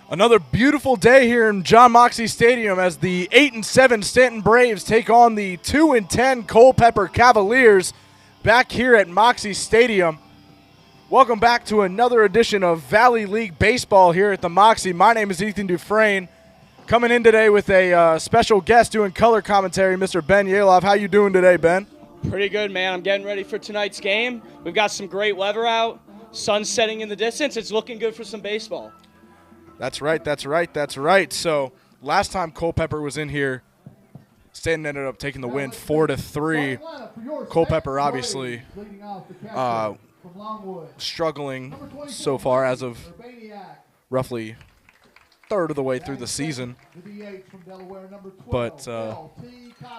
Another beautiful day here in John Moxley Stadium as the 8-7 Stanton Braves take on the 2-10 Culpeper Cavaliers back here at Moxley Stadium. Welcome back to another edition of Valley League Baseball here at the Moxley. My name is Ethan Dufresne. Coming in today with a special guest doing color commentary, Mr. Ben Yalov. How you doing today, Ben? Pretty good, man. I'm getting ready for tonight's game. We've got some great weather out. Sun's setting in the distance. It's looking good for some baseball. That's right. So last time Culpeper was in here, Stanton ended up taking the win 4-3. Culpeper obviously struggling so far as of roughly third of the way through the season. But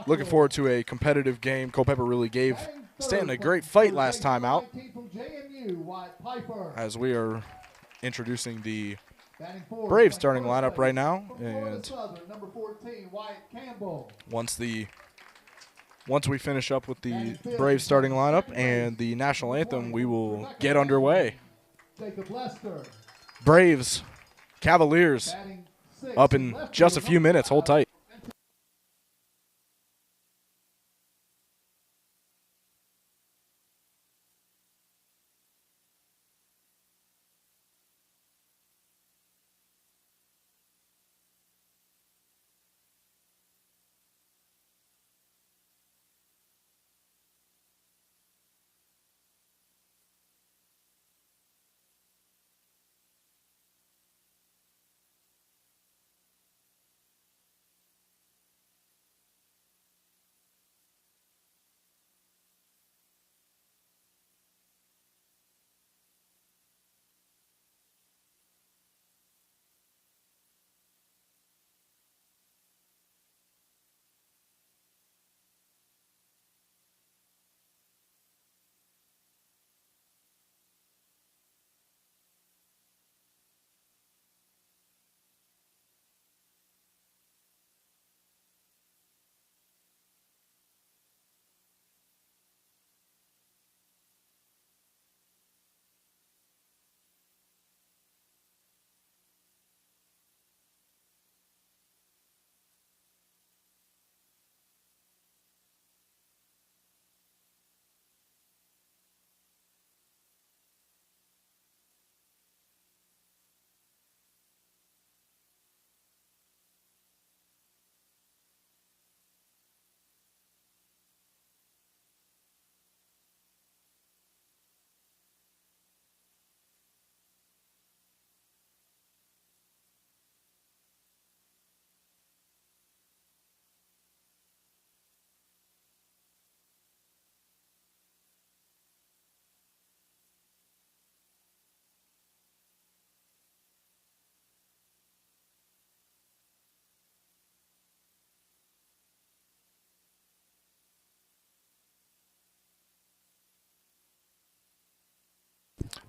looking forward to a competitive game. Culpeper really gave Stanton a great fight last time out. As we are introducing the Braves starting lineup right now, and once we finish up with the Braves starting lineup and the national anthem, we will get underway. Braves, Cavaliers, up in just a few minutes. Hold tight.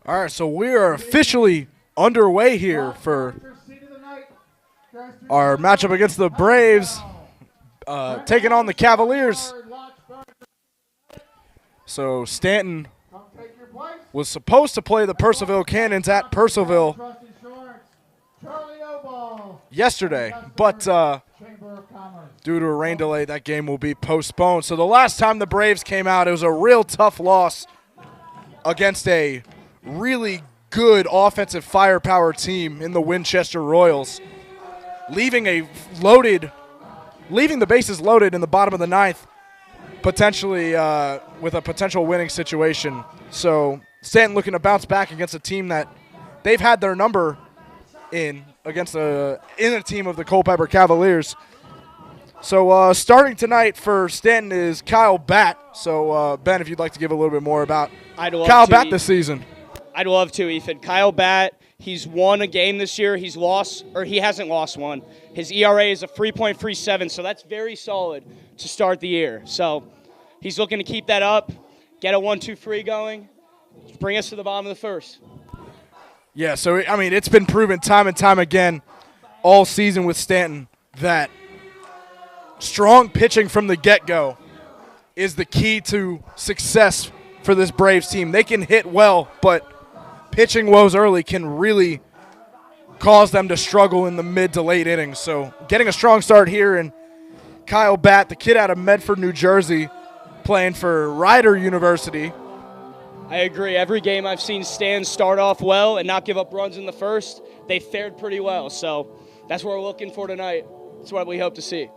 All right, so we are officially underway here for our matchup against the Braves, taking on the Cavaliers. So Stanton was supposed to play the Purcellville Cannons at Purcellville yesterday, but due to a rain delay, that game will be postponed. So the last time the Braves came out, it was a real tough loss against a really good offensive firepower team in the Winchester Royals, leaving the bases loaded in the bottom of the ninth, potentially with a potential winning situation. So Stanton looking to bounce back against a team that they've had their number in a team of the Culpeper Cavaliers. So starting tonight for Stanton is Kyle Batt. So Ben, if you'd like to give a little bit more about Kyle Batt this season. I'd love to, Ethan. Kyle Batt, he's won a game this year. He hasn't lost one. His ERA is a 3.37, so that's very solid to start the year. So he's looking to keep that up, get a 1-2-3 going, bring us to the bottom of the first. Yeah, so, I mean, it's been proven time and time again all season with Stanton that strong pitching from the get-go is the key to success for this Braves team. They can hit well, but pitching woes early can really cause them to struggle in the mid to late innings. So getting a strong start here, and Kyle Batt, the kid out of Medford, New Jersey, playing for Rider University. I agree. Every game I've seen Stan start off well and not give up runs in the first, they fared pretty well. So that's what we're looking for tonight. That's what we hope to see.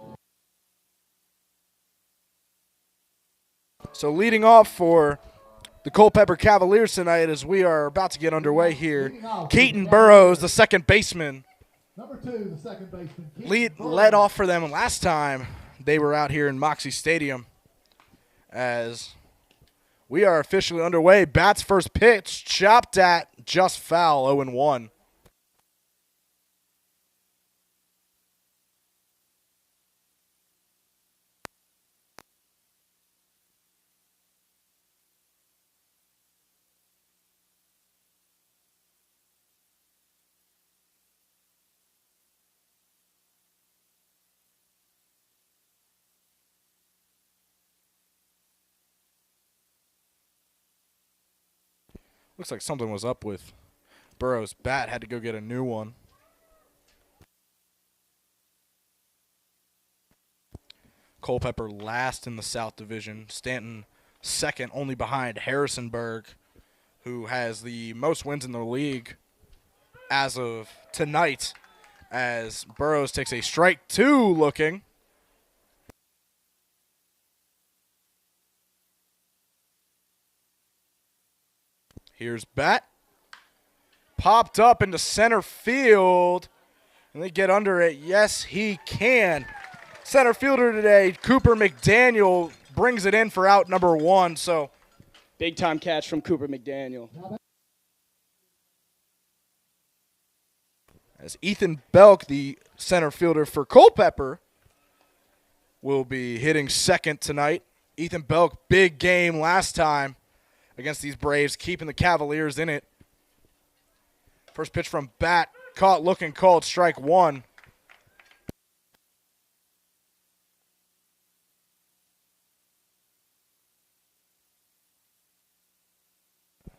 So leading off for the Culpeper Cavaliers tonight, as we are about to get underway here, Keaton Burrows, the second baseman, Number 2, the second baseman. led off for them last time they were out here in Moxie Stadium. As we are officially underway, Batt's first pitch chopped at, just foul, 0-1. Looks like something was up with Burrows' bat. Had to go get a new one. Culpeper last in the South Division. Stanton second, only behind Harrisonburg, who has the most wins in the league as of tonight, as Burrows takes a strike 2 looking. Here's Bat. Popped up into center field. And they get under it. Yes, he can. Center fielder today, Cooper McDaniel, brings it in for out number 1. So Big time catch from Cooper McDaniel. as Ethan Belk, the center fielder for Culpeper, will be hitting second tonight. Ethan Belk, big game last time against these Braves, keeping the Cavaliers in it. First pitch from Bat, caught looking, called strike 1.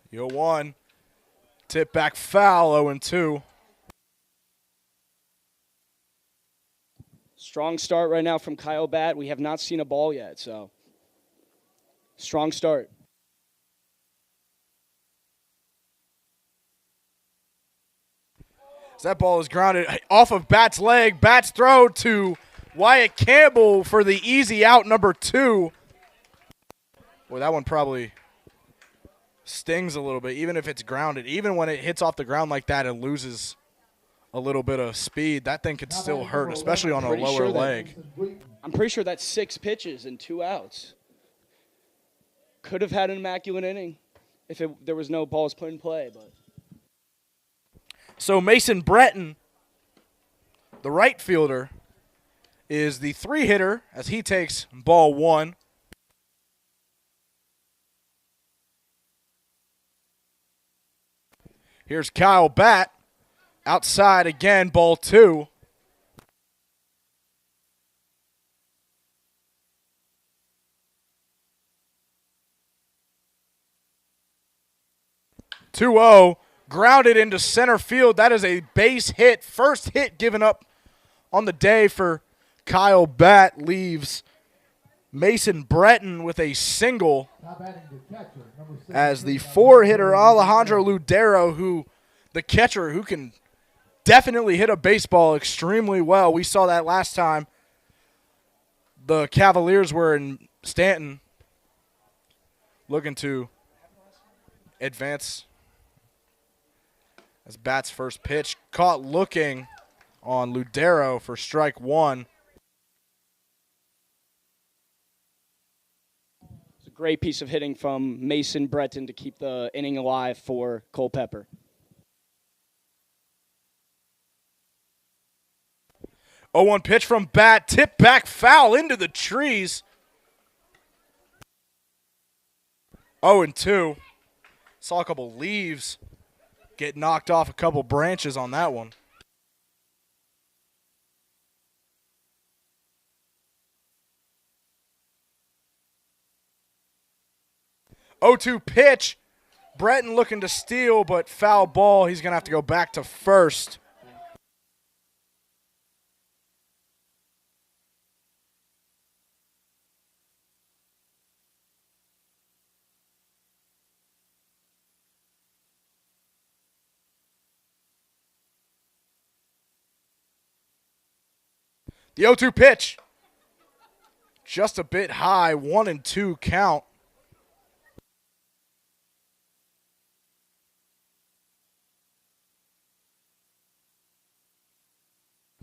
Yo 1, tip back foul, 0-2. Strong start right now from Kyle Batt. We have not seen a ball yet, so strong start. As that ball is grounded off of Bat's leg. Bat's throw to Wyatt Campbell for the easy out, number 2. Boy, that one probably stings a little bit, even if it's grounded. Even when it hits off the ground like that and loses a little bit of speed, that thing could still hurt, especially on a lower leg. I'm pretty sure that's 6 pitches and 2 outs. Could have had an immaculate inning if there was no balls put in play, but. So Mason Breton, the right fielder, is the 3-hitter as he takes ball 1. Here's Kyle Batt, outside again, ball 2. Grounded into center field. That is a base hit. First hit given up on the day for Kyle Batt. Leaves Mason Breton with a single as the 4-hitter Alejandro Ludero, the catcher who can definitely hit a baseball extremely well. We saw that last time the Cavaliers were in Stanton looking to advance. As Batt's first pitch caught looking on Ludero for strike 1. It's a great piece of hitting from Mason Breton to keep the inning alive for Culpeper. Oh, 1 pitch from Batt, tip back foul into the trees. 0-2. Saw a couple leaves get knocked off a couple branches on that one. Oh, 2 pitch. Breton looking to steal, but foul ball. He's going to have to go back to first. The 0-2 pitch. Just a bit high, 1-2 count.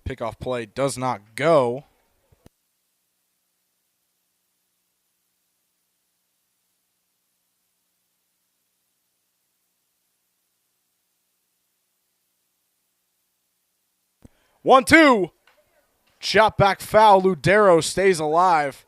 Pickoff play does not go. One, two. Chop back foul. Ludero stays alive.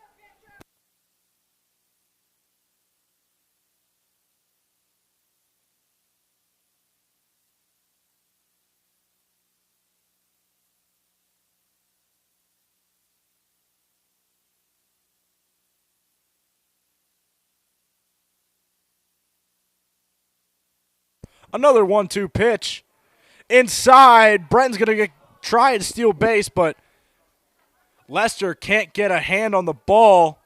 Another 1-2 pitch. Inside, Brenton's going to try and steal base, but Lester can't get a hand on the ball.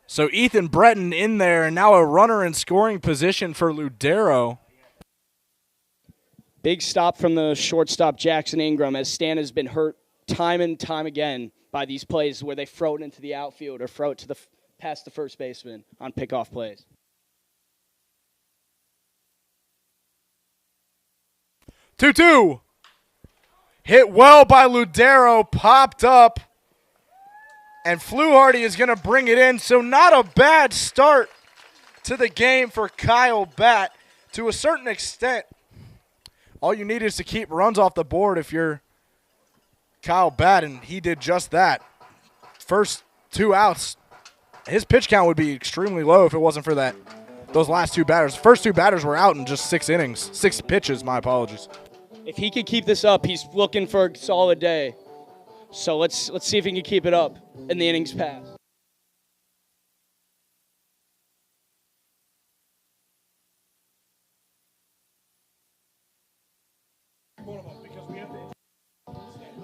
So Ethan Breton in there, and now a runner in scoring position for Ludero. Big stop from the shortstop Jackson Ingram, as Stan has been hurt time and time again by these plays where they throw it into the outfield or throw it to past the first baseman on pickoff plays. 2-2. Hit well by Ludero, popped up, and Fluharty is going to bring it in. So not a bad start to the game for Kyle Batt. To a certain extent, all you need is to keep runs off the board if you're Kyle Batt, and he did just that. First 2 outs, his pitch count would be extremely low if it wasn't for those last 2 batters. The first 2 batters were out in just 6 innings, 6 pitches, my apologies. If he could keep this up, he's looking for a solid day. So let's see if he can keep it up in the innings pass.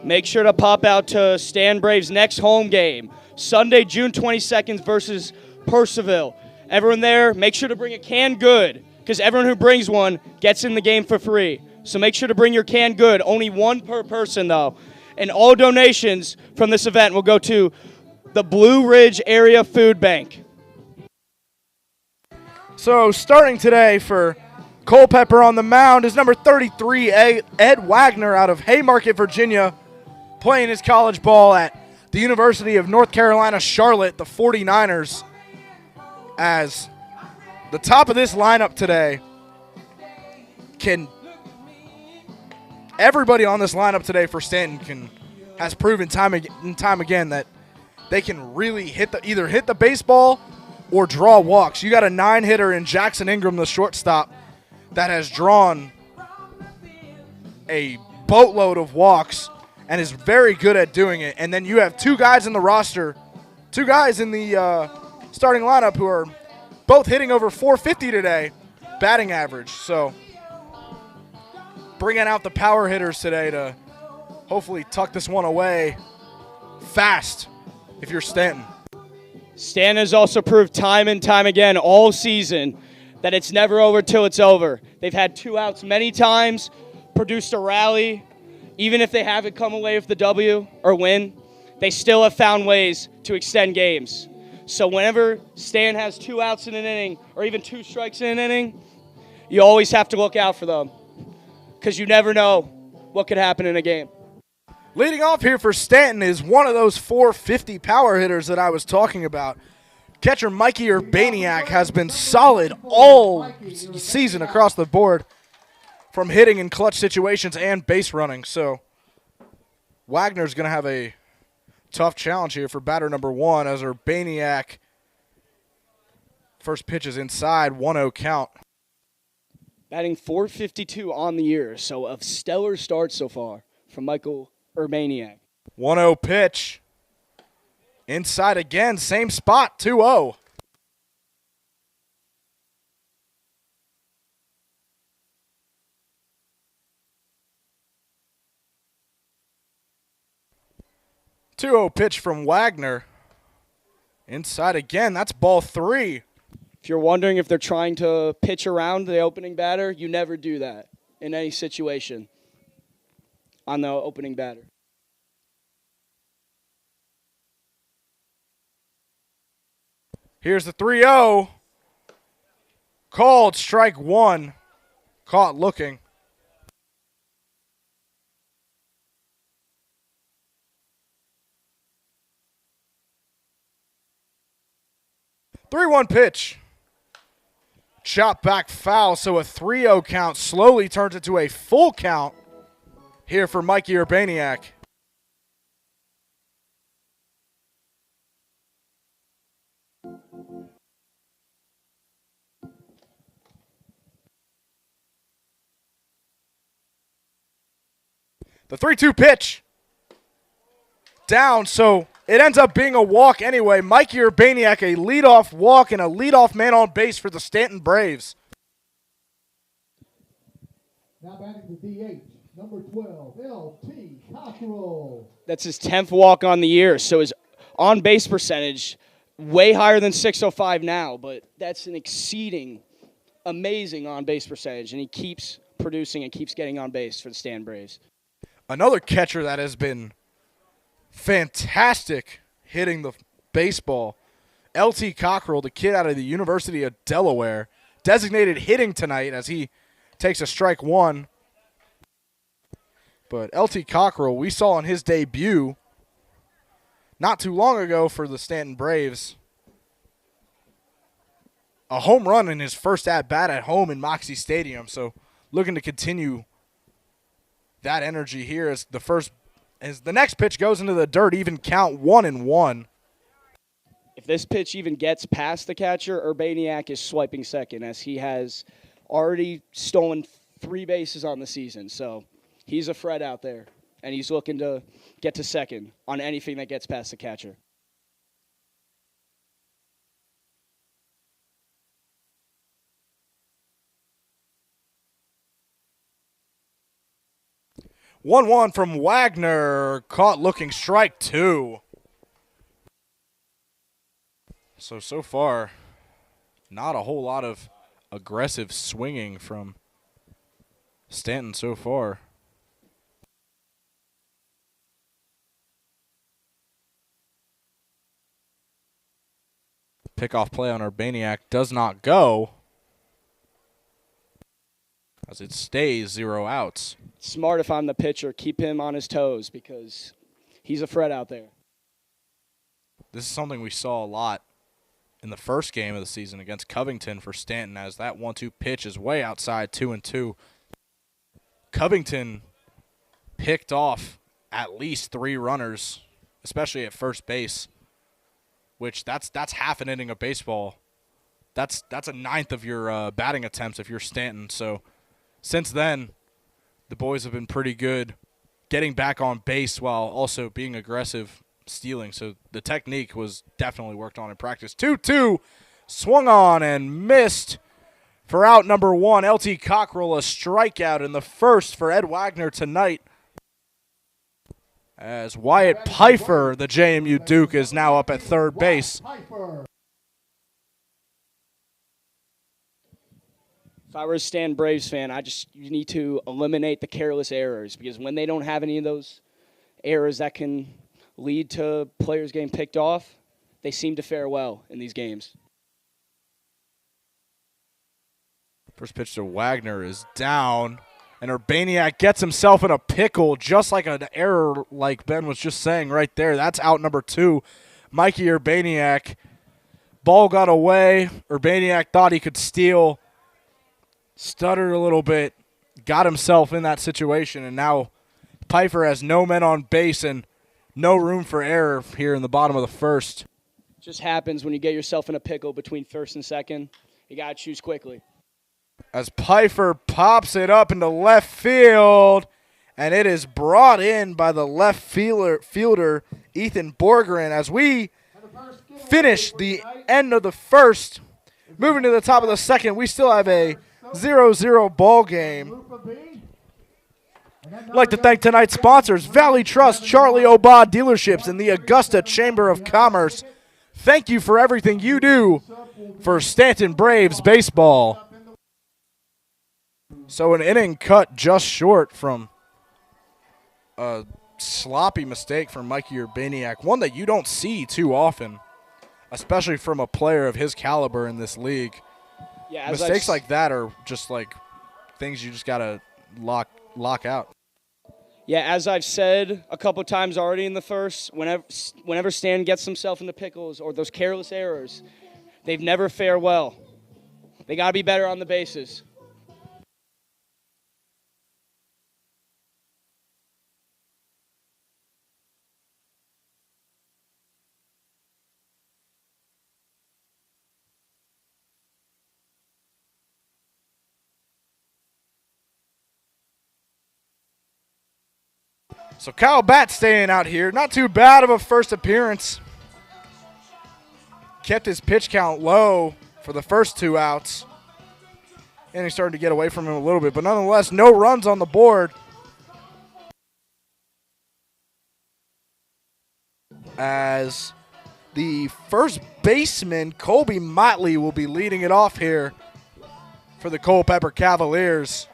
Make sure to pop out to Stan Braves' next home game, Sunday, June 22nd versus Purcellville. Everyone there, make sure to bring a canned good, because everyone who brings one gets in the game for free. So make sure to bring your canned good. Only one per person, though. And all donations from this event will go to the Blue Ridge Area Food Bank. So starting today for Culpeper on the mound is number 33, Ed Wagner out of Haymarket, Virginia, playing his college ball at the University of North Carolina, Charlotte, the 49ers. As the top of this lineup today everybody on this lineup today for Stanton has proven time and time again that they can really either hit the baseball or draw walks. You got a 9-hitter in Jackson Ingram, the shortstop, that has drawn a boatload of walks and is very good at doing it. And then you have 2 guys in the roster, 2 guys in the starting lineup who are both hitting over 450 today, batting average. So bringing out the power hitters today to hopefully tuck this one away fast if you're Stanton. Stanton has also proved time and time again all season that it's never over till it's over. They've had 2 outs many times, produced a rally. Even if they haven't come away with the W or win, they still have found ways to extend games. So whenever Stan has 2 outs in an inning or even 2 strikes in an inning, you always have to look out for them, because you never know what could happen in a game. Leading off here for Stanton is one of those 450 power hitters that I was talking about. Catcher Mikey Urbaniak has been solid all season across the board from hitting in clutch situations and base running. So Wagner's going to have a tough challenge here for batter number 1 as Urbaniak first pitch is inside, 1-0 count. Batting .452 on the year, so a stellar start so far from Michael Urbaniak. 1-0 pitch. Inside again, same spot, 2-0. Pitch from Wagner. Inside again, that's ball 3. If you're wondering if they're trying to pitch around the opening batter, you never do that in any situation on the opening batter. Here's the 3-0. Called strike one. Caught looking. Three-one pitch. Chop back foul, so a 3-0 count slowly turns into a full count here for Mikey Urbaniak. The 3-2 pitch. Down, so it ends up being a walk anyway. Mikey Urbaniak, a leadoff walk and a leadoff man on base for the Staunton Braves. Now batting the DH, number 12, L.T. Cockrell. That's his 10th walk on the year, so his on-base percentage way higher than 605 now, but that's an exceeding, amazing on-base percentage, and he keeps producing and keeps getting on base for the Staunton Braves. Another catcher that has been fantastic hitting the baseball. L.T. Cockrell, the kid out of the University of Delaware, designated hitting tonight as he takes a strike one. But L.T. Cockrell, we saw in his debut not too long ago for the Staunton Braves, a home run in his first at-bat at home in Moxie Stadium. So looking to continue that energy here as the next pitch goes into the dirt, even count 1-1. If this pitch even gets past the catcher, Urbaniak is swiping second as he has already stolen 3 bases on the season. So he's a threat out there, and he's looking to get to second on anything that gets past the catcher. One from Wagner, caught looking, strike two. So far, not a whole lot of aggressive swinging from Stanton so far. Pickoff play on Urbaniak does not go, as it stays 0 outs. Smart if I'm the pitcher, keep him on his toes because he's a threat out there. This is something we saw a lot in the first game of the season against Covington for Stanton, as that 1-2 pitch is way outside 2-2. Covington picked off at least 3 runners, especially at first base, which that's half an inning of baseball. That's a ninth of your batting attempts if you're Stanton. So since then, the boys have been pretty good getting back on base while also being aggressive stealing. So the technique was definitely worked on in practice. 2-2, swung on and missed for out number 1. L.T. Cockrell, a strikeout in the first for Ed Wagner tonight. As Wyatt Pfeiffer, the JMU Duke, is now up at third base. If I were a Stanton Braves fan, you need to eliminate the careless errors, because when they don't have any of those errors that can lead to players getting picked off, they seem to fare well in these games. First pitch to Wagner is down, and Urbaniak gets himself in a pickle, just like an error like Ben was just saying right there. That's out number 2, Mikey Urbaniak. Ball got away. Urbaniak thought he could steal. Stuttered a little bit, got himself in that situation, and now Pfeiffer has no men on base and no room for error here in the bottom of the first. Just happens when you get yourself in a pickle between first and second. You got to choose quickly. As Pfeiffer pops it up into left field, and it is brought in by the left fielder Ethan Borgren, as we finish the end of the first. Moving to the top of the second, we still have a 0-0 ball game. I'd like to thank tonight's sponsors, Valley Trust, Charlie Obad Dealerships, and the Augusta Chamber of Commerce. Thank you for everything you do for Staunton Braves baseball. So an inning cut just short from a sloppy mistake from Mikey Urbaniak, one that you don't see too often. especially from a player of his caliber in this league. Yeah, Mistakes like that are just like things you just got to lock out. Yeah, as I've said a couple times already in the first, whenever Stan gets himself in the pickles or those careless errors, they've never fared well. They got to be better on the bases. So Kyle Batt staying out here. Not too bad of a first appearance. Kept his pitch count low for the first 2 outs. And he started to get away from him a little bit. But nonetheless, no runs on the board. As the first baseman, Colby Motley, will be leading it off here for the Culpeper Cavaliers.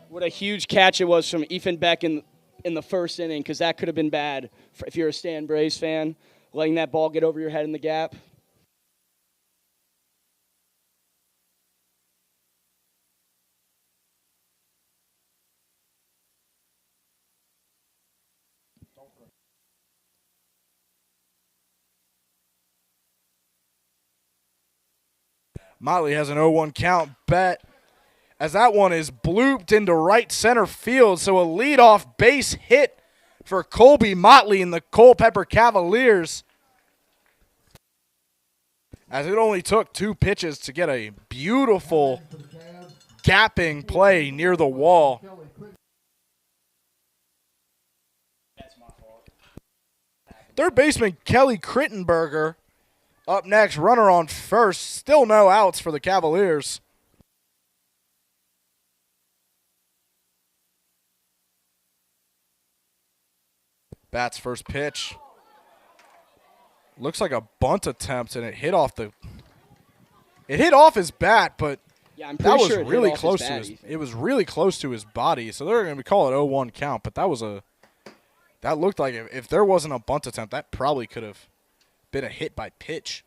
What a huge catch it was from Ethan Beck in the first inning, because that could have been bad if you're a Stan Braves fan, letting that ball get over your head in the gap. Motley has an 0-1 count. Bet as that one is blooped into right center field. So a leadoff base hit for Colby Motley and the Culpeper Cavaliers, as it only took 2 pitches to get a beautiful gapping play near the wall. Third baseman Kelly Crittenberger up next, runner on first. Still no outs for the Cavaliers. Bat's first pitch. Looks like a bunt attempt, and it hit off his bat, but Yeah, I'm that pretty was sure it really hit off close his to bat, his. It was really close to his body, so they're going to call it 0-1 count. But that looked like if there wasn't a bunt attempt, that probably could have been a hit by pitch.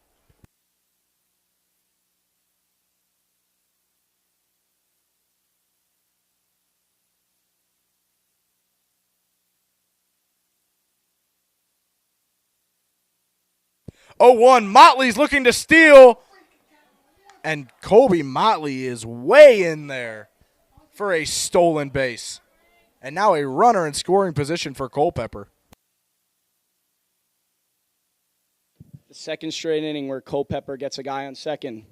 Oh, 1. Motley's looking to steal. And Colby Motley is way in there for a stolen base. And now a runner in scoring position for Culpeper. The second straight inning where Culpeper gets a guy on second.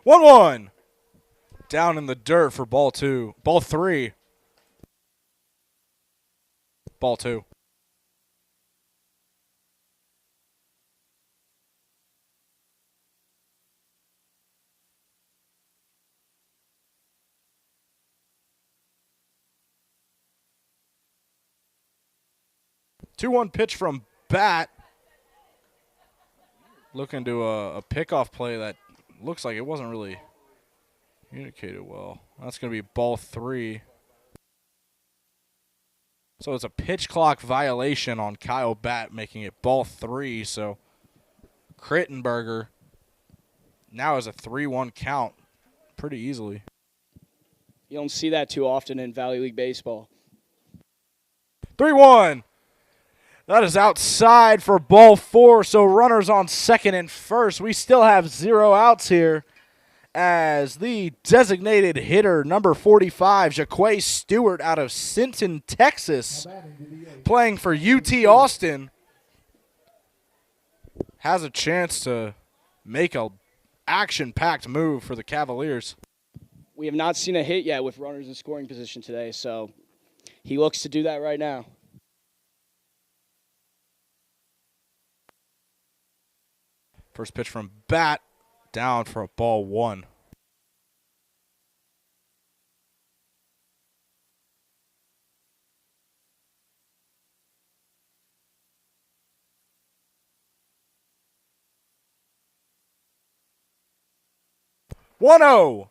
One. Down in the dirt for ball 2. Ball 3. Ball 2. Two 2-1 pitch from Bat. Looking to a pickoff play that looks like it wasn't really communicated well. That's going to be ball 3. So it's a pitch clock violation on Kyle Bat, making it ball 3. So Crittenberger now has a 3-1 count pretty easily. You don't see that too often in Valley League baseball. 3-1. That is outside for ball 4, so runners on second and first. We still have 0 outs here as the designated hitter, number 45, Jaquay Stewart out of Staunton, Texas, playing for UT Austin, has a chance to make a action-packed move for the Cavaliers. We have not seen a hit yet with runners in scoring position today, so he looks to do that right now. First pitch from Bat, down for a ball 1. One 0.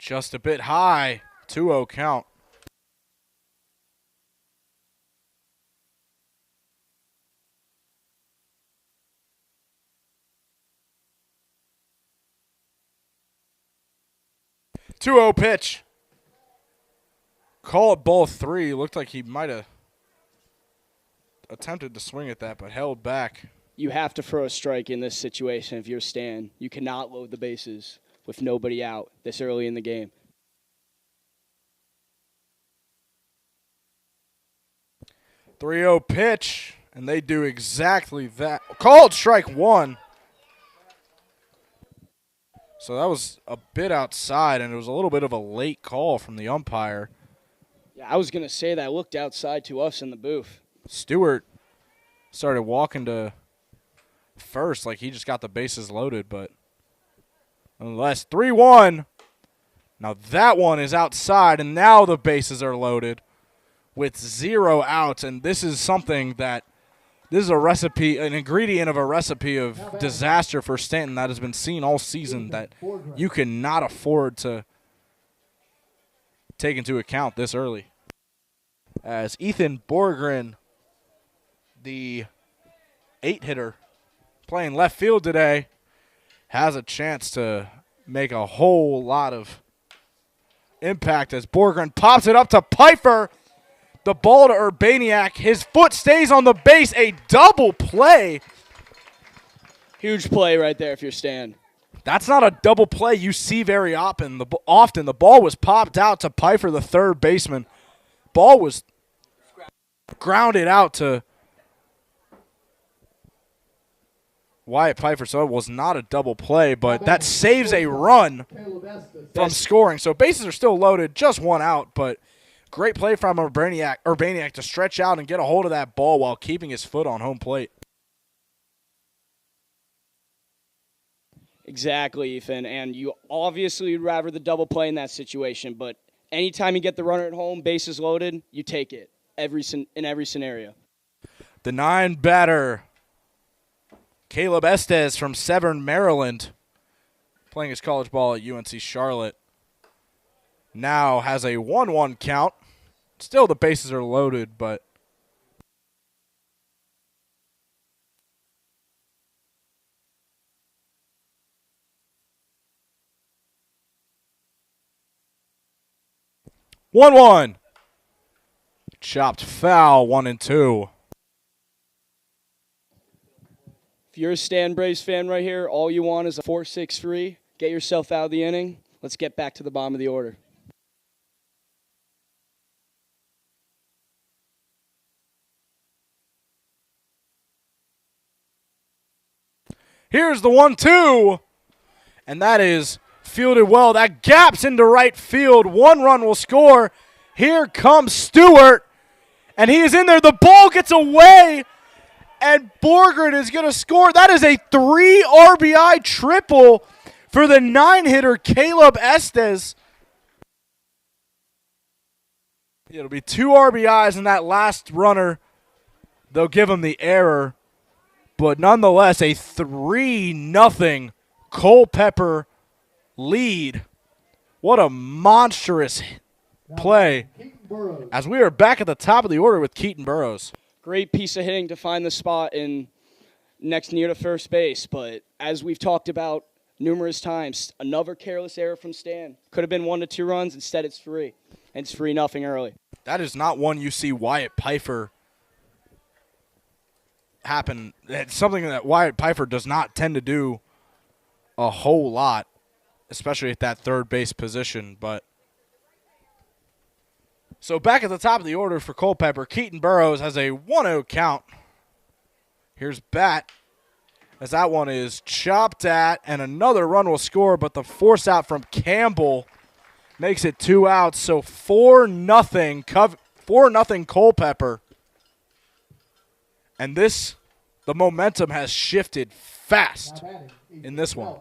Just a bit high. 2-0 count. Two-0 pitch. Call it ball 3. Looked like he might have attempted to swing at that, but held back. You have to throw a strike in this situation if you're Stan. You cannot load the bases with nobody out this early in the game. Three-0 pitch, and they do exactly that. Called strike 1. So that was a bit outside, and it was a little bit of a late call from the umpire. Yeah, I was going to say that. Looked outside to us in the booth. Stewart started walking to first like he just got the bases loaded, but nonetheless, 3-1. Now that one is outside, and now the bases are loaded with 0 outs, and this is something that this is a recipe, an ingredient of a recipe of disaster for Stanton that has been seen all season that you cannot afford to take into account this early. As Ethan Borgren, the 8-hitter, playing left field today, has a chance to make a whole lot of impact as Borgren pops it up to Piper. The ball to Urbaniak. His foot stays on the base. A double play. Huge play right there if you're Stan. That's not a double play you see very often. The ball was popped out to Piper, the third baseman. Ball was grounded out to Wyatt Piper, so it was not a double play, but that saves a run from scoring. So bases are still loaded, just 1 out, but great play from Urbaniak to stretch out and get a hold of that ball while keeping his foot on home plate. Exactly, Ethan, and you obviously would rather the double play in that situation, but anytime you get the runner at home, bases loaded, you take it in every scenario. The 9-batter, Caleb Estes from Severn, Maryland, playing his college ball at UNC Charlotte, now has a 1-1 count. Still the bases are loaded, but one. Chopped foul, 1-2. If you're a Stan Braves fan right here, all you want is a 4-6-3. Get yourself out of the inning. Let's get back to the bottom of the order. Here's the 1-2, and that is fielded well. That gaps into right field. 1 run will score. Here comes Stewart, and he is in there. The ball gets away, and Borgren is going to score. That is a 3 RBI triple for the 9-hitter Caleb Estes. It'll be 2 RBIs, and that last runner, they'll give him the error. But nonetheless, a 3-0 Culpeper lead. What a monstrous play. As we are back at the top of the order with Keaton Burrows. Great piece of hitting to find the spot in next near to first base. But as we've talked about numerous times, another careless error from Stan. Could have been 1 to 2 runs. Instead, it's 3. And it's 3-0 early. That is not one you see Wyatt Piper happen. It's something that Wyatt Piper does not tend to do a whole lot, especially at that third base position. But so back at the top of the order for Culpeper, Keaton Burrows has a 1-0 count. Here's bat as that one is chopped at, and another run will score, but the force out from Campbell makes it 2 outs. So 4-0 Culpeper. And the momentum has shifted fast in this one.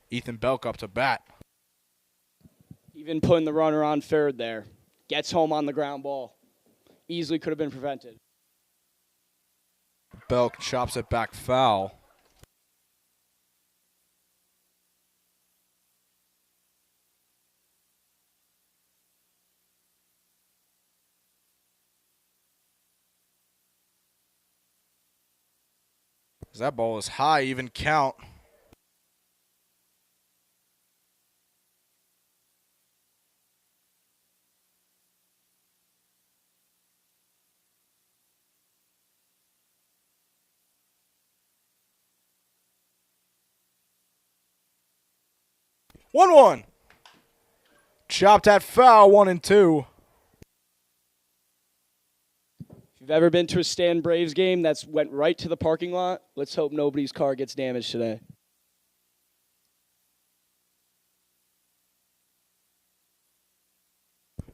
Ethan Belk up to bat. Even putting the runner on third there. Gets home on the ground ball. Easily could have been prevented. Belk chops it back foul. That ball is high, even count. One. Chopped at foul, 1-2. If you've ever been to a Stanton Braves game that's went right to the parking lot, let's hope nobody's car gets damaged today.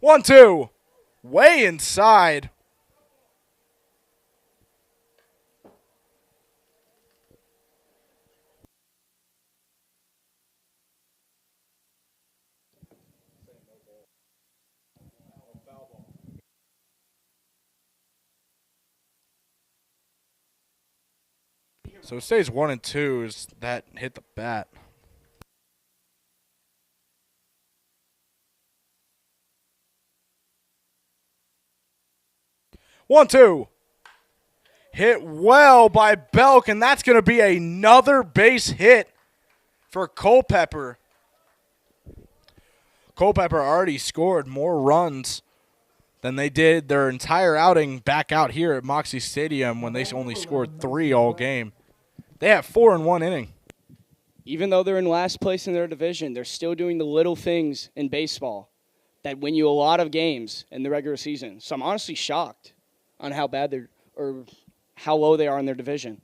1-2. Way inside. So it stays 1-2 as that hit the bat. One, two. Hit well by Belk, and that's going to be another base hit for Culpeper. Culpeper already scored more runs than they did their entire outing back out here at Moxie Stadium when they only scored 3 all game. They have 4 in 1 inning. Even though they're in last place in their division, they're still doing the little things in baseball that win you a lot of games in the regular season. So I'm honestly shocked on how bad they're or how low they are in their division.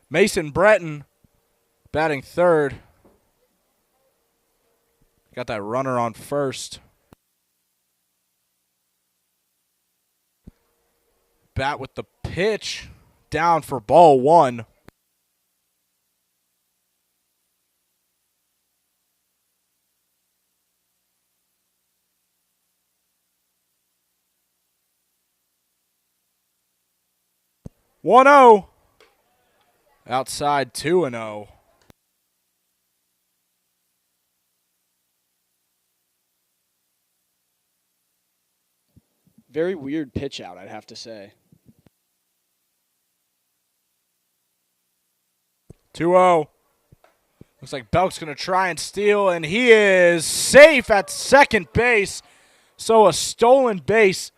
Mason Breton batting third. Got that runner on first. Bat with the pitch. Down for ball 1. One 0. Outside 2-0. Very weird pitch out, I'd have to say. 2-0. Looks like Belk's going to try and steal, and he is safe at second base. So a stolen base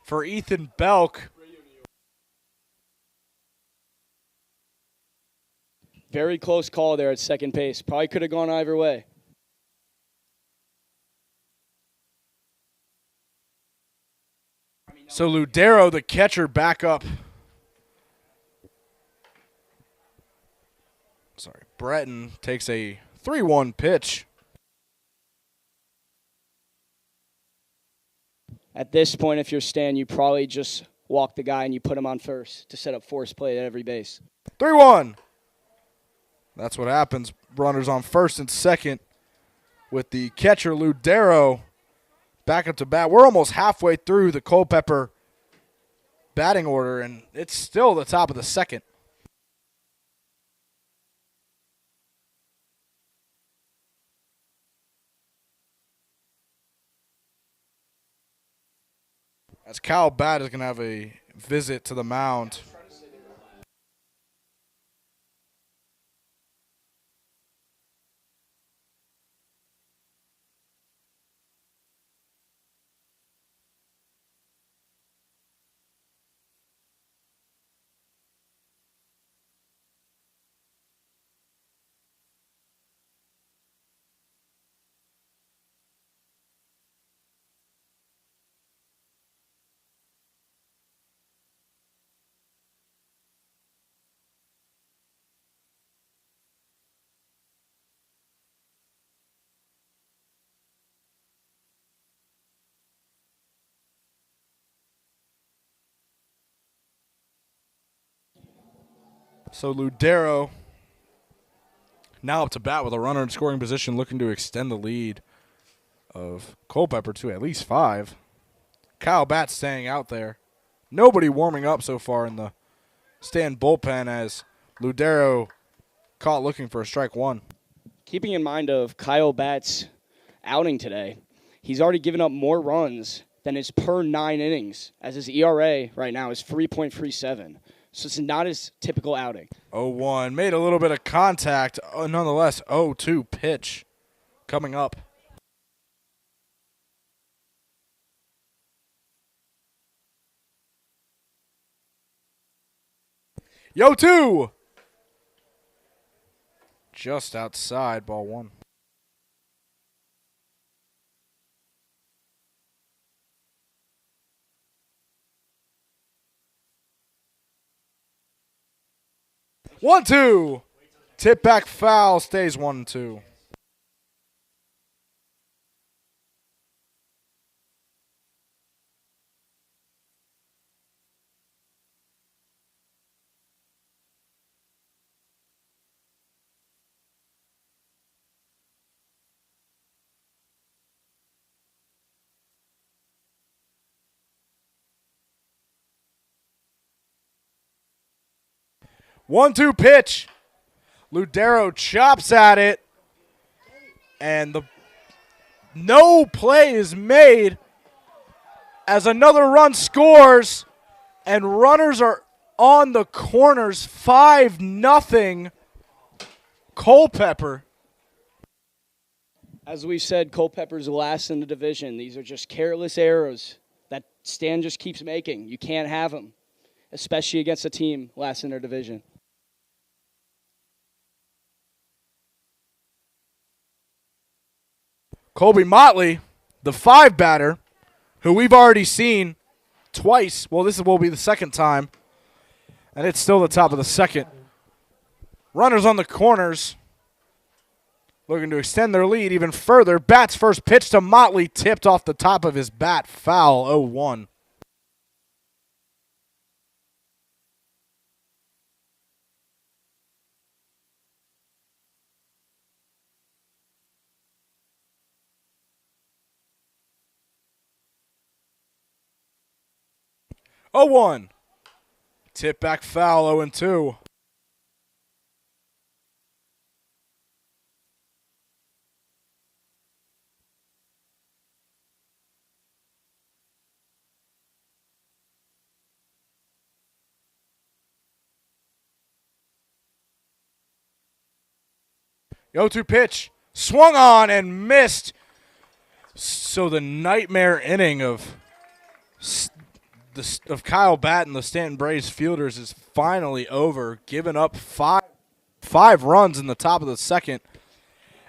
for Ethan Belk. Very close call there at second base. Probably could have gone either way. So Ludero, the catcher, back up. Sorry, Breton takes a 3-1 pitch. At this point, if you're Stan, you probably just walk the guy and you put him on first to set up force play at every base. 3-1. That's what happens. Runners on first and second with the catcher, Ludero, back up to bat. We're almost halfway through the Culpeper batting order, and it's still the top of the second. As Kyle Batt is going to have a visit to the mound. So Ludero now up to bat with a runner in scoring position, looking to extend the lead of Culpeper to at least 5. Kyle Batt staying out there. Nobody warming up so far in the Stanton bullpen as Ludero caught looking for a strike 1. Keeping in mind of Kyle Batt's outing today, he's already given up more runs than his per 9 innings, as his ERA right now is 3.37. So it's not his typical outing. 0-1. Made a little bit of contact. Nonetheless, 0-2 pitch coming up. Yo, 2. Just outside, ball 1. One, 2. Tip back foul, stays 1-2. One-two pitch. Ludero chops at it. And no play is made as another run scores. And runners are on the corners. 5-0 Culpeper. As we said, Culpeper's last in the division. These are just careless errors that Stan just keeps making. You can't have them, especially against a team last in their division. Colby Motley, the 5 batter, who we've already seen twice. Well, this will be the second time, and it's still the top of the second. Runners on the corners, looking to extend their lead even further. Bats first pitch to Motley, tipped off the top of his bat, foul, 0-1. Oh, 1. Tip back foul, 0-2. The 0-2 pitch. Swung on and missed. So the nightmare inning of Kyle Batten, the Stanton Braves fielders, is finally over, giving up five runs in the top of the second,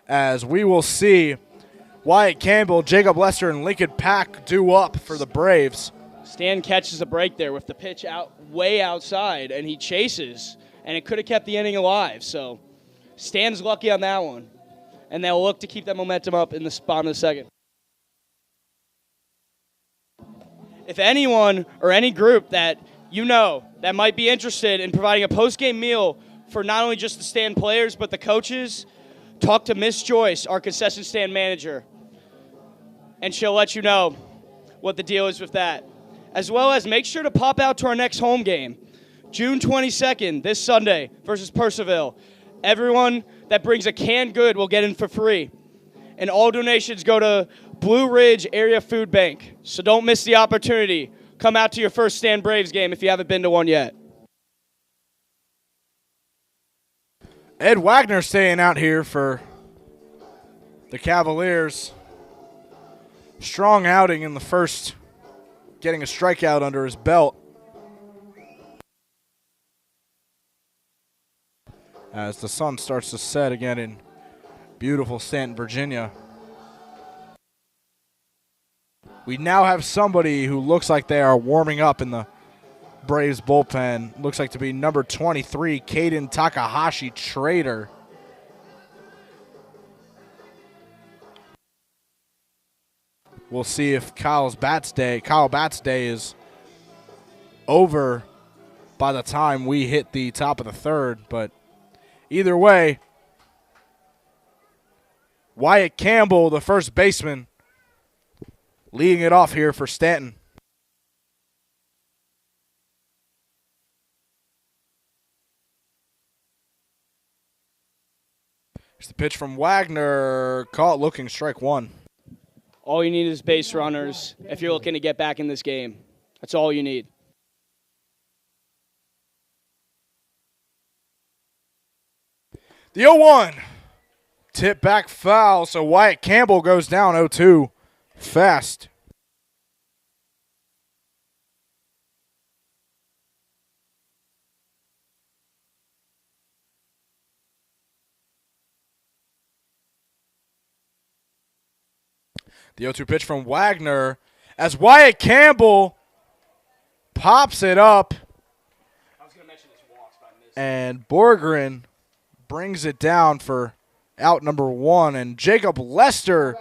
as we will see Wyatt Campbell, Jacob Lester, and Lincoln Pack do up for the Braves. Stan catches a break there with the pitch out way outside, and he chases, and it could have kept the inning alive. So Stan's lucky on that one, and they'll look to keep that momentum up in the bottom of the second. If anyone or any group that you know that might be interested in providing a post-game meal for not only just the Stan players but the coaches, talk to Miss Joyce, our concession stand manager, and she'll let you know what the deal is with that. As well as make sure to pop out to our next home game, June 22nd, this Sunday, versus Purcellville. Everyone that brings a canned good will get in for free. And all donations go to Blue Ridge Area Food Bank. So don't miss the opportunity. Come out to your first Stan Braves game if you haven't been to one yet. Ed Wagner staying out here for the Cavaliers. Strong outing in the first, getting a strikeout under his belt. As the sun starts to set again in beautiful Staunton, Virginia. We now have somebody who looks like they are warming up in the Braves bullpen. Looks like to be number 23, Caden Takahashi Trader. We'll see if Kyle Bat's day is over by the time we hit the top of the third. But either way, Wyatt Campbell, the first baseman, leading it off here for Stanton. Here's the pitch from Wagner. Caught looking, strike 1. All you need is base runners if you're looking to get back in this game. That's all you need. The 0-1. Tip back foul, so Wyatt Campbell goes down 0-2 fast. The 0-2 pitch from Wagner as Wyatt Campbell pops it up. I was going to mention his walks, but I missed. And Borgren brings it down for out number 1. And Jacob Lester,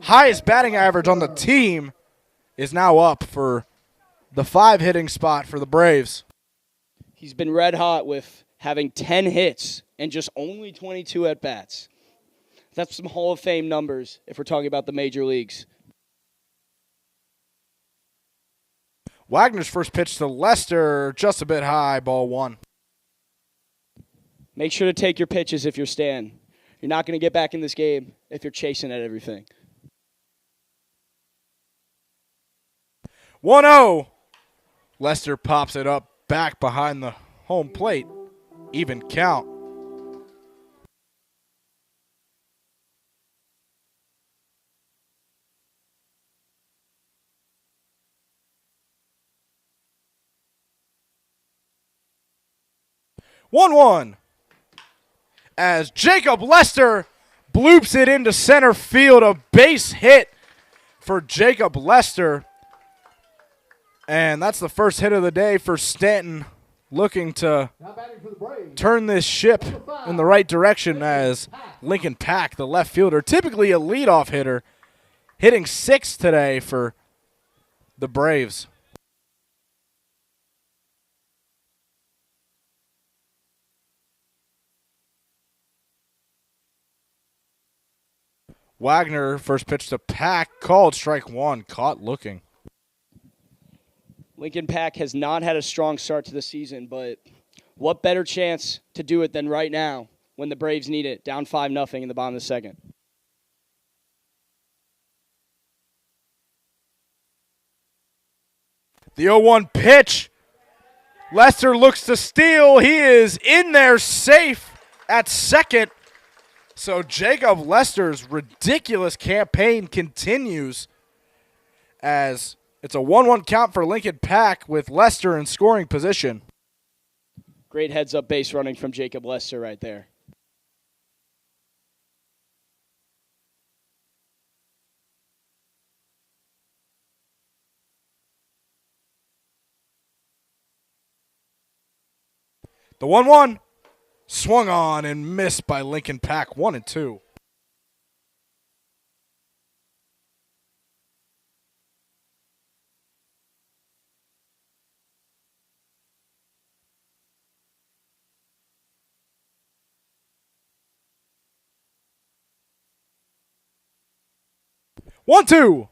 highest batting average on the team, is now up for the 5 hitting spot for the Braves. He's been red hot with having 10 hits and just only 22 at-bats. That's some Hall of Fame numbers if we're talking about the major leagues. Wagner's first pitch to Lester, just a bit high, ball 1. Make sure to take your pitches if you're Stan. You're not going to get back in this game if you're chasing at everything. 1-0. Lester pops it up back behind the home plate. Even count. One as Jacob Lester bloops it into center field. A base hit for Jacob Lester. And that's the first hit of the day for Stanton, looking to turn this ship in the right direction as Lincoln Pack, the left fielder, typically a leadoff hitter, hitting 6th today for the Braves. Wagner, first pitch to Pack, called strike 1, caught looking. Lincoln Pack has not had a strong start to the season, but what better chance to do it than right now when the Braves need it, down 5-0 in the bottom of the second. The 0-1 pitch. Lester looks to steal. He is in there safe at second. So Jacob Lester's ridiculous campaign continues as it's a 1-1 count for Lincoln Pack with Lester in scoring position. Great heads-up base running from Jacob Lester right there. The 1-1 swung on and missed by Lincoln Pack, 1-2. One-two.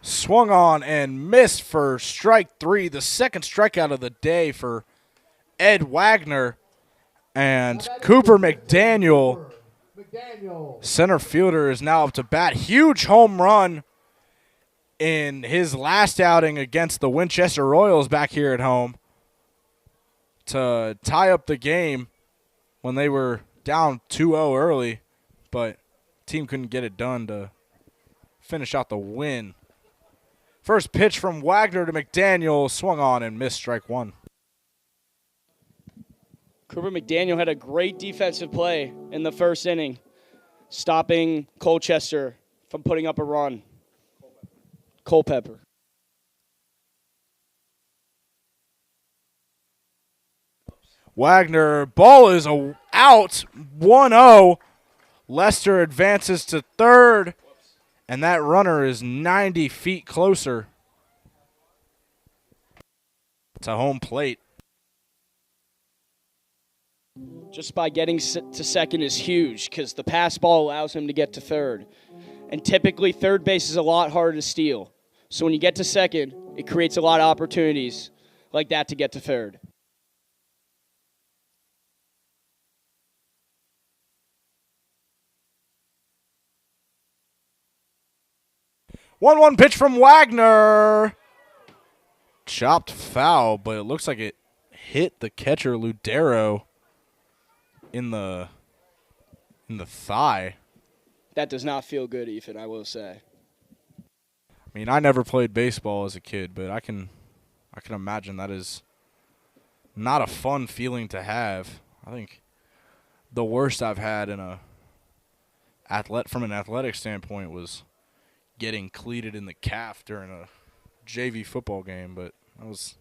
Swung on and missed for strike 3, the second strikeout of the day for Ed Wagner. And Cooper McDaniel, center fielder, is now up to bat. Huge home run in his last outing against the Winchester Royals back here at home to tie up the game when they were down 2-0 early, but team couldn't get it done to finish out the win. First pitch from Wagner to McDaniel, swung on and missed strike 1. Cooper McDaniel had a great defensive play in the first inning, stopping Colchester from putting up a run. Culpeper. Wagner, ball is out, 1-0. Lester advances to third, and that runner is 90 feet closer to home plate. Just by getting to second is huge because the pass ball allows him to get to third. And typically third base is a lot harder to steal. So when you get to second, it creates a lot of opportunities like that to get to third. One pitch from Wagner. Chopped foul, but it looks like it hit the catcher, Ludero. in the thigh. That does not feel good, Ethan, I will say. I mean, I never played baseball as a kid, but I can imagine that is not a fun feeling to have. I think the worst I've had from an athletic standpoint was getting cleated in the calf during a JV football game, but that was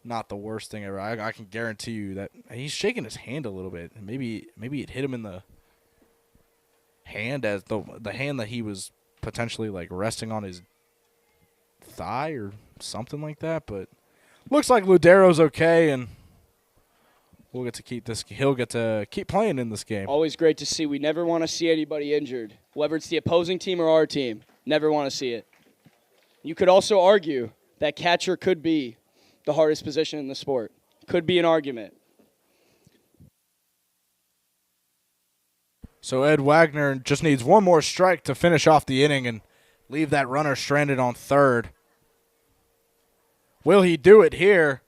not the worst thing ever. I can guarantee you that he's shaking his hand a little bit, and maybe it hit him in the hand as the hand that he was potentially like resting on his thigh or something like that. But looks like Ludero's okay, and we'll get to keep this. He'll get to keep playing in this game. Always great to see. We never want to see anybody injured, whether it's the opposing team or our team. Never want to see it. You could also argue that catcher could be the hardest position in the sport. Could be an argument. So Ed Wagner just needs one more strike to finish off the inning and leave that runner stranded on third. Will he do it here?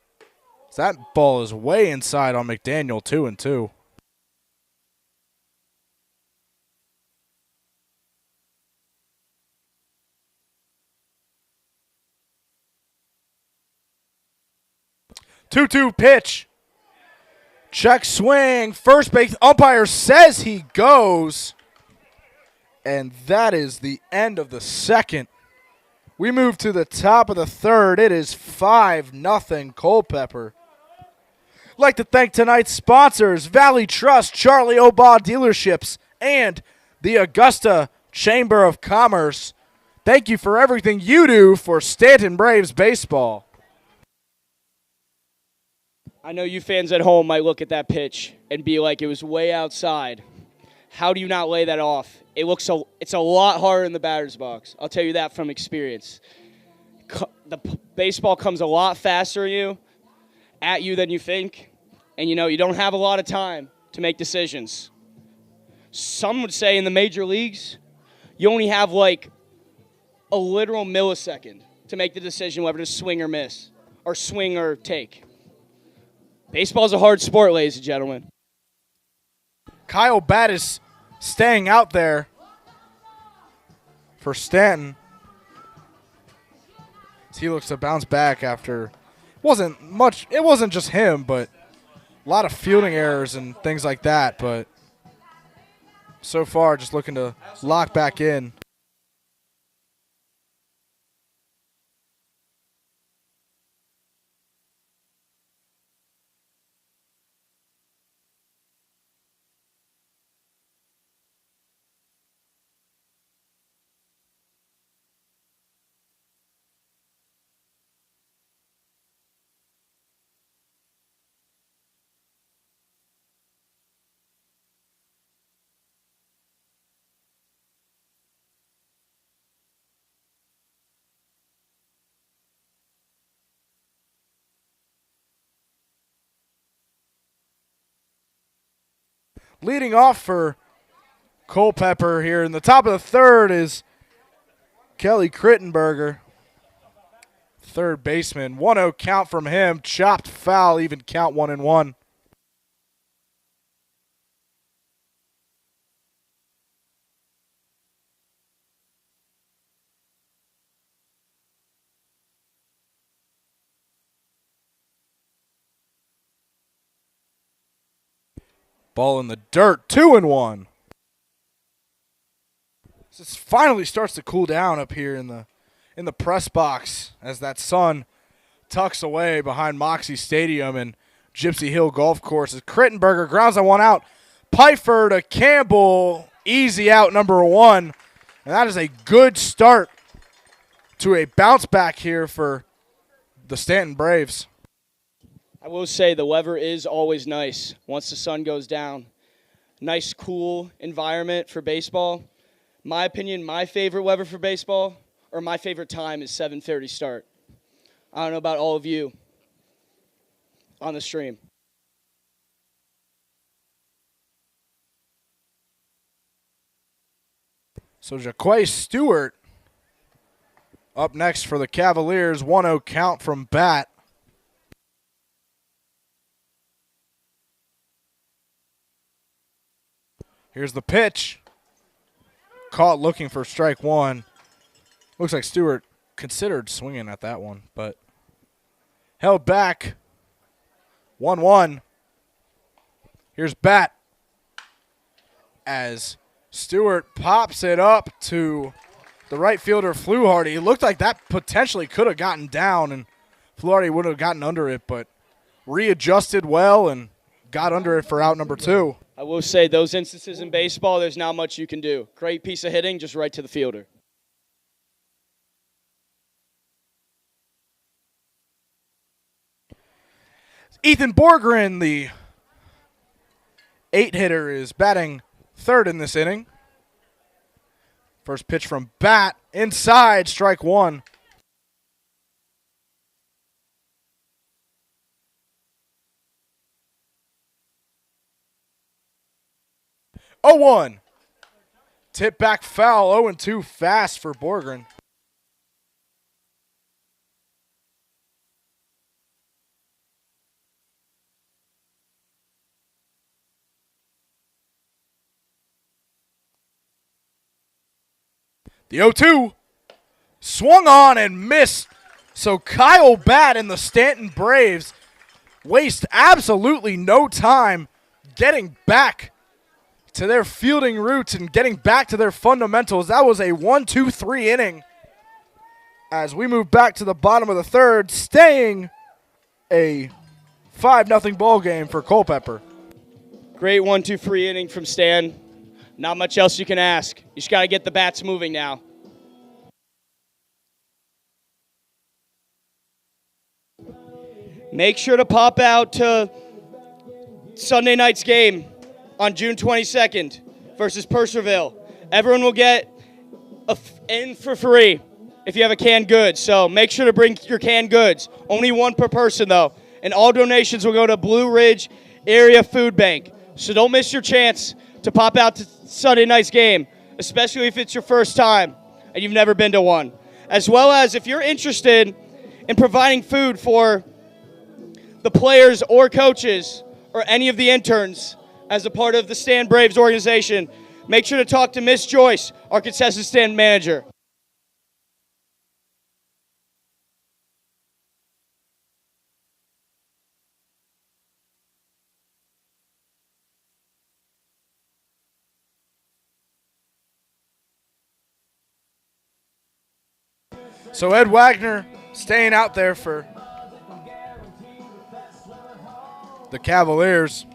That ball is way inside on McDaniel, 2-2. Two-two pitch. Check swing. First base umpire says he goes. And that is the end of the second. We move to the top of the third. It is 5-0 Culpeper. I'd like to thank tonight's sponsors, Valley Trust, Charlie Obaugh Dealerships, and the Augusta Chamber of Commerce. Thank you for everything you do for Stanton Braves baseball. I know you fans at home might look at that pitch and be like, it was way outside. How do you not lay that off? It's a lot harder in the batter's box. I'll tell you that from experience. The baseball comes a lot faster at you than you think, and you don't have a lot of time to make decisions. Some would say in the major leagues, you only have like a literal millisecond to make the decision whether to swing or miss, or swing or take. Baseball's a hard sport, ladies and gentlemen. Kyle Batt is staying out there for Stanton. He looks to bounce back after it wasn't just him, but a lot of fielding errors and things like that, but so far just looking to lock back in. Leading off for Culpeper here in the top of the third is Kelly Crittenberger, third baseman. 1-0 count from him. Chopped foul, even count 1-1. Ball in the dirt, 2-1. This finally starts to cool down up here in the press box as that sun tucks away behind Moxie Stadium and Gypsy Hill Golf Course. As Crittenberger grounds on one out. Pfeiffer to Campbell, easy out number one. And that is a good start to a bounce back here for the Stanton Braves. I will say the weather is always nice once the sun goes down. Nice, cool environment for baseball. My opinion, my favorite weather for baseball, or my favorite time, is 7:30 start. I don't know about all of you on the stream. So Jaquay Stewart up next for the Cavaliers. 1-0 count from Bat. Here's the pitch. Caught looking for strike one. Looks like Stewart considered swinging at that one, but held back. 1-1. Here's bat as Stewart pops it up to the right fielder, Fluharty. It looked like that potentially could have gotten down, and Fluharty would have gotten under it, but readjusted well and got under it for out number 2. I will say those instances in baseball, there's not much you can do. Great piece of hitting, just right to the fielder. Ethan Borgren, the 8-hitter, is batting third in this inning. First pitch from bat, inside, strike one. Oh, 1. Tip back foul, 0-2 fast for Borgren. The 0-2 swung on and missed. So Kyle Batt and the Stanton Braves waste absolutely no time getting back to their fielding roots and getting back to their fundamentals. That was a 1-2-3 inning as we move back to the bottom of the third, staying a 5-0 ball game for Culpeper. Great 1-2-3 inning from Stan. Not much else you can ask. You just got to get the bats moving now. Make sure to pop out to Sunday night's game on June 22nd versus Purcellville. Everyone will get in for free if you have a canned goods. So make sure to bring your canned goods. Only one per person, though. And all donations will go to Blue Ridge Area Food Bank. So don't miss your chance to pop out to Sunday night's game, especially if it's your first time and you've never been to one. As well as if you're interested in providing food for the players or coaches or any of the interns as a part of the Stan Braves organization, make sure to talk to Miss Joyce, our consistent stand manager. So Ed Wagner staying out there for the Cavaliers,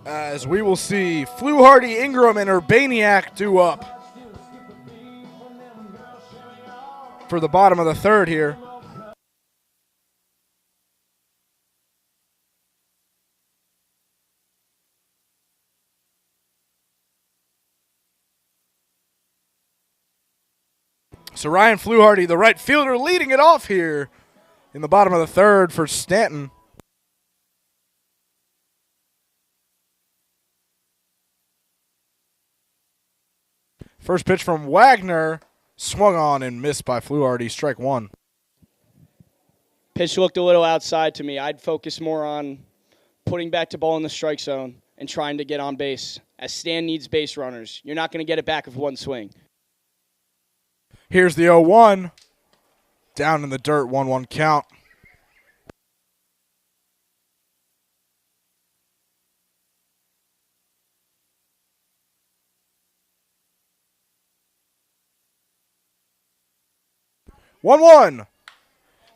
as we will see Fluharty, Ingram, and Urbaniak due up for the bottom of the third here. So Ryan Fluharty, the right fielder, leading it off here in the bottom of the third for Stanton. First pitch from Wagner, swung on and missed by Fluharty, strike one. Pitch looked a little outside to me. I'd focus more on putting back the ball in the strike zone and trying to get on base, as Stan needs base runners. You're not going to get it back with one swing. Here's the 0-1. Down in the dirt, 1-1 count.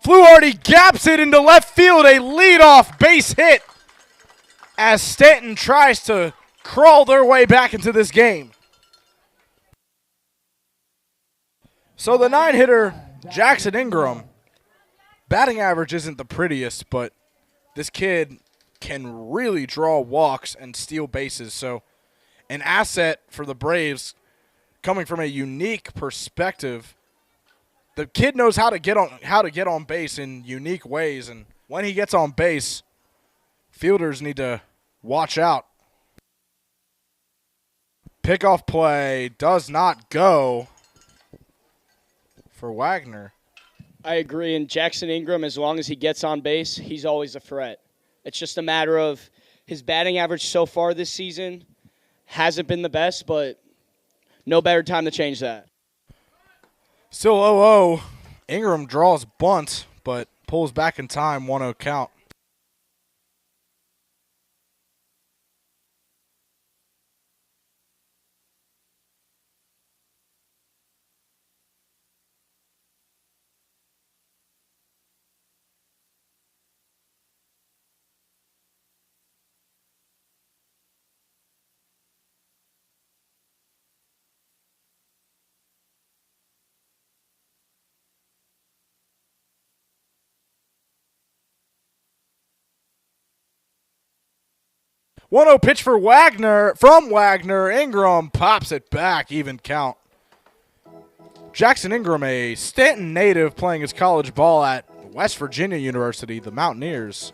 Fluharty gaps it into left field, a leadoff base hit as Stanton tries to crawl their way back into this game. So the 9-hitter, Jackson Ingram, batting average isn't the prettiest, but this kid can really draw walks and steal bases. So an asset for the Braves coming from a unique perspective. The kid knows how to get on base in unique ways, and when he gets on base, fielders need to watch out. Pickoff play does not go for Wagner. I agree, and Jackson Ingram, as long as he gets on base, he's always a threat. It's just a matter of His batting average so far this season hasn't been the best, but no better time to change that. Still 0-0. Ingram draws bunt, but pulls back in time, 1-0 count. One-0 pitch for Wagner. From Wagner, Ingram pops it back, even count. Jackson Ingram, a Stanton native playing his college ball at West Virginia University, the Mountaineers.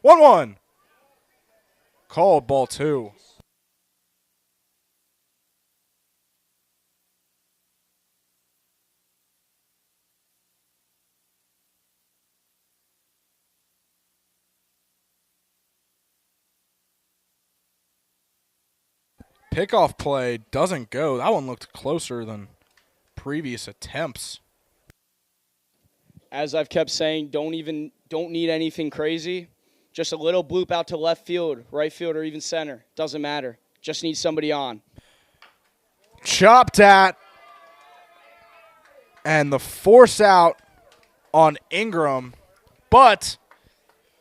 One-one. Called ball 2. Pickoff play doesn't go. That one looked closer than previous attempts. As I've kept saying, don't need anything crazy. Just a little bloop out to left field, right field, or even center. Doesn't matter. Just need somebody on. Chopped at. And the force out on Ingram. But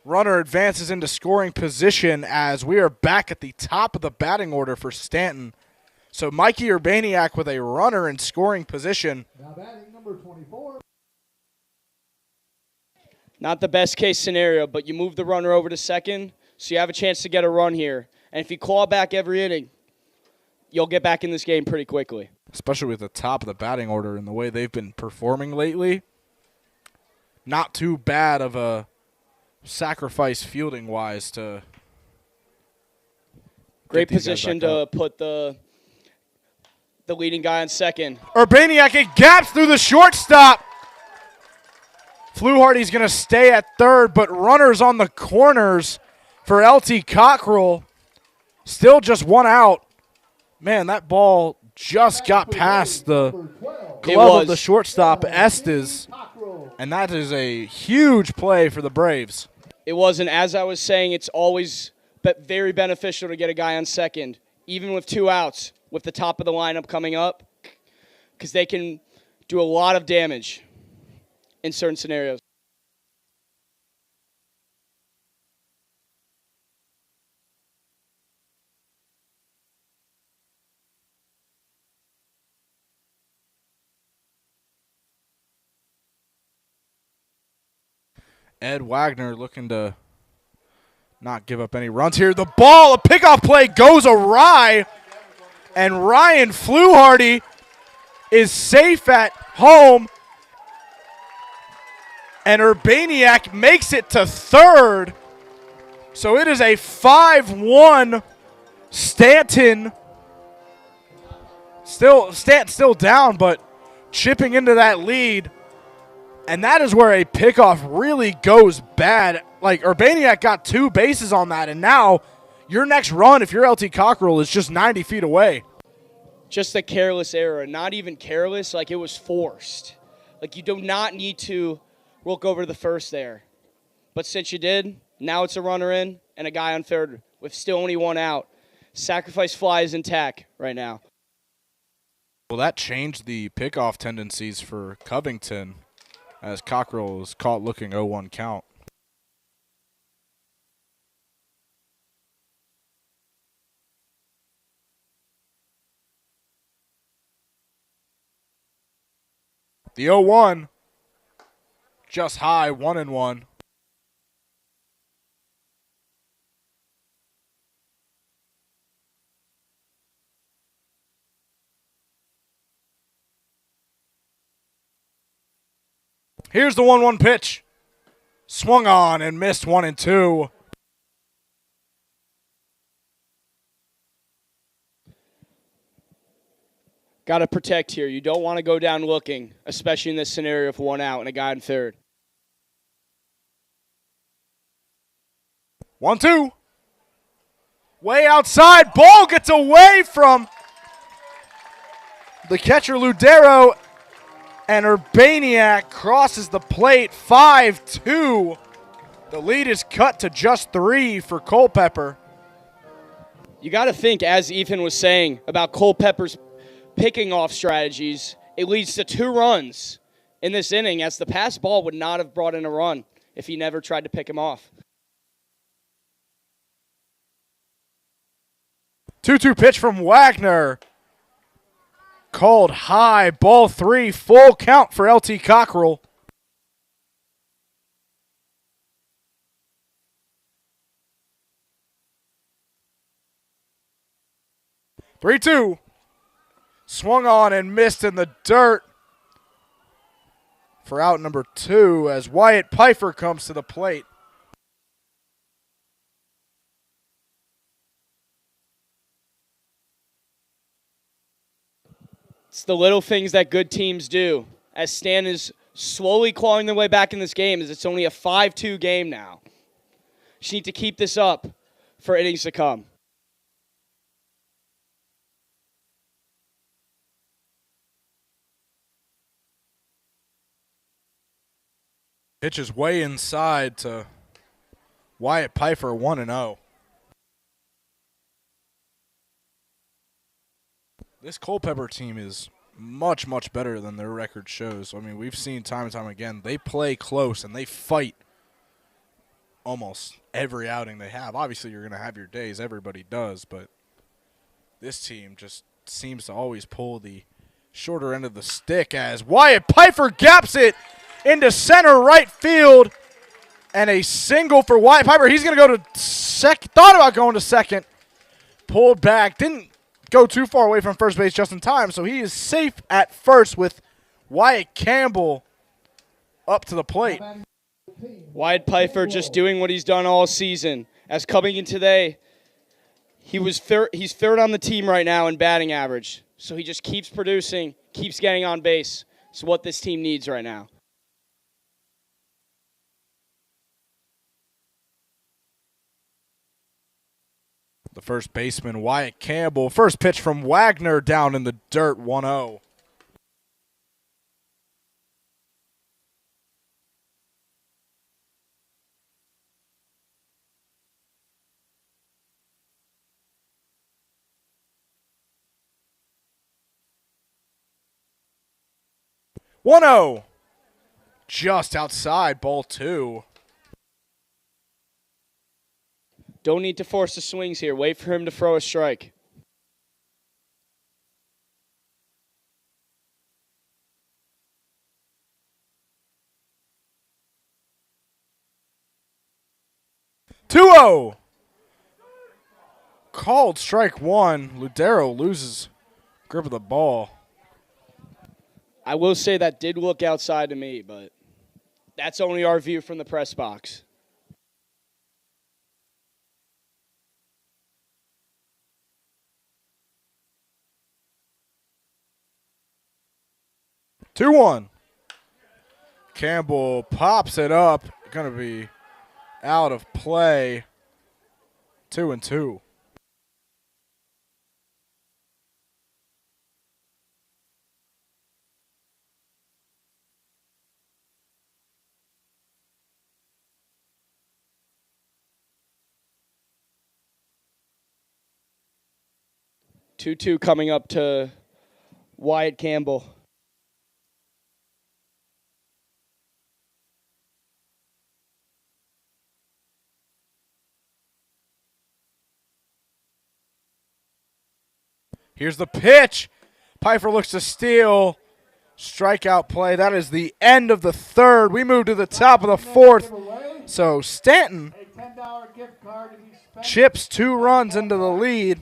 runner advances into scoring position as we are back at the top of the batting order for Stanton. So Mikey Urbaniak with a runner in scoring position. Now batting number 24. Not the best case scenario, but you move the runner over to second, so you have a chance to get a run here. And if you claw back every inning, you'll get back in this game pretty quickly. Especially with the top of the batting order and the way they've been performing lately. Not too bad of a sacrifice fielding-wise to great position to put the leading guy on second. Urbaniak, it gaps through the shortstop. Fluharty's going to stay at third, but runners on the corners for LT Cockrell. Still just one out. Man, that ball just got past the glove of the shortstop, Estes, and that is a huge play for the Braves. It was, and as I was saying, it's always very beneficial to get a guy on second, even with 2 outs, with the top of the lineup coming up, because they can do a lot of damage in certain scenarios. Ed Wagner looking to not give up any runs here. The ball, a pickoff play goes awry, and Ryan Fluharty is safe at home. And Urbaniak makes it to third. So it is a 5-1 Stanton. Stanton still down, but chipping into that lead. And that is where a pickoff really goes bad. Like, Urbaniak got 2 bases on that, and now your next run, if you're LT Cockrell, is just 90 feet away. Just a careless error. Not even careless, like it was forced. Like, you do not need to look over to the first there. But since you did, now it's a runner in and a guy on third with still only 1 out. Sacrifice fly is intact right now. Well, that changed the pickoff tendencies for Covington as Cockrell was caught looking 0-1 count. The 0-1. Just high, 1-1. Here's the 1-1 pitch. Swung on and missed 1-2. Got to protect here. You don't want to go down looking, especially in this scenario of 1 out and a guy in third. 1-2. Way outside. Ball gets away from the catcher, Ludero, and Urbaniak crosses the plate. 5-2. The lead is cut to just 3 for Culpeper. You got to think, as Ethan was saying, about Culpeper's picking off strategies. It leads to 2 runs in this inning, as the pass ball would not have brought in a run if he never tried to pick him off. 2-2 pitch from Wagner. Called high, ball 3, full count for LT Cockrell. Three-two. Swung on and missed in the dirt for out number 2 as Wyatt Pfeiffer comes to the plate. It's the little things that good teams do. As Stanton is slowly clawing their way back in this game, as it's only a 5-2 game now. Just need to keep this up for innings to come. Pitch is way inside to Wyatt Pfeiffer, 1-0. This Culpeper team is much, much better than their record shows. I mean, we've seen time and time again, they play close and they fight almost every outing they have. Obviously, you're going to have your days. Everybody does. But this team just seems to always pull the shorter end of the stick as Wyatt Pfeiffer gaps it into center right field. And a single for Wyatt Pfeiffer. He's going to go to second. Thought about going to second. Pulled back. Didn't go too far away from first base just in time, so he is safe at first with Wyatt Campbell up to the plate. Wyatt Pfeiffer just doing what he's done all season. As coming in today, he's third on the team right now in batting average. So he just keeps producing, keeps getting on base. It's what this team needs right now. The first baseman, Wyatt Campbell. First pitch from Wagner down in the dirt, 1-0. Just outside, ball 2. Don't need to force the swings here. Wait for him to throw a strike. Called strike 1. Ludero loses grip of the ball. I will say that did look outside to me, but that's only our view from the press box. Campbell pops it up. Going to be out of play. 2-2. Two coming up to Wyatt Campbell. Here's the pitch. Pfeiffer looks to steal. Strikeout play. That is the end of the third. We move to the top of the fourth. So Stanton chips 2 runs into the lead,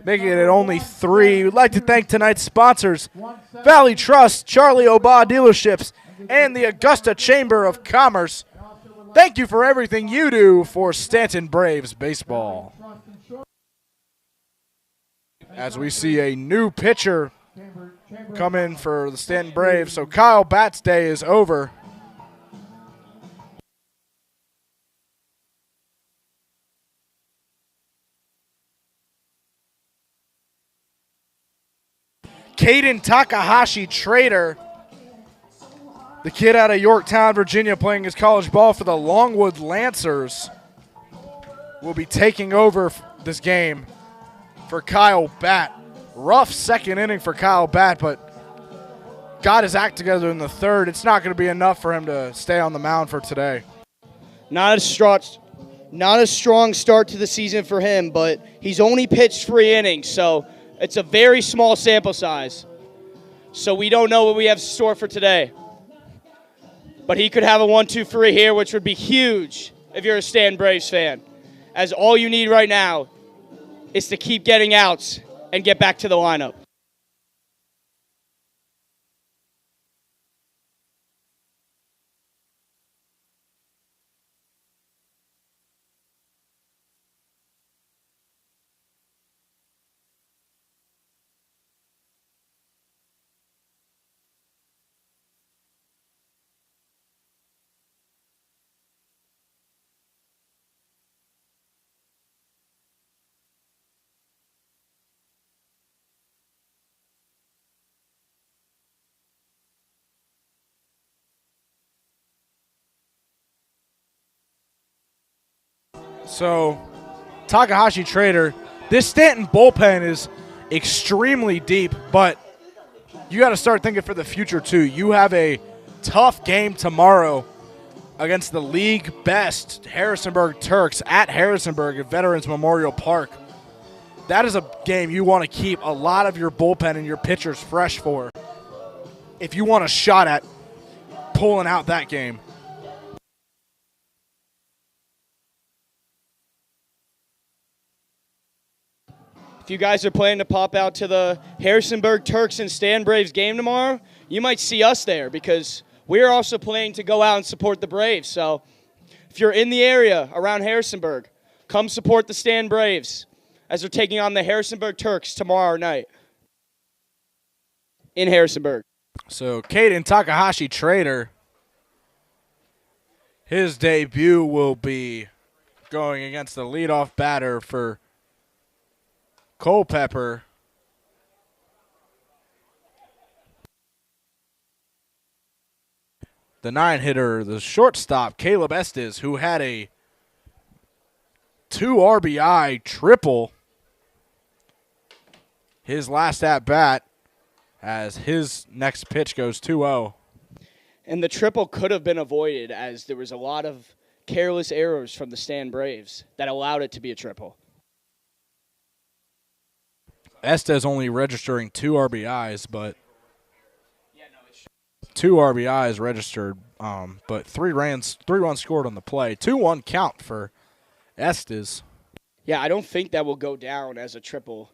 making it only 3. We'd like to thank tonight's sponsors, Valley Trust, Charlie Oba Dealerships, and the Augusta Chamber of Commerce. Thank you for everything you do for Staunton Braves baseball. as we see a new pitcher come in for the Stanton Braves. So Kyle Batt's day is over. Caden Takahashi Trader, the kid out of Yorktown, Virginia, playing his college ball for the Longwood Lancers, will be taking over this game for Kyle Batt. Rough second inning for Kyle Batt, but got his act together in the third. It's not going to be enough for him to stay on the mound for today. Not a strong start to the season for him, but he's only pitched 3 innings, so it's a very small sample size. So we don't know what we have in store for today. But he could have a 1-2-3 here, which would be huge if you're a Stanton Braves fan, as all you need right now is to keep getting outs and get back to the lineup. So, Takahashi Trader, this Stanton bullpen is extremely deep, but you got to start thinking for the future too. You have a tough game tomorrow against the league best Harrisonburg Turks at Harrisonburg at Veterans Memorial Park. That is a game you want to keep a lot of your bullpen and your pitchers fresh for if you want a shot at pulling out that game. If you guys are planning to pop out to the Harrisonburg Turks and Stanton Braves game tomorrow, you might see us there because we're also planning to go out and support the Braves. So if you're in the area around Harrisonburg, come support the Stanton Braves as they're taking on the Harrisonburg Turks tomorrow night in Harrisonburg. So Caden Takahashi Trader, his debut will be going against the leadoff batter for Culpeper. The 9-hitter, the shortstop, Caleb Estes, who had a 2 RBI triple his last at-bat, as his next pitch goes 2-0. And the triple could have been avoided as there was a lot of careless errors from the Stanton Braves that allowed it to be a triple. Estes only registering 2 RBIs, but 2 RBIs registered, but 3 runs scored on the play. 2-1 count for Estes. Yeah, I don't think that will go down as a triple.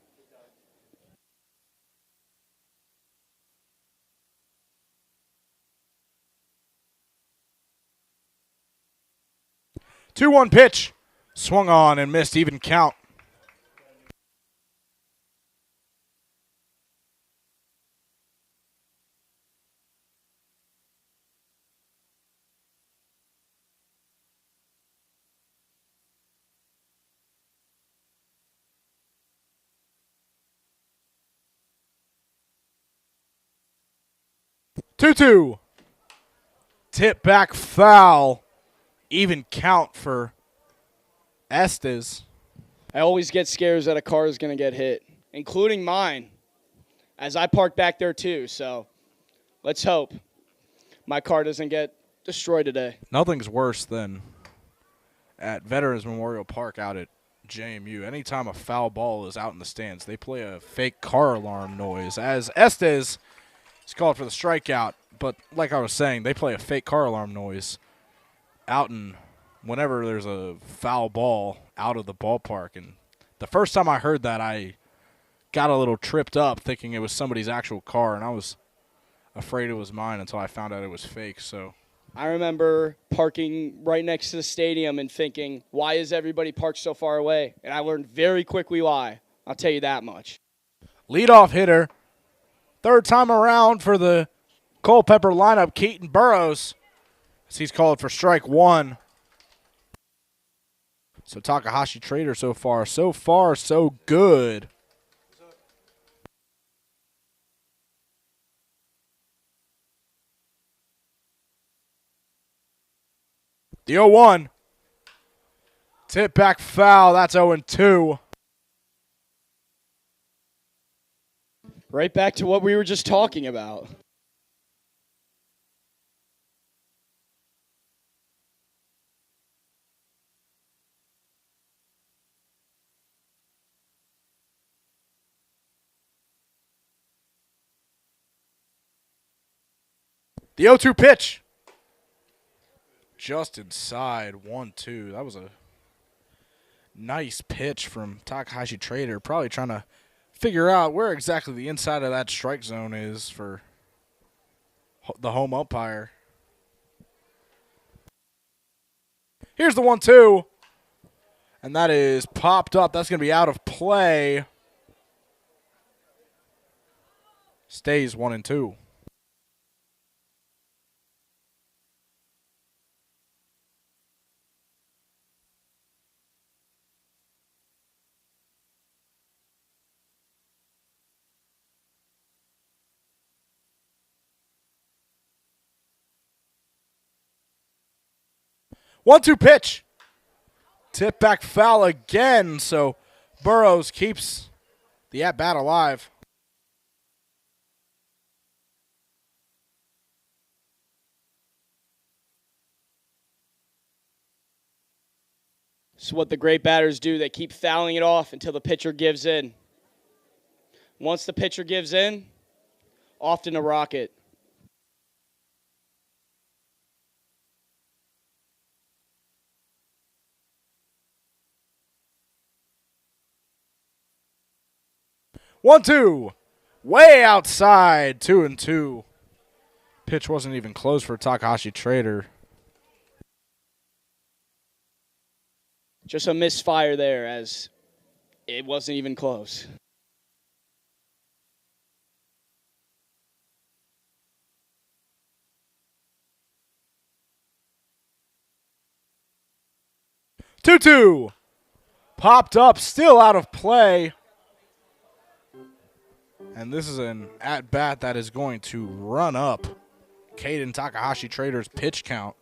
Two-one pitch, swung on and missed, even count. Two-two. Tip back foul. Even count for Estes. I always get scares that a car is going to get hit, including mine, as I parked back there too. So let's hope my car doesn't get destroyed today. Nothing's worse than at Veterans Memorial Park out at JMU. Anytime a foul ball is out in the stands, they play a fake car alarm noise. As Estes is called for the strikeout, but like I was saying, they play a fake car alarm noise out in whenever there's a foul ball out of the ballpark. And the first time I heard that, I got a little tripped up thinking it was somebody's actual car, and I was afraid it was mine until I found out it was fake. So I remember parking right next to the stadium and thinking, why is everybody parked so far away? And I learned very quickly why. I'll tell you that much. Leadoff hitter. Third time around for the Culpeper lineup, Keaton Burrows, as he's called for strike one. So Takahashi Trader so far so good. The 0-1. Tip back foul. That's 0-2. Right back to what we were just talking about. The 0-2 pitch. Just inside 1-2. That was a nice pitch from Takahashi Trader. Probably trying to figure out where exactly the inside of that strike zone is for the home umpire. Here's the 1-2. And that is popped up. That's going to be out of play. Stays 1-2. One-two pitch. Tip back foul again, so Burrows keeps the at-bat alive. This is what the great batters do. They keep fouling it off until the pitcher gives in. Once the pitcher gives in, often a rocket. One-two. Way outside. 2-2. Pitch wasn't even close for Takahashi Trader. Just a misfire there, as it wasn't even close. Two-two. Popped up, still out of play. And this is an at-bat that is going to run up Caden Takahashi Trader's pitch count.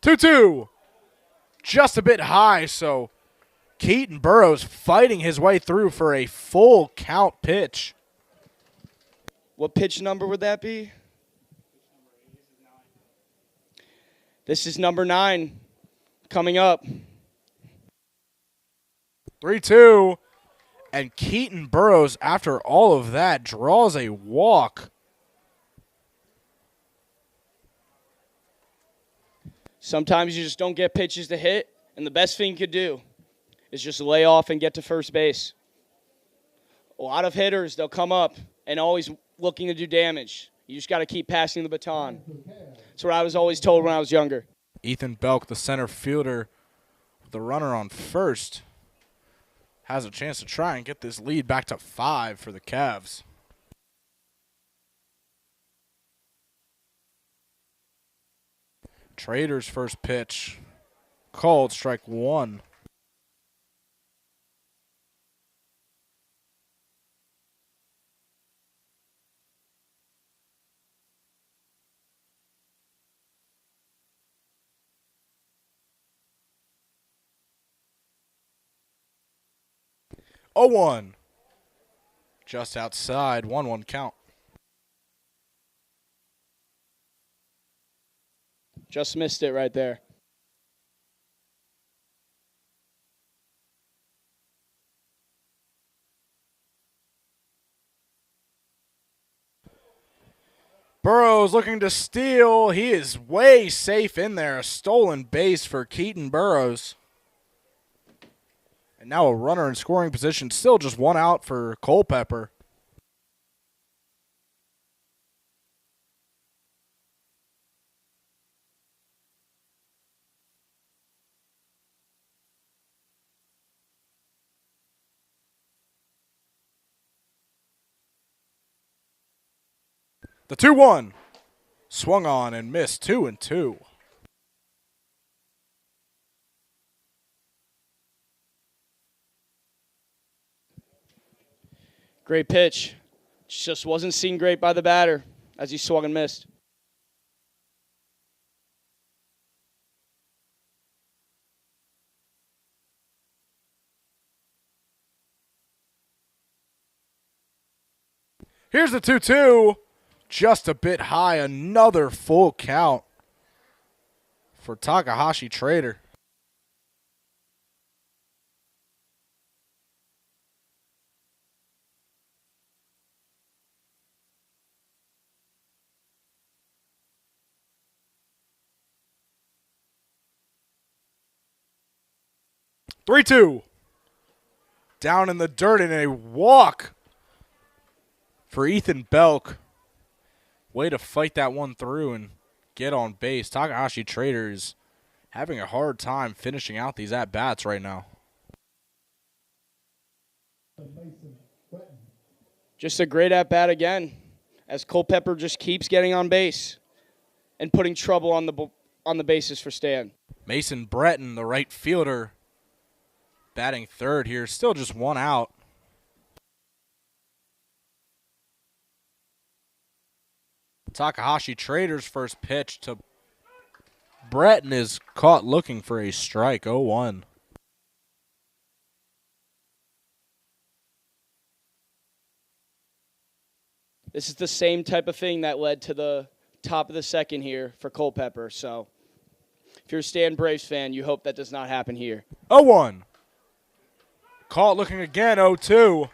Two-two. Just a bit high, so Keaton Burrows fighting his way through for a full count pitch. What pitch number would that be? This is number 9 coming up. 3-2. And Keaton Burrows, after all of that, draws a walk. Sometimes you just don't get pitches to hit, and the best thing you could do is just lay off and get to first base. A lot of hitters, they'll come up and always looking to do damage. You just got to keep passing the baton. That's what I was always told when I was younger. Ethan Belk, the center fielder, with the runner on first, has a chance to try and get this lead back to 5 for the Cavs. Trader's first pitch, called strike 1. Oh, 1. Just outside, 1-1 count. Just missed it right there. Burrows Burrows looking to steal. He is way safe in there. A stolen base for Keaton Burrows. And now a runner in scoring position. Still just one out for Culpeper. The 2-1. Swung on and missed. 2-2. Great pitch. Just wasn't seen great by the batter as he swung and missed. Here's the 2-2. Just a bit high. Another full count for Takahashi Trader. Three-two. Down in the dirt in a walk for Ethan Belk. Way to fight that one through and get on base. Takahashi Trader is having a hard time finishing out these at-bats right now. Just a great at-bat again as Culpeper just keeps getting on base and putting trouble on the bases for Stan. Mason Breton, the right fielder, batting third here. Still just one out. Takahashi Trader's first pitch to Breton is caught looking for a strike. 0-1. This is the same type of thing that led to the top of the second here for Culpeper. So if you're a Stan Braves fan, you hope that does not happen here. 0-1. Caught looking again. 0-2.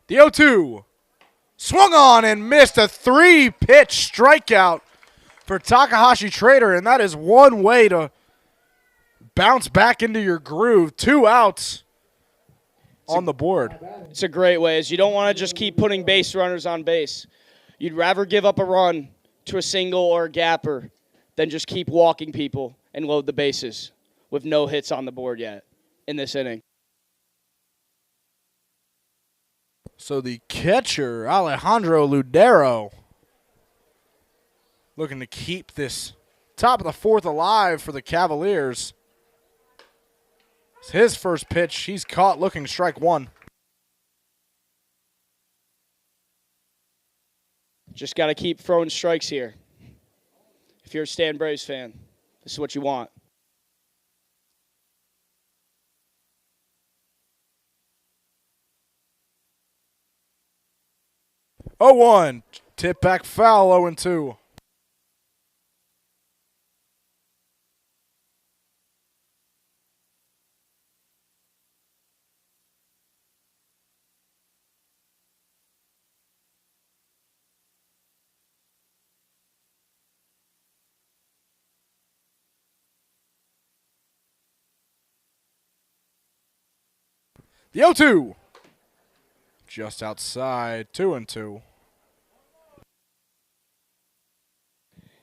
The 0-2 swung on and missed. A 3-pitch strikeout for Takahashi Trader, and that is one way to bounce back into your groove. 2 outs on the board. It's a great way, as you don't want to just keep putting base runners on base. You'd rather give up a run to a single or a gapper than just keep walking people and load the bases with no hits on the board yet in this inning. So the catcher, Alejandro Ludero, looking to keep this top of the fourth alive for the Cavaliers. It's his first pitch. He's caught looking strike one. Just got to keep throwing strikes here. If you're a Stan Braves fan, this is what you want. Oh, 1. Tip back foul, 0-2. The 0-2. Just outside, 2-2.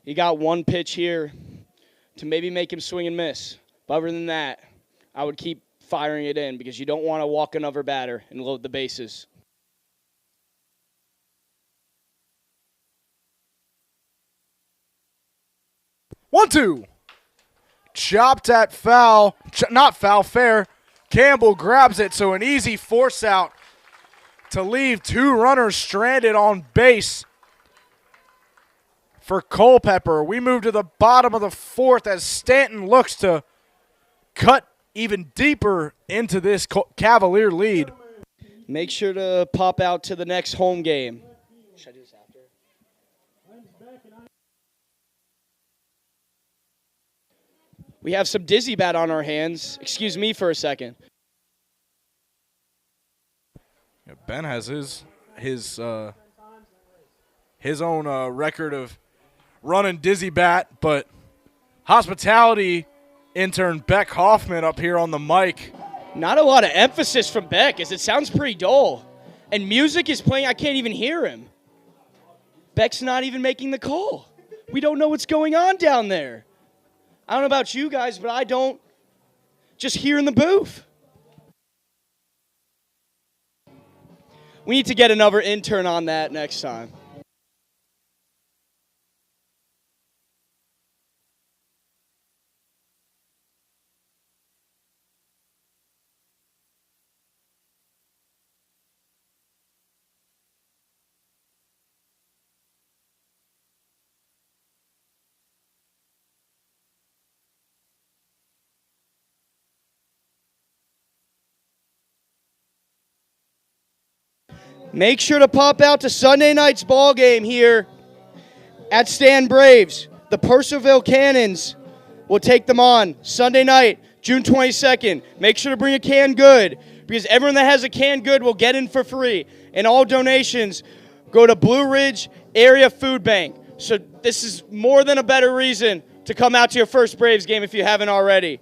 He got one pitch here to maybe make him swing and miss. But other than that, I would keep firing it in because you don't want to walk another batter and load the bases. One, two. Chopped at foul. Not foul, fair. Campbell grabs it, so an easy force out to leave 2 runners stranded on base for Culpeper. We move to the bottom of the fourth as Stanton looks to cut even deeper into this Cavalier lead. Make sure to pop out to the next home game. Should I do this after? We have some dizzy bat on our hands. Excuse me for a second. Yeah, Ben has his own record of running dizzy bat, but hospitality intern Beck Hoffman up here on the mic. Not a lot of emphasis from Beck, as it sounds pretty dull. And music is playing, I can't even hear him. Beck's not even making the call. We don't know what's going on down there. I don't know about you guys, but I don't. Just hear in the booth. We need to get another intern on that next time. Make sure to pop out to Sunday night's ball game here at Stanton Braves. The Purcellville Cannons will take them on Sunday night, June 22nd. Make sure to bring a canned good, because everyone that has a canned good will get in for free. And all donations go to Blue Ridge Area Food Bank. So this is more than a better reason to come out to your first Braves game if you haven't already.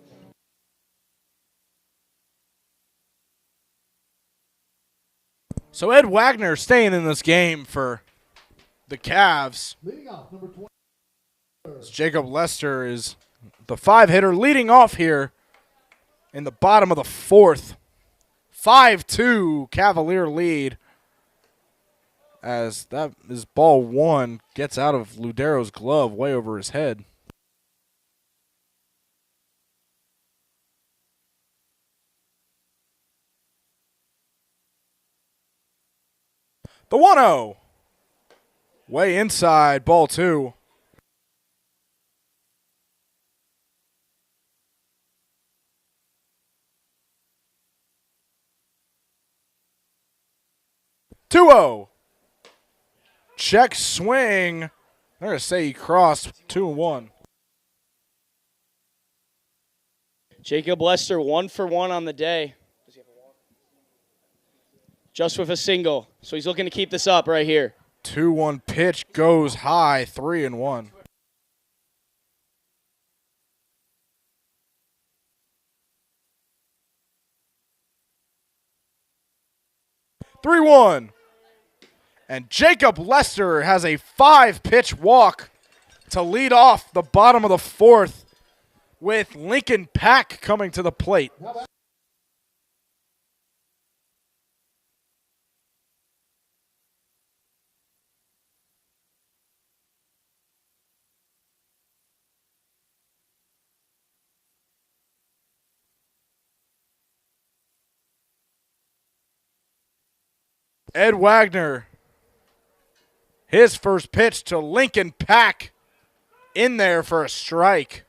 So Ed Wagner staying in this game for the Cavs. Leading off, number 20. Jacob Lester is the 5-hitter leading off here in the bottom of the fourth. 5-2 Cavalier lead, as that is ball one, gets out of Ludero's glove way over his head. The 1-0. Way inside, ball two. Check swing. I'm going to say he crossed 2-1. Jacob Lester 1 for 1 on the day. Just with a single. So he's looking to keep this up right here. 2-1 pitch goes high, 3-1. Three one. And Jacob Lester has a 5-pitch walk to lead off the bottom of the fourth, with Lincoln Pack coming to the plate. Ed Wagner, his first pitch to Lincoln Pack, in there for a strike.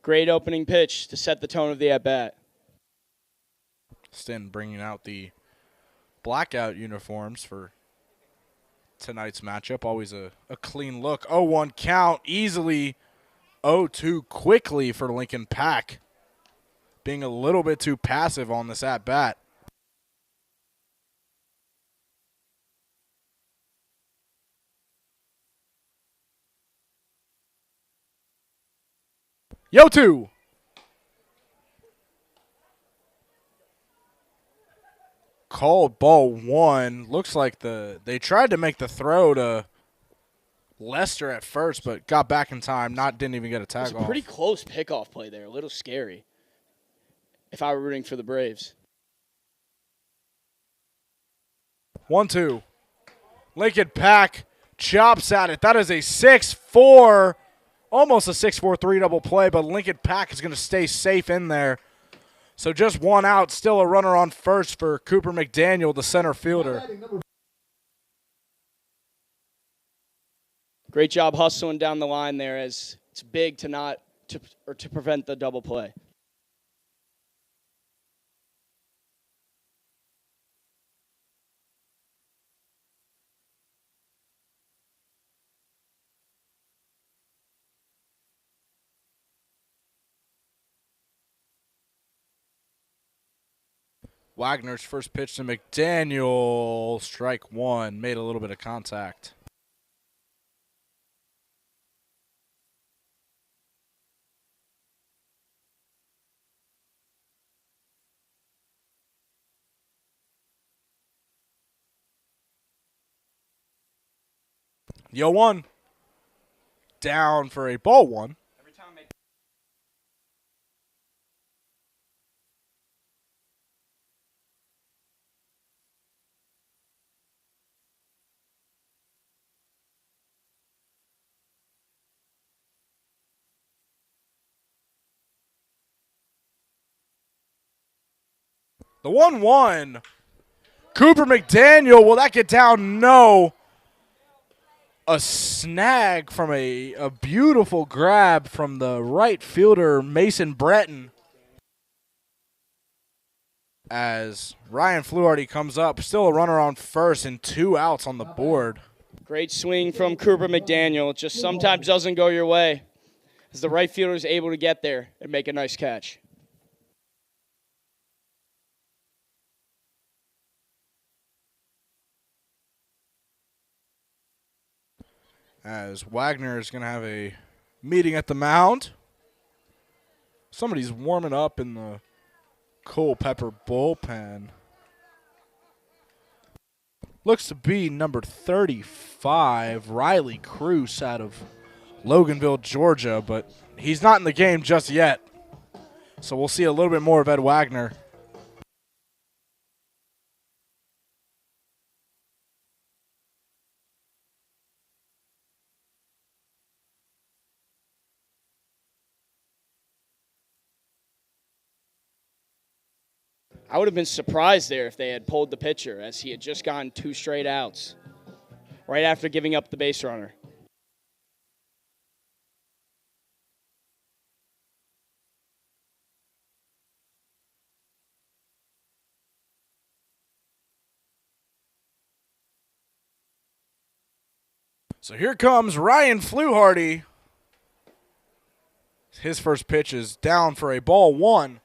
Great opening pitch to set the tone of the at-bat. Stanton bringing out the blackout uniforms for tonight's matchup. Always a clean look. 0-1 count, easily 0-2 quickly for Lincoln Pack, being a little bit too passive on this at-bat. Yo-2. Called ball one. Looks like they tried to make the throw to Lester at first, but got back in time. Didn't even get a tag off. It was a pretty close pickoff play there. A little scary if I were rooting for the Braves. 1-2. Lincoln Pack chops at it. That is a 6-4. Almost a 6-4-3 double play, but Lincoln Pack is going to stay safe in there. So just one out, still a runner on first for Cooper McDaniel, the center fielder. Great job hustling down the line there, as it's big to prevent the double play. Wagner's first pitch to McDaniel. Strike one. Made a little bit of contact. Yo one. Down for a ball one. The 1-1. Cooper McDaniel, will that get down? No. A snag from a beautiful grab from the right fielder, Mason Breton. As Ryan Fluharty comes up, still a runner on first and 2 outs on the board. Great swing from Cooper McDaniel. It just sometimes doesn't go your way, as the right fielder is able to get there and make a nice catch. As Wagner is going to have a meeting at the mound. Somebody's warming up in the Culpeper bullpen. Looks to be number 35, Riley Cruz out of Loganville, Georgia, but he's not in the game just yet. So we'll see a little bit more of Ed Wagner. I would have been surprised there if they had pulled the pitcher, as he had just gotten 2 straight outs right after giving up the base runner. So here comes Ryan Fluharty. His first pitch is down for a ball one.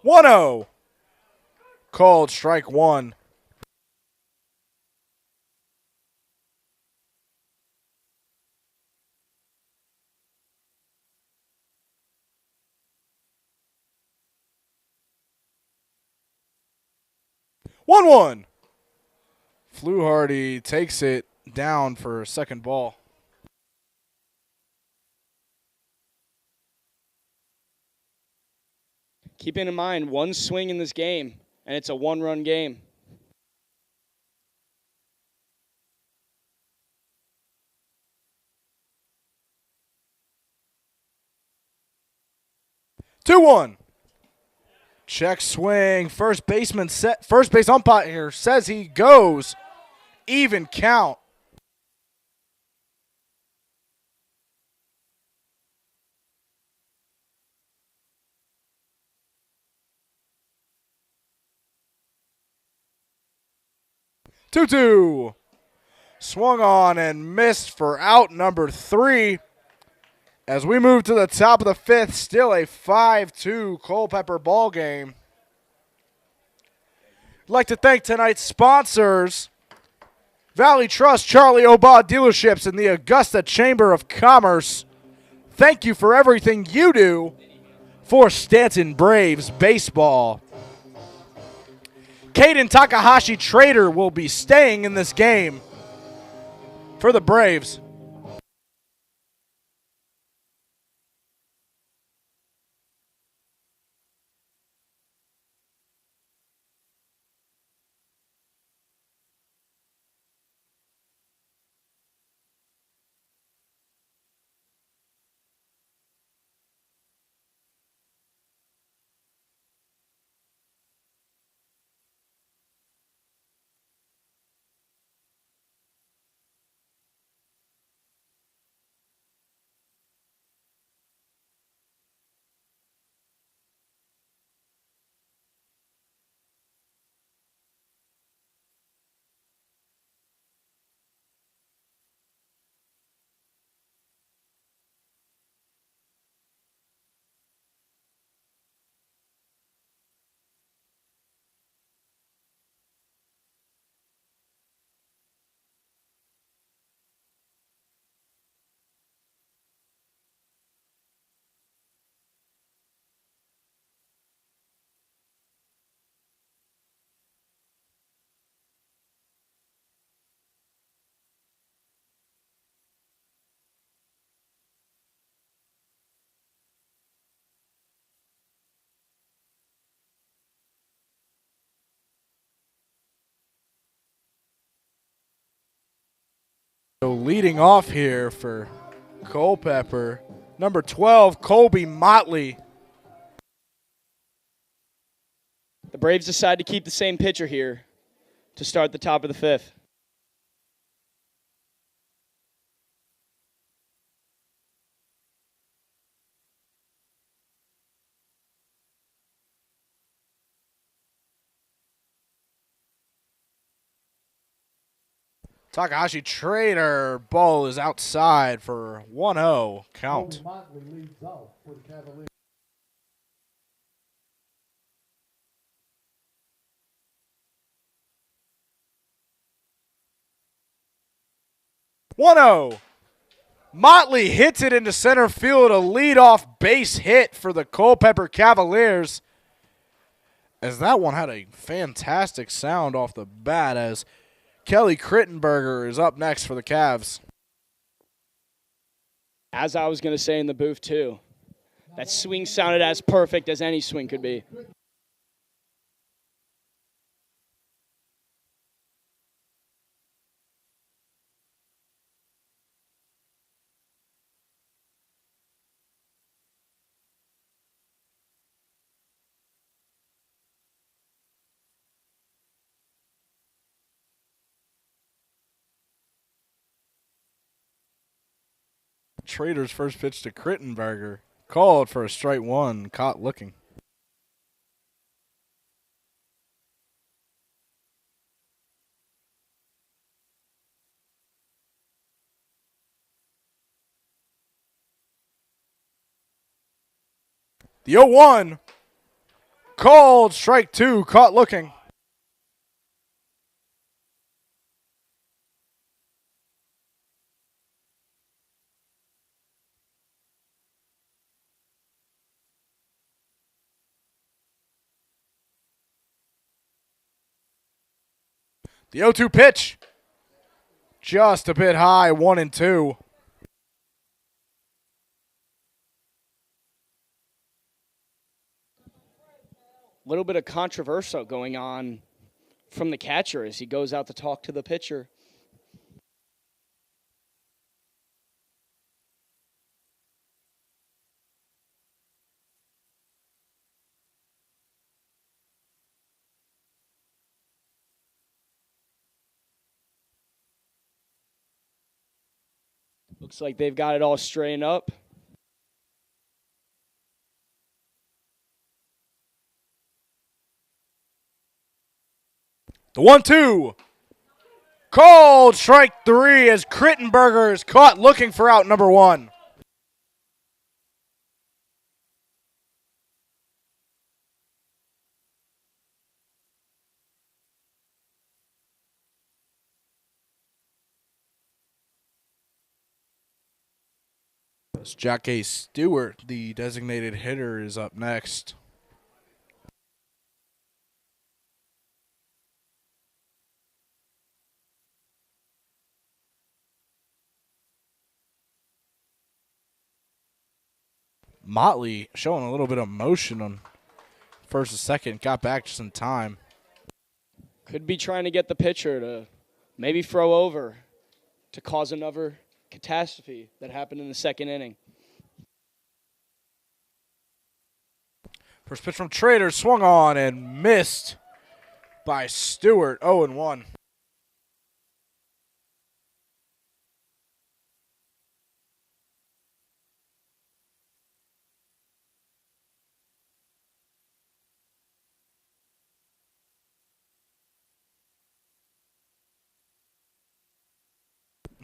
One 0. Called strike one. One 1. Fluharty takes it down for a second ball. Keeping in mind, one swing in this game, and it's a 1-run game. Two 1. Check swing. First baseman set. First base umpire says he goes. Even count. Two. Swung on and missed for out number 3. As we move to the top of the 5th, still a 5-2 Culpeper ball game. I'd like to thank tonight's sponsors, Valley Trust, Charlie Obaugh Dealerships, and the Augusta Chamber of Commerce. Thank you for everything you do for Stanton Braves baseball. Caden Takahashi Trader will be staying in this game for the Braves. So leading off here for Culpeper, number 12, Colby Motley. The Braves decide to keep the same pitcher here to start the top of the fifth. Takahashi Trader, ball is outside for 1-0 count. Motley leads off for the Cavaliers. Motley hits it into center field, a leadoff base hit for the Culpeper Cavaliers. As that one had a fantastic sound off the bat as Kelly Crittenberger is up next for the Cavs. As I was going to say in the booth, too, that swing sounded as perfect as any swing could be. Trader's first pitch to Crittenberger. Called for a strike one, caught looking. The 0-1. Called strike two, caught looking. The 0-2 pitch. Just a bit high, 1-2. A little bit of controversial going on from the catcher as he goes out to talk to the pitcher. Looks like they've got it all straightened up. The 1-2. Called strike three as Crittenberger is caught looking for out number one. Jack A. Stewart, the designated hitter, is up next. Motley showing a little bit of motion on first and second, got back just in time. Could be trying to get the pitcher to maybe throw over to cause another catastrophe that happened in the second inning. First pitch from Trader, swung on and missed by Stewart, 0-1.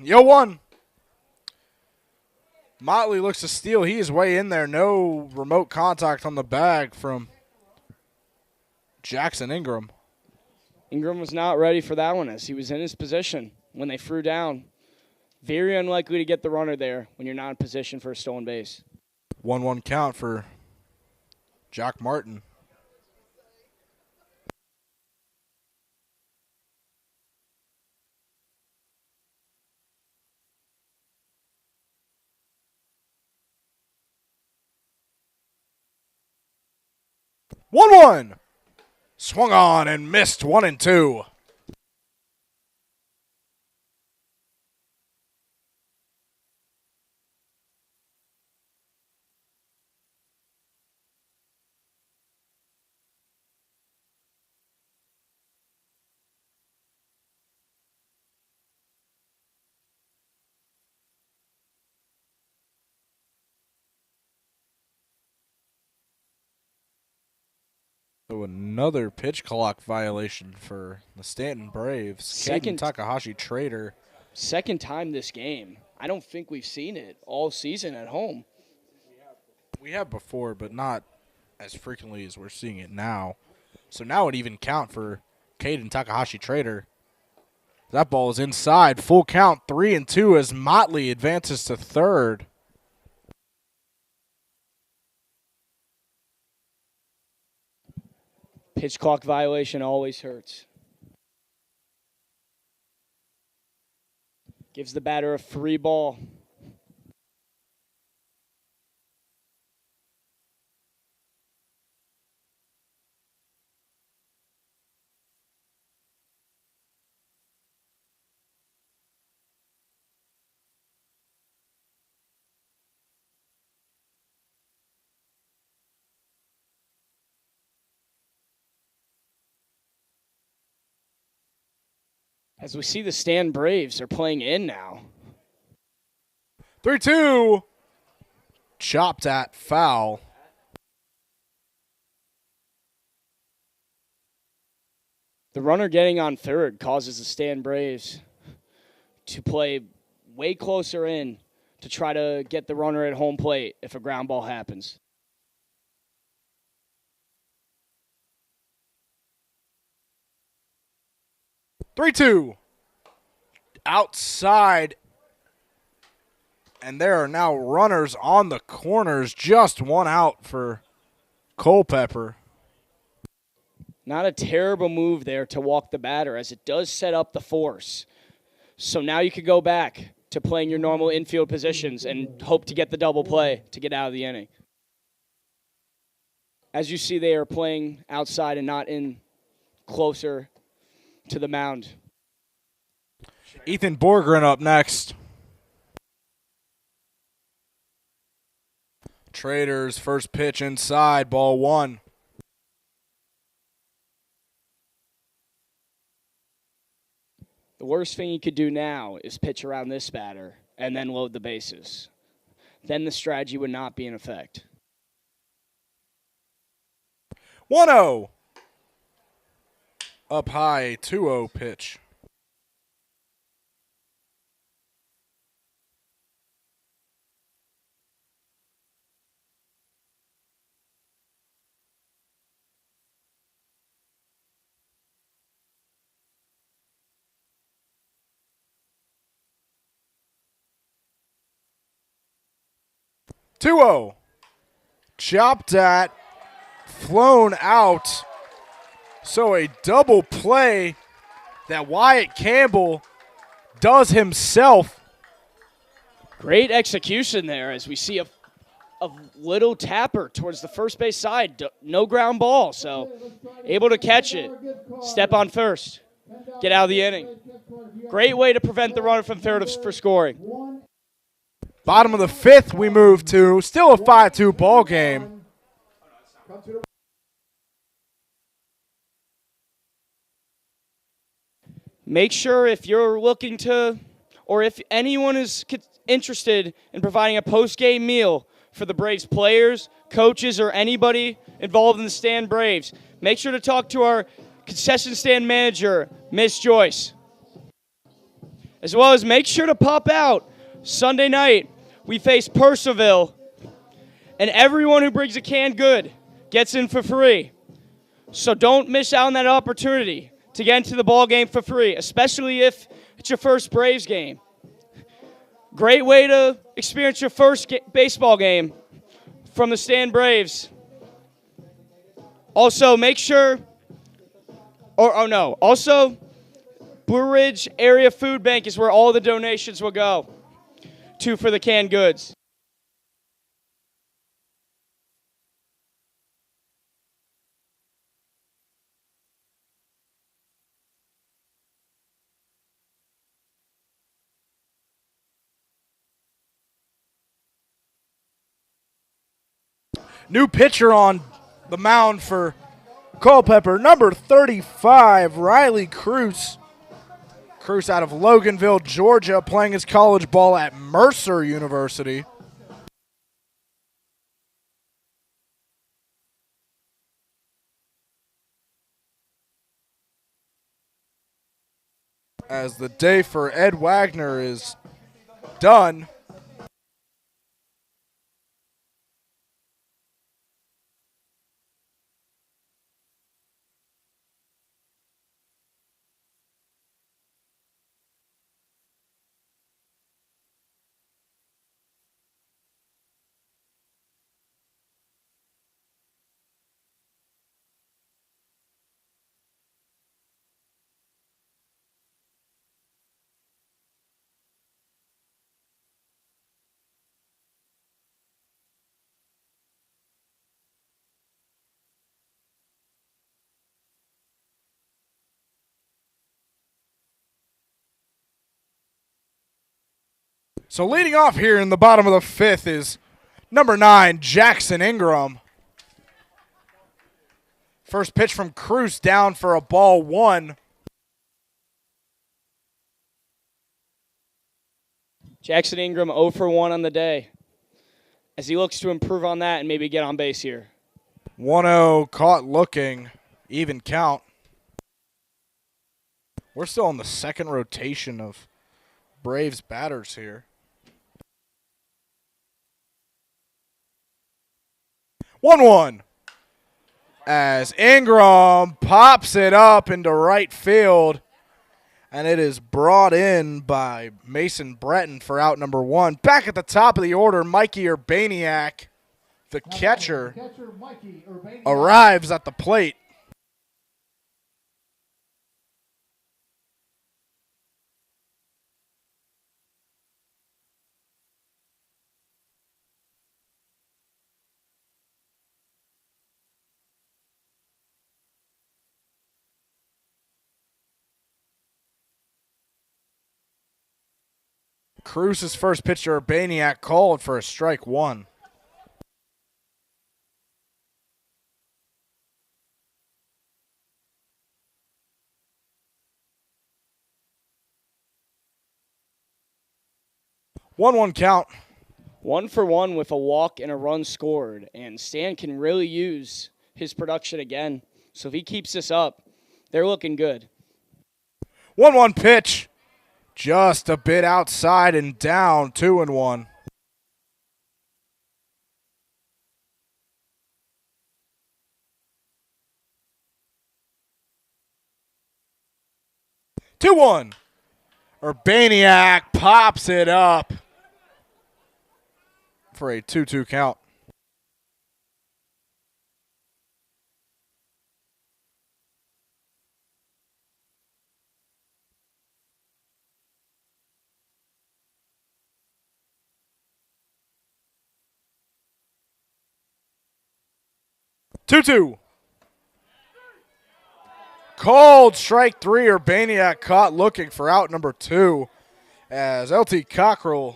Yo, one. Motley looks to steal. He is way in there. No remote contact on the bag from Jackson Ingram. Ingram was not ready for that one as he was in his position when they threw down. Very unlikely to get the runner there when you're not in position for a stolen base. 1-1 count for Jack Martin. One. Swung on and missed, 1-2. So another pitch clock violation for the Stanton Braves. Caden Takahashi Trader. Second time this game. I don't think we've seen it all season at home. We have before, but not as frequently as we're seeing it now. So now it even count for Caden Takahashi Trader. That ball is inside. Full count, 3-2 as Motley advances to third. Pitch clock violation always hurts. Gives the batter a free ball. As we see the Stanton Braves are playing in now. 3-2. Chopped at foul. The runner getting on third causes the Stanton Braves to play way closer in to try to get the runner at home plate if a ground ball happens. 3-2. Outside. And there are now runners on the corners. Just one out for Culpeper. Not a terrible move there to walk the batter, as it does set up the force. So now you could go back to playing your normal infield positions and hope to get the double play to get out of the inning. As you see, they are playing outside and not in closer to the mound. Ethan Borgren up next. Traders first pitch inside, ball one. The worst thing you could do now is pitch around this batter and then load the bases. Then the strategy would not be in effect. 1-0. Up high, 2-0 pitch. Chopped at, flown out. So a double play that Wyatt Campbell does himself. Great execution there as we see a little tapper towards the first base side. No ground ball, so able to catch it. Step on first. Get out of the inning. Great way to prevent the runner from third for scoring. Bottom of the fifth we move to. Still a 5-2 ball game. Make sure if you're looking to, or if anyone is interested in providing a post-game meal for the Braves players, coaches, or anybody involved in the Stanton Braves, make sure to talk to our concession stand manager, Miss Joyce. As well as make sure to pop out Sunday night. We face Purcellville, and everyone who brings a canned good gets in for free. So don't miss out on that opportunity to get into the ball game for free, especially if it's your first Braves game. Great way to experience your first baseball game from the Stanton Braves. Also, make sure, also, Blue Ridge Area Food Bank is where all the donations will go to for the canned goods. New pitcher on the mound for Culpeper, number 35, Riley Cruz. Cruz out of Loganville, Georgia, playing his college ball at Mercer University. as the day for Ed Wagner is done. So leading off here in the bottom of the fifth is number 9, Jackson Ingram. First pitch from Cruz down for a ball 1. Jackson Ingram 0 for 1 on the day as he looks to improve on that and maybe get on base here. 1-0 caught looking, even count. We're still on the second rotation of Braves batters here. 1-1 as Ingram pops it up into right field, and it is brought in by Mason Breton for out number 1. Back at the top of the order, Mikey Urbaniak, the catcher, arrives at the plate. Cruz's first pitch to Urbaniak called for a strike 1. One count. 1 for 1 with a walk and a run scored, and Stan can really use his production again. So if he keeps this up, they're looking good. 1-1 pitch. Just a bit outside and down, 2-1. Urbaniak pops it up for a 2-2 count. Called strike 3. Urbaniak caught looking for out number 2 as LT Cockrell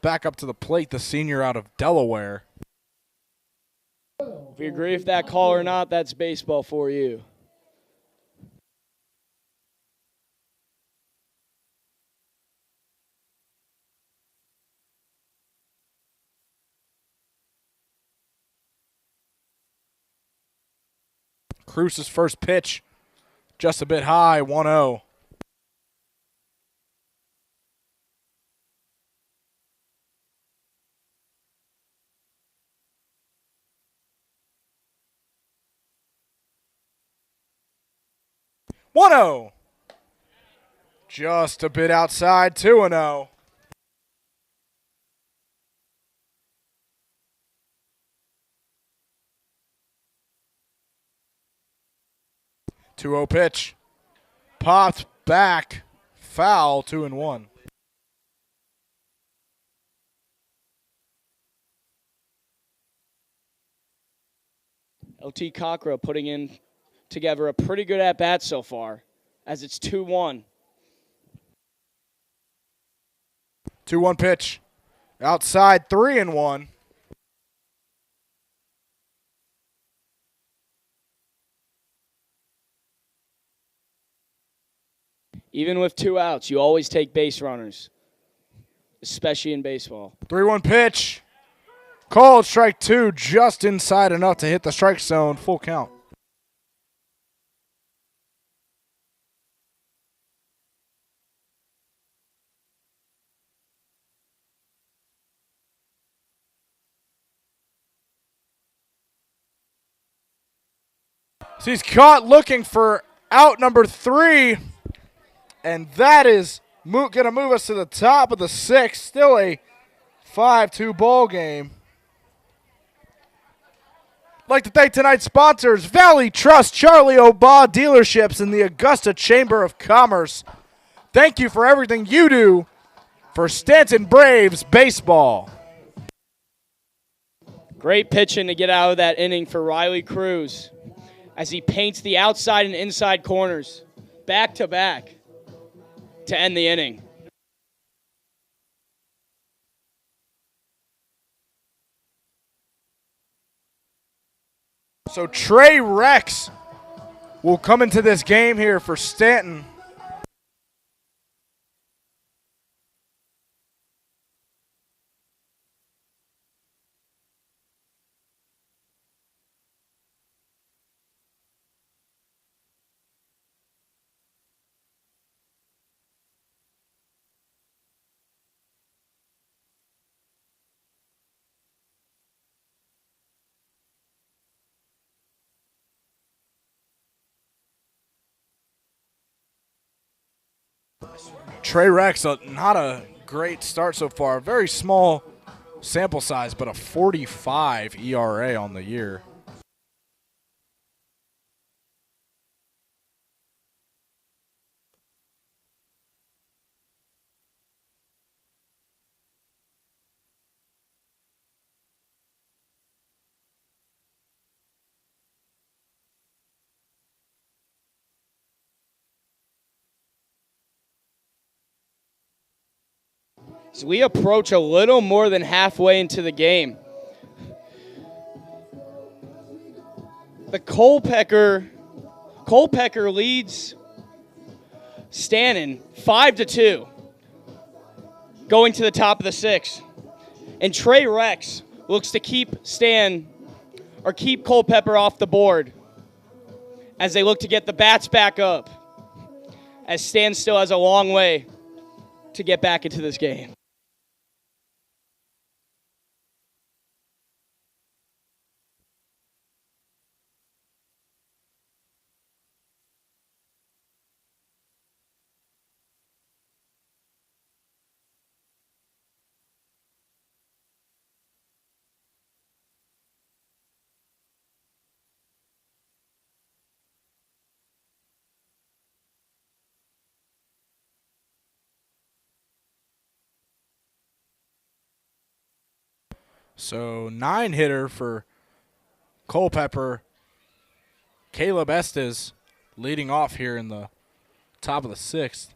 back up to the plate, the senior out of Delaware. If you agree with that call or not, that's baseball for you. Cruz's first pitch, just a bit high, 1-0. Just a bit outside, 2-0. Pitch. Popped back. Foul, 2-1. LT Cockrell putting in together a pretty good at-bat so far as it's 2-1. 2-1 pitch. Outside, 3-1. Even with 2 outs, you always take base runners, especially in baseball. 3-1 pitch. Called strike 2, just inside enough to hit the strike zone. Full count. So he's caught looking for out number 3, and that is going to move us to the top of the 6th. Still a 5-2 ball game. I'd like to thank tonight's sponsors, Valley Trust, Charlie Obaugh Dealerships, and the Augusta Chamber of Commerce. Thank you for everything you do for Stanton Braves baseball. Great pitching to get out of that inning for Riley Cruz as he paints the outside and inside corners back to back to end the inning. So Trey Rex will come into this game here for Stanton. Trey Rex, not a great start so far. Very small sample size, but a 45 ERA on the year. As we approach a little more than halfway into the game, the Culpeper leads Stanton 5-2, going to the top of the 6th. And Trey Rex looks to keep Culpeper off the board as they look to get the bats back up, as Stan still has a long way to get back into this game. So 9-hitter for Culpeper. Caleb Estes leading off here in the top of the 6th.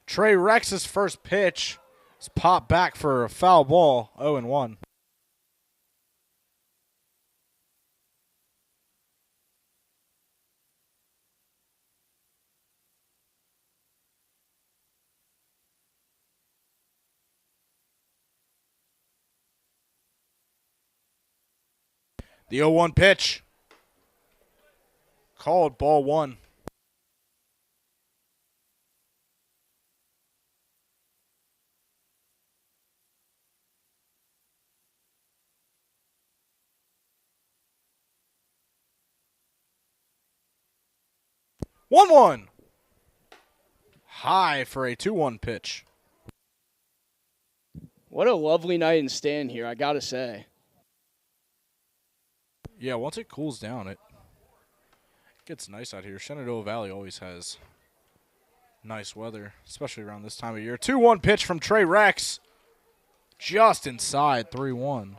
Trey Rex's first pitch is popped back for a foul ball, 0-1. The 0-1 pitch. Called ball 1. One. High for a 2-1 pitch. What a lovely night in Stanton here, I gotta say. Yeah, once it cools down, it gets nice out here. Shenandoah Valley always has nice weather, especially around this time of year. 2-1 pitch from Trey Rex. Just inside, 3-1.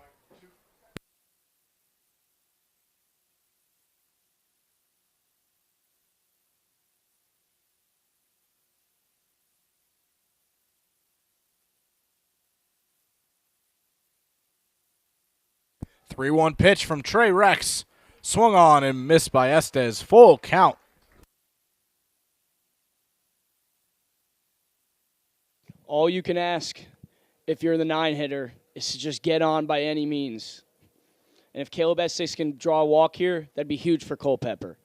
Three-one pitch from Trey Rex. Swung on and missed by Estes. Full count. All you can ask if you're the 9-hitter is to just get on by any means. And if Caleb Estes can draw a walk here, that'd be huge for Culpeper.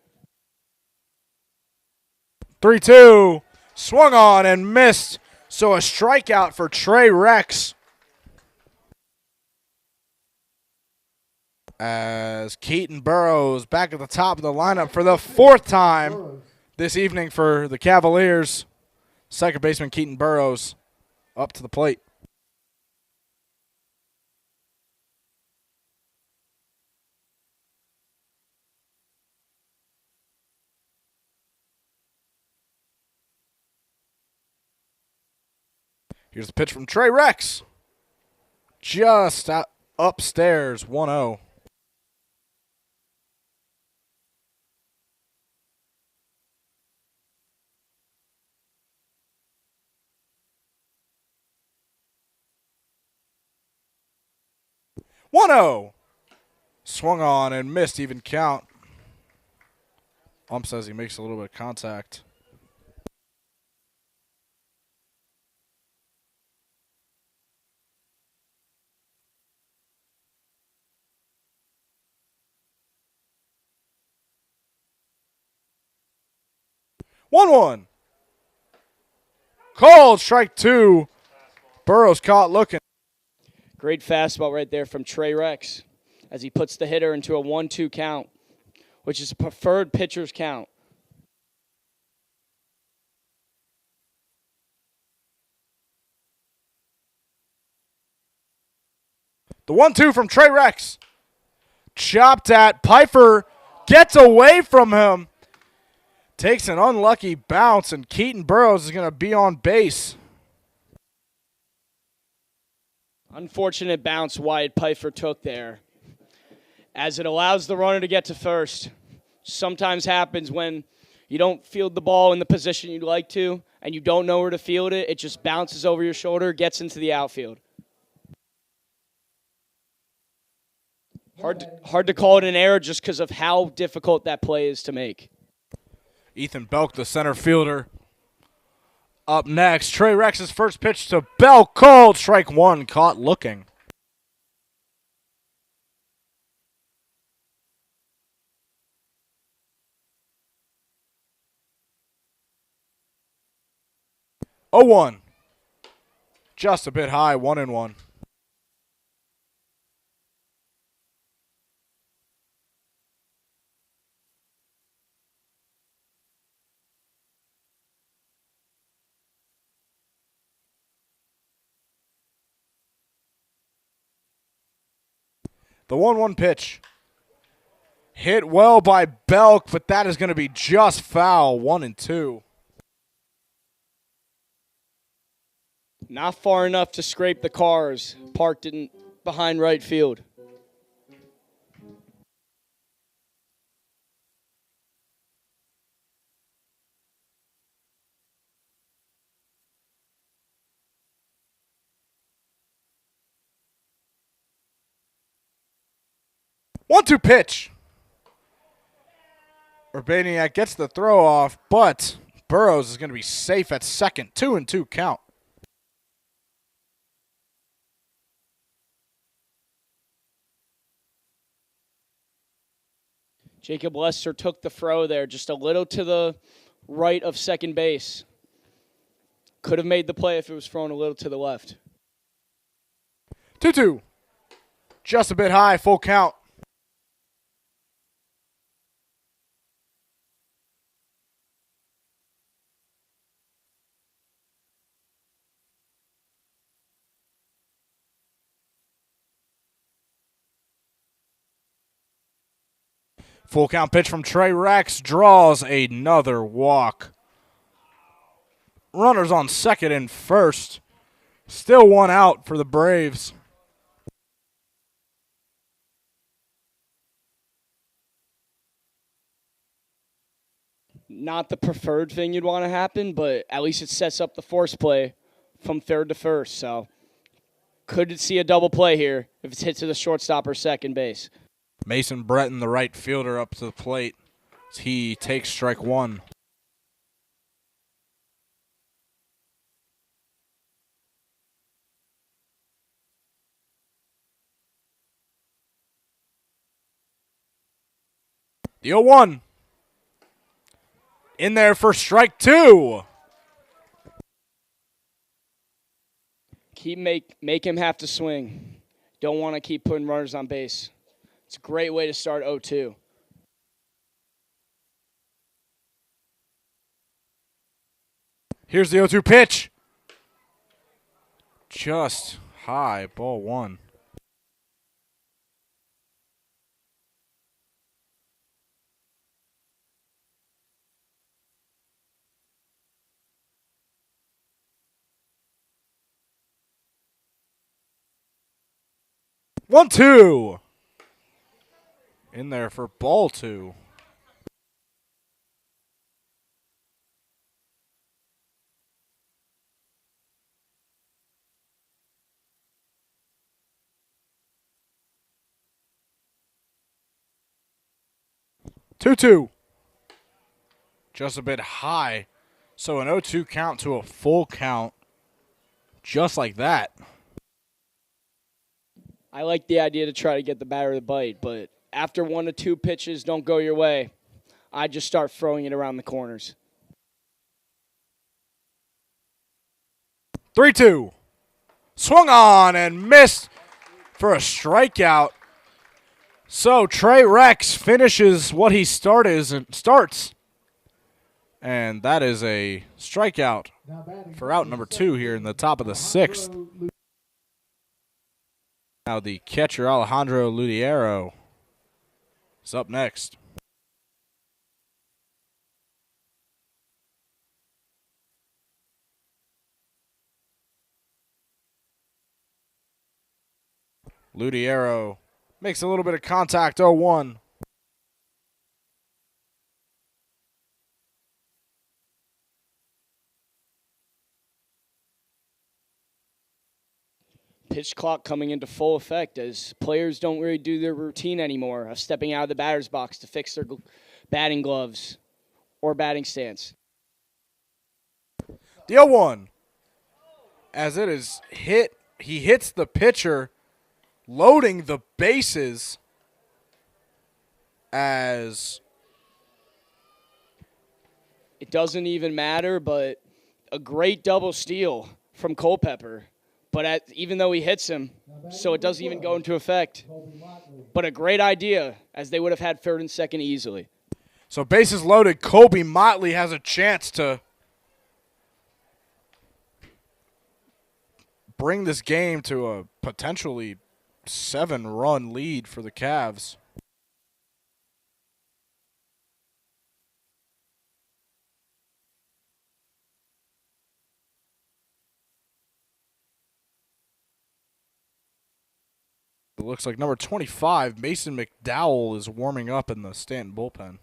3-2. Swung on and missed. So a strikeout for Trey Rex. as Keaton Burrows back at the top of the lineup for the fourth time this evening for the Cavaliers. Second baseman Keaton Burrows up to the plate. Here's the pitch from Trey Rex. Just out upstairs, 1-0. Swung on and missed, even count. Ump says he makes a little bit of contact. One. Called strike two. Burrows caught looking. Great fastball right there from Trey Rex as he puts the hitter into a 1-2 count, which is a preferred pitcher's count. The 1-2 from Trey Rex. Chopped at. Pfeiffer gets away from him. Takes an unlucky bounce, and Keaton Burrows is going to be on base. Unfortunate bounce Wyatt Pfeiffer took there, as it allows the runner to get to first. Sometimes happens when you don't field the ball in the position you'd like to, and you don't know where to field it. It just bounces over your shoulder, gets into the outfield. Hard to call it an error just because of how difficult that play is to make. Ethan Belk, the center fielder. Up next, Trey Rex's first pitch to Belk, called strike one, caught looking. Oh, 1. Just a bit high, 1-1. The 1-1 pitch. Hit well by Belk, but that is going to be just foul, 1-2. Not far enough to scrape the cars. Parked in behind right field. One-two pitch. Urbaniak gets the throw off, but Burrows is going to be safe at second. 2-2 count. Jacob Lester took the throw there just a little to the right of second base. Could have made the play if it was thrown a little to the left. 2-2. Just a bit high, full count. Full count pitch from Trey Rex draws another walk. Runners on second and first. Still one out for the Braves. Not the preferred thing you'd want to happen, but at least it sets up the force play from third to first. So could see a double play here if it's hit to the shortstop or second base. Mason Breton, the right fielder, up to the plate. He takes strike one. The 0-1. In there for strike two. Make him have to swing. Don't want to keep putting runners on base. It's a great way to start 0-2. Here's the 0-2 pitch. Just high, ball one. One, two. In there for ball two. Two. Just a bit high. So an 0-2 count to a full count. Just like that. I like the idea to try to get the batter to bite, but after 1 to 2 pitches don't go your way, I just start throwing it around the corners. 3-2. Swung on and missed for a strikeout. So Trey Rex finishes what he starts. And that is a strikeout for out number 2 here in the top of the 6th. Now the catcher Alejandro Ludiero is up next. Ludiero makes a little bit of contact, 0-1. Pitch clock coming into full effect as players don't really do their routine anymore of stepping out of the batter's box to fix their batting gloves or batting stance. The 0-1. As it is hit, he hits the pitcher, loading the bases as it doesn't even matter, but a great double steal from Culpeper. But even though he hits him, so it doesn't even go into effect. But a great idea, as they would have had third and second easily. So bases loaded, Colby Motley has a chance to bring this game to a potentially 7-run lead for the Cavs. It looks like number 25, Mason McDowell, is warming up in the Stanton bullpen.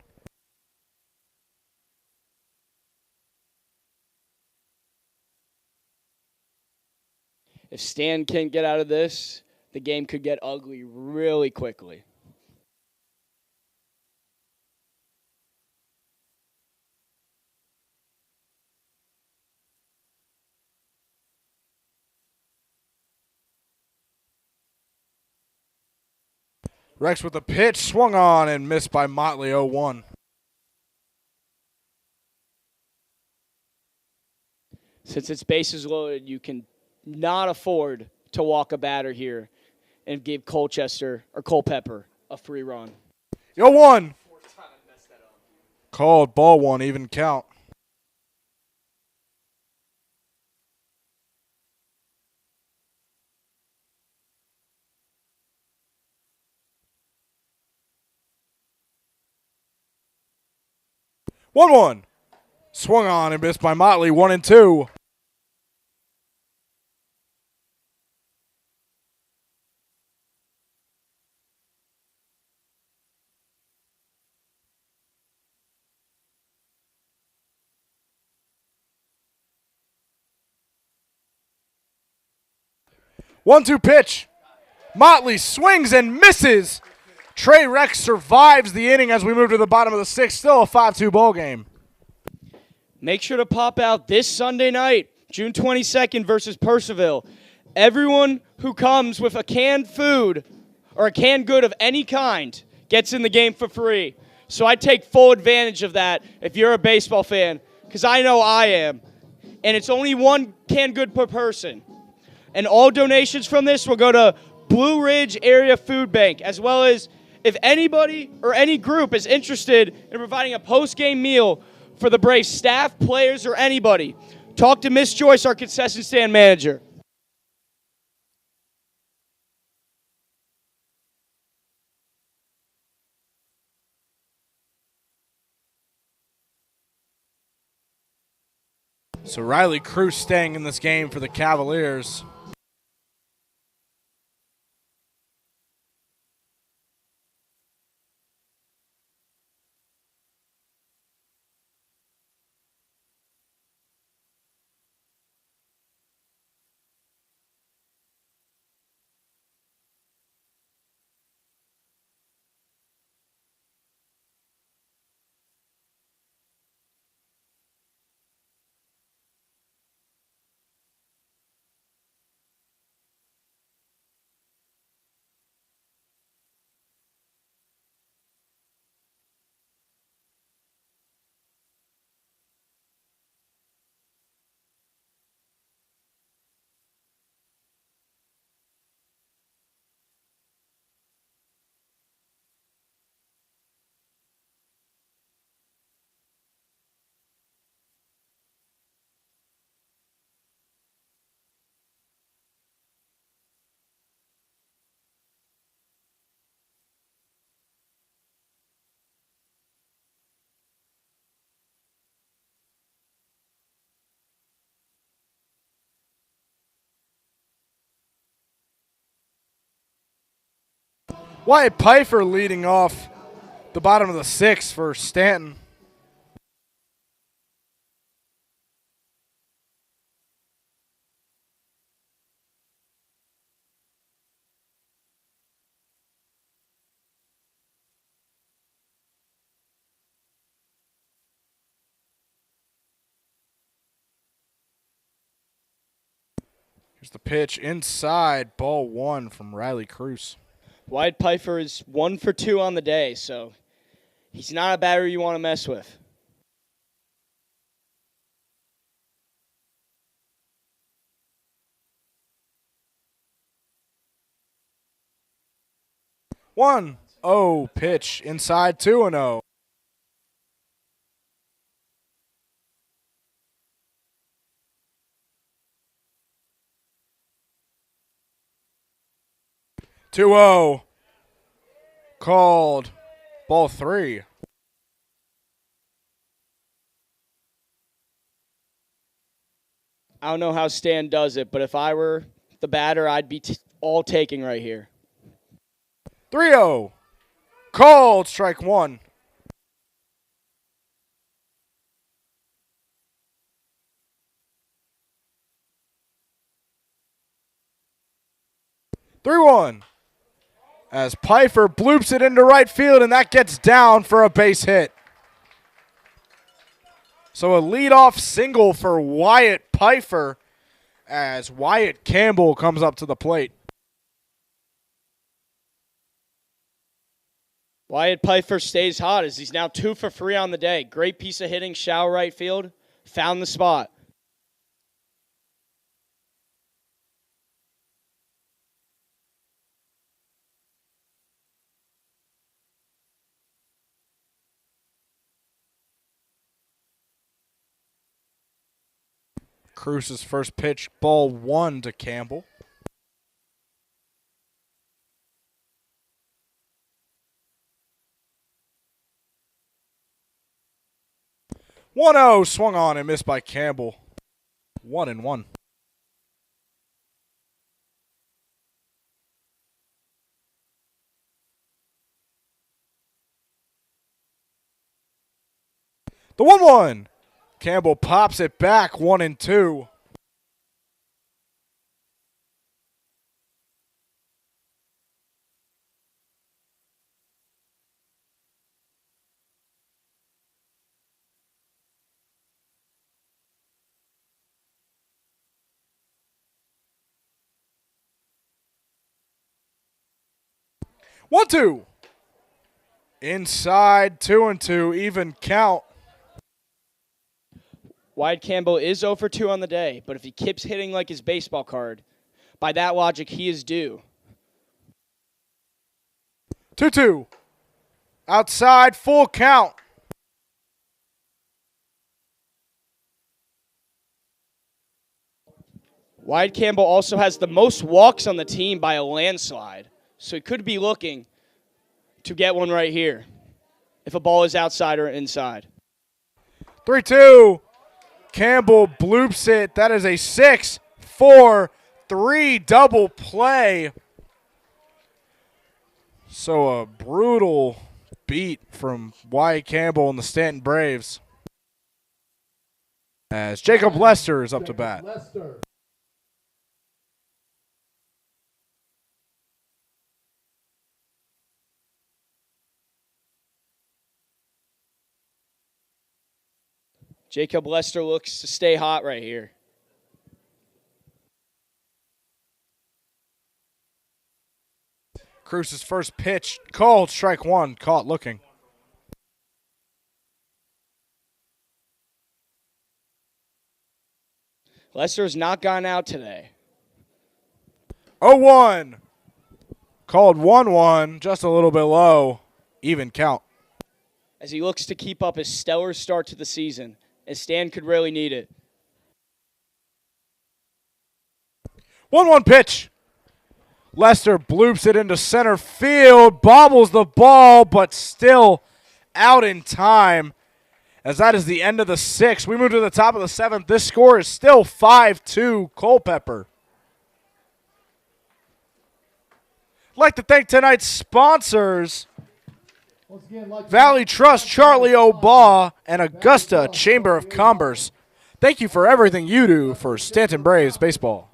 If Stan can't get out of this, the game could get ugly really quickly. Rex with a pitch, swung on and missed by Motley, 0-1. Since it's bases loaded, you can not afford to walk a batter here and give Culpeper a free run. 0-1. Called ball one, even count. One. Swung on and missed by Motley, 1-2. One-two pitch. Motley swings and misses. Trey Rex survives the inning as we move to the bottom of the 6th. Still a 5-2 ball game. Make sure to pop out this Sunday night, June 22nd versus Purcellville. Everyone who comes with a canned food or a canned good of any kind gets in the game for free. So I take full advantage of that if you're a baseball fan, because I know I am. And it's only one canned good per person. And all donations from this will go to Blue Ridge Area Food Bank, as well as If anybody or any group is interested in providing a post-game meal for the Braves staff, players, or anybody, talk to Miss Joyce, our concession stand manager. So Riley Cruz staying in this game for the Cavaliers. Wyatt Pfeiffer leading off the bottom of the sixth for Stanton. Here's the pitch inside, ball one from Riley Cruz. Wyatt Pfeiffer is 1 for 2 on the day, so he's not a batter you want to mess with. One, oh, pitch inside, 2-0. Two oh, called ball three. I don't know how Stan does it, but if I were the batter, I'd be all taking right here. 3-0, called strike one. Three one, as Pfeiffer bloops it into right field, and that gets down for a base hit. So a leadoff single for Wyatt Pfeiffer as Wyatt Campbell comes up to the plate. Wyatt Pfeiffer stays hot as he's now 2 for 3 on the day. Great piece of hitting, shallow right field. Found the spot. Cruz's first pitch, ball one to Campbell. One oh, swung on and missed by Campbell. 1-1. The 1-1. Campbell pops it back, 1-2. One, two. Inside, 2-2, even count. Wyatt Campbell is 0 for 2 on the day, but if he keeps hitting like his baseball card, by that logic, he is due. 2-2. Outside, full count. Wyatt Campbell also has the most walks on the team by a landslide, so he could be looking to get one right here if a ball is outside or inside. 3-2. Campbell bloops it. That is a 6-4-3 double play. So a brutal beat from Wyatt Campbell and the Stanton Braves. As Jacob Lester is up to bat. Lester. Jacob Lester looks to stay hot right here. Cruz's first pitch called, strike one, caught looking. Lester has not gone out today. 0-1. Called 1-1, just a little bit low. Even count. As he looks to keep up his stellar start to the season, as Stan could really need it. 1-1 pitch. Lester bloops it into center field, bobbles the ball, but still out in time. As that is the end of the sixth. We move to the top of the seventh. This score is still 5-2 Culpeper. I'd like to thank tonight's sponsors, Once again, like Valley Trust, Charlie O'Baugh, and Augusta Chamber of Commerce. Thank you for everything you do for Stanton Braves baseball.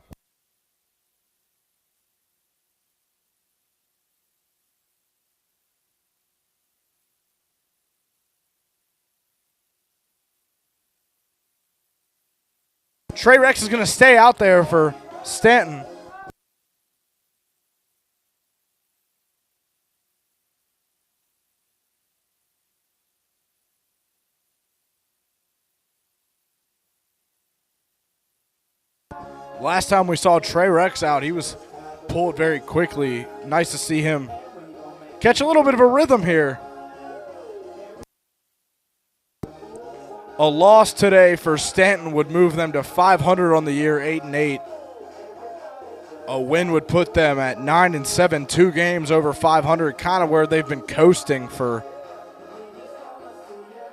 Trey Rex is going to stay out there for Stanton. Last time we saw Trey Rex out, he was pulled very quickly. Nice to see him catch a little bit of a rhythm here. A loss today for Stanton would move them to 500 on the year, 8-8. A win would put them at 9-7, 2 games over 500, kind of where they've been coasting for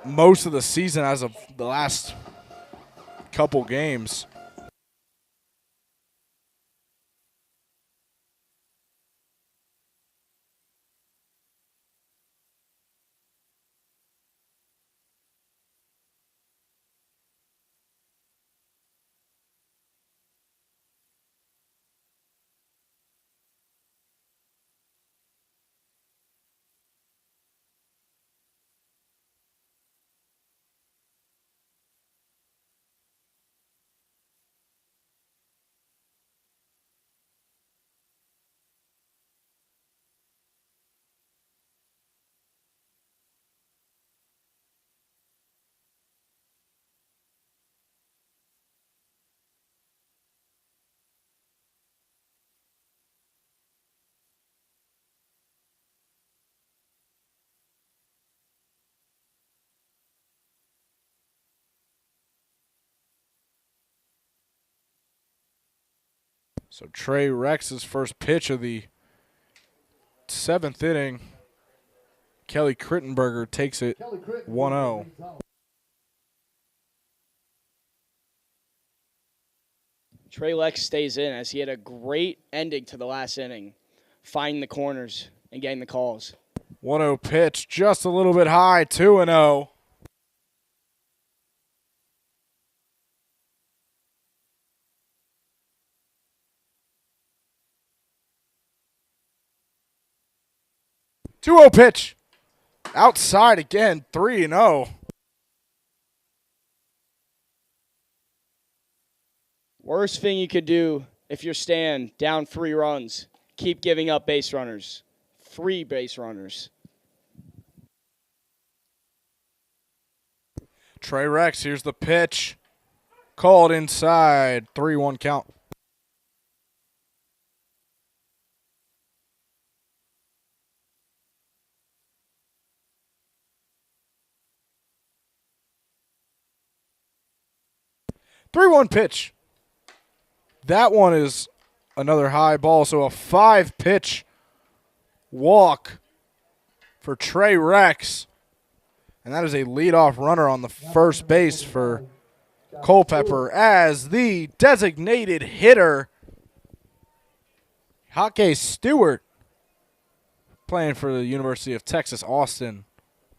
most of the season as of the last couple games. So Trey Rex's first pitch of the seventh inning. Kelly Crittenberger takes it 1-0. Trey Lex stays in as he had a great ending to the last inning, finding the corners and getting the calls. 1-0 pitch, just a little bit high, 2-0. Two-0 pitch. Outside again, 3-0. Worst thing you could do if you're Stan down 3 runs, keep giving up base runners. 3 base runners. Trey Rex, here's the pitch. Called inside, 3-1 count. 3-1 pitch. That one is another high ball, so a 5-pitch walk for Trey Rex. And that is a leadoff runner on the first base for Culpeper as the designated hitter, Hockey Stewart, playing for the University of Texas, Austin,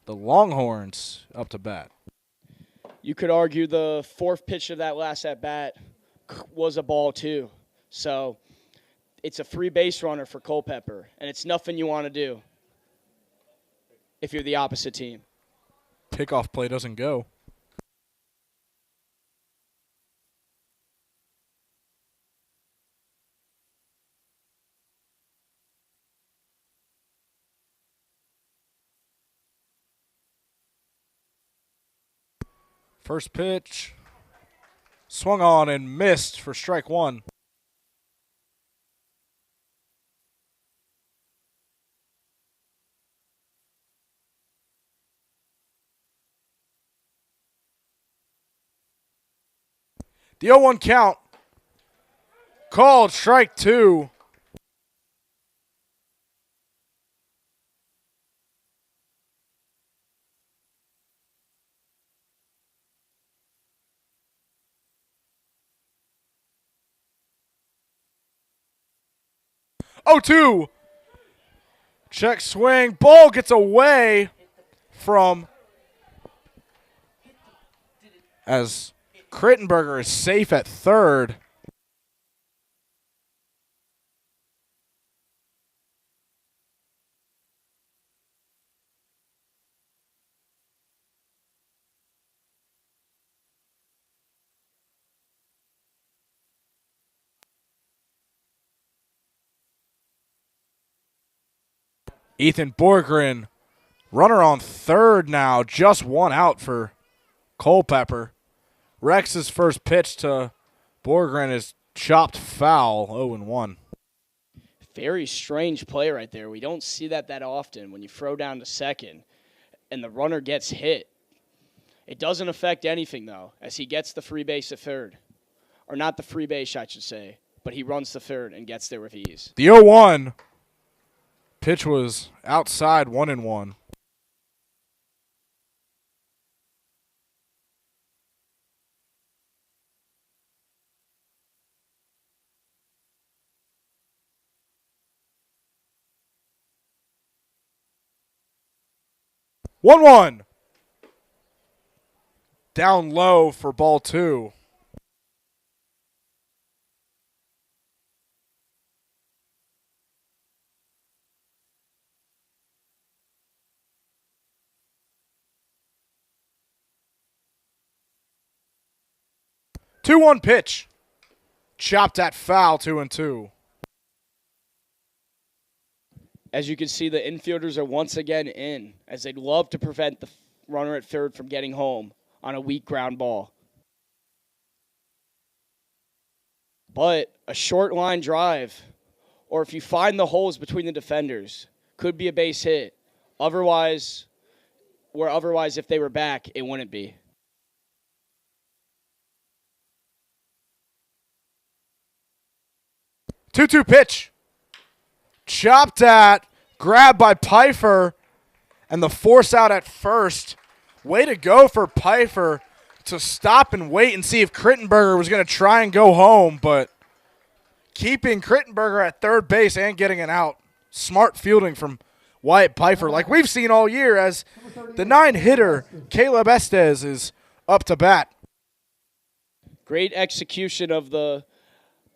the Longhorns, up to bat. You could argue the fourth pitch of that last at-bat was a ball too. So it's a free base runner for Culpeper, and it's nothing you want to do if you're the opposite team. Pickoff play doesn't go. First pitch, swung on and missed for strike one. The 0-1 count, called strike two. Oh, 2. Check swing. Ball gets away from as Krittenberger is safe at third. Ethan Borgren, runner on third now, just one out for Culpeper. Rex's first pitch to Borgren is chopped foul, 0-1. Very strange play right there. We don't see that often when you throw down to second and the runner gets hit. It doesn't affect anything, though, as he gets the free base at third. Or not the free base, I should say, but he runs to third and gets there with ease. The 0-1 pitch was outside, 1-1. One. Down low for ball two. Two-one pitch. Chopped at foul, 2-2. As you can see, the infielders are once again in, as they'd love to prevent the runner at third from getting home on a weak ground ball. But a short line drive, or if you find the holes between the defenders, could be a base hit. Otherwise, if they were back, it wouldn't be. Two-two pitch. Chopped at, grabbed by Pfeiffer, and the force out at first. Way to go for Pfeiffer to stop and wait and see if Krittenberger was going to try and go home, but keeping Krittenberger at third base and getting an out. Smart fielding from Wyatt Pfeiffer, like we've seen all year, as the 9-hitter, Caleb Estes, is up to bat. Great execution of the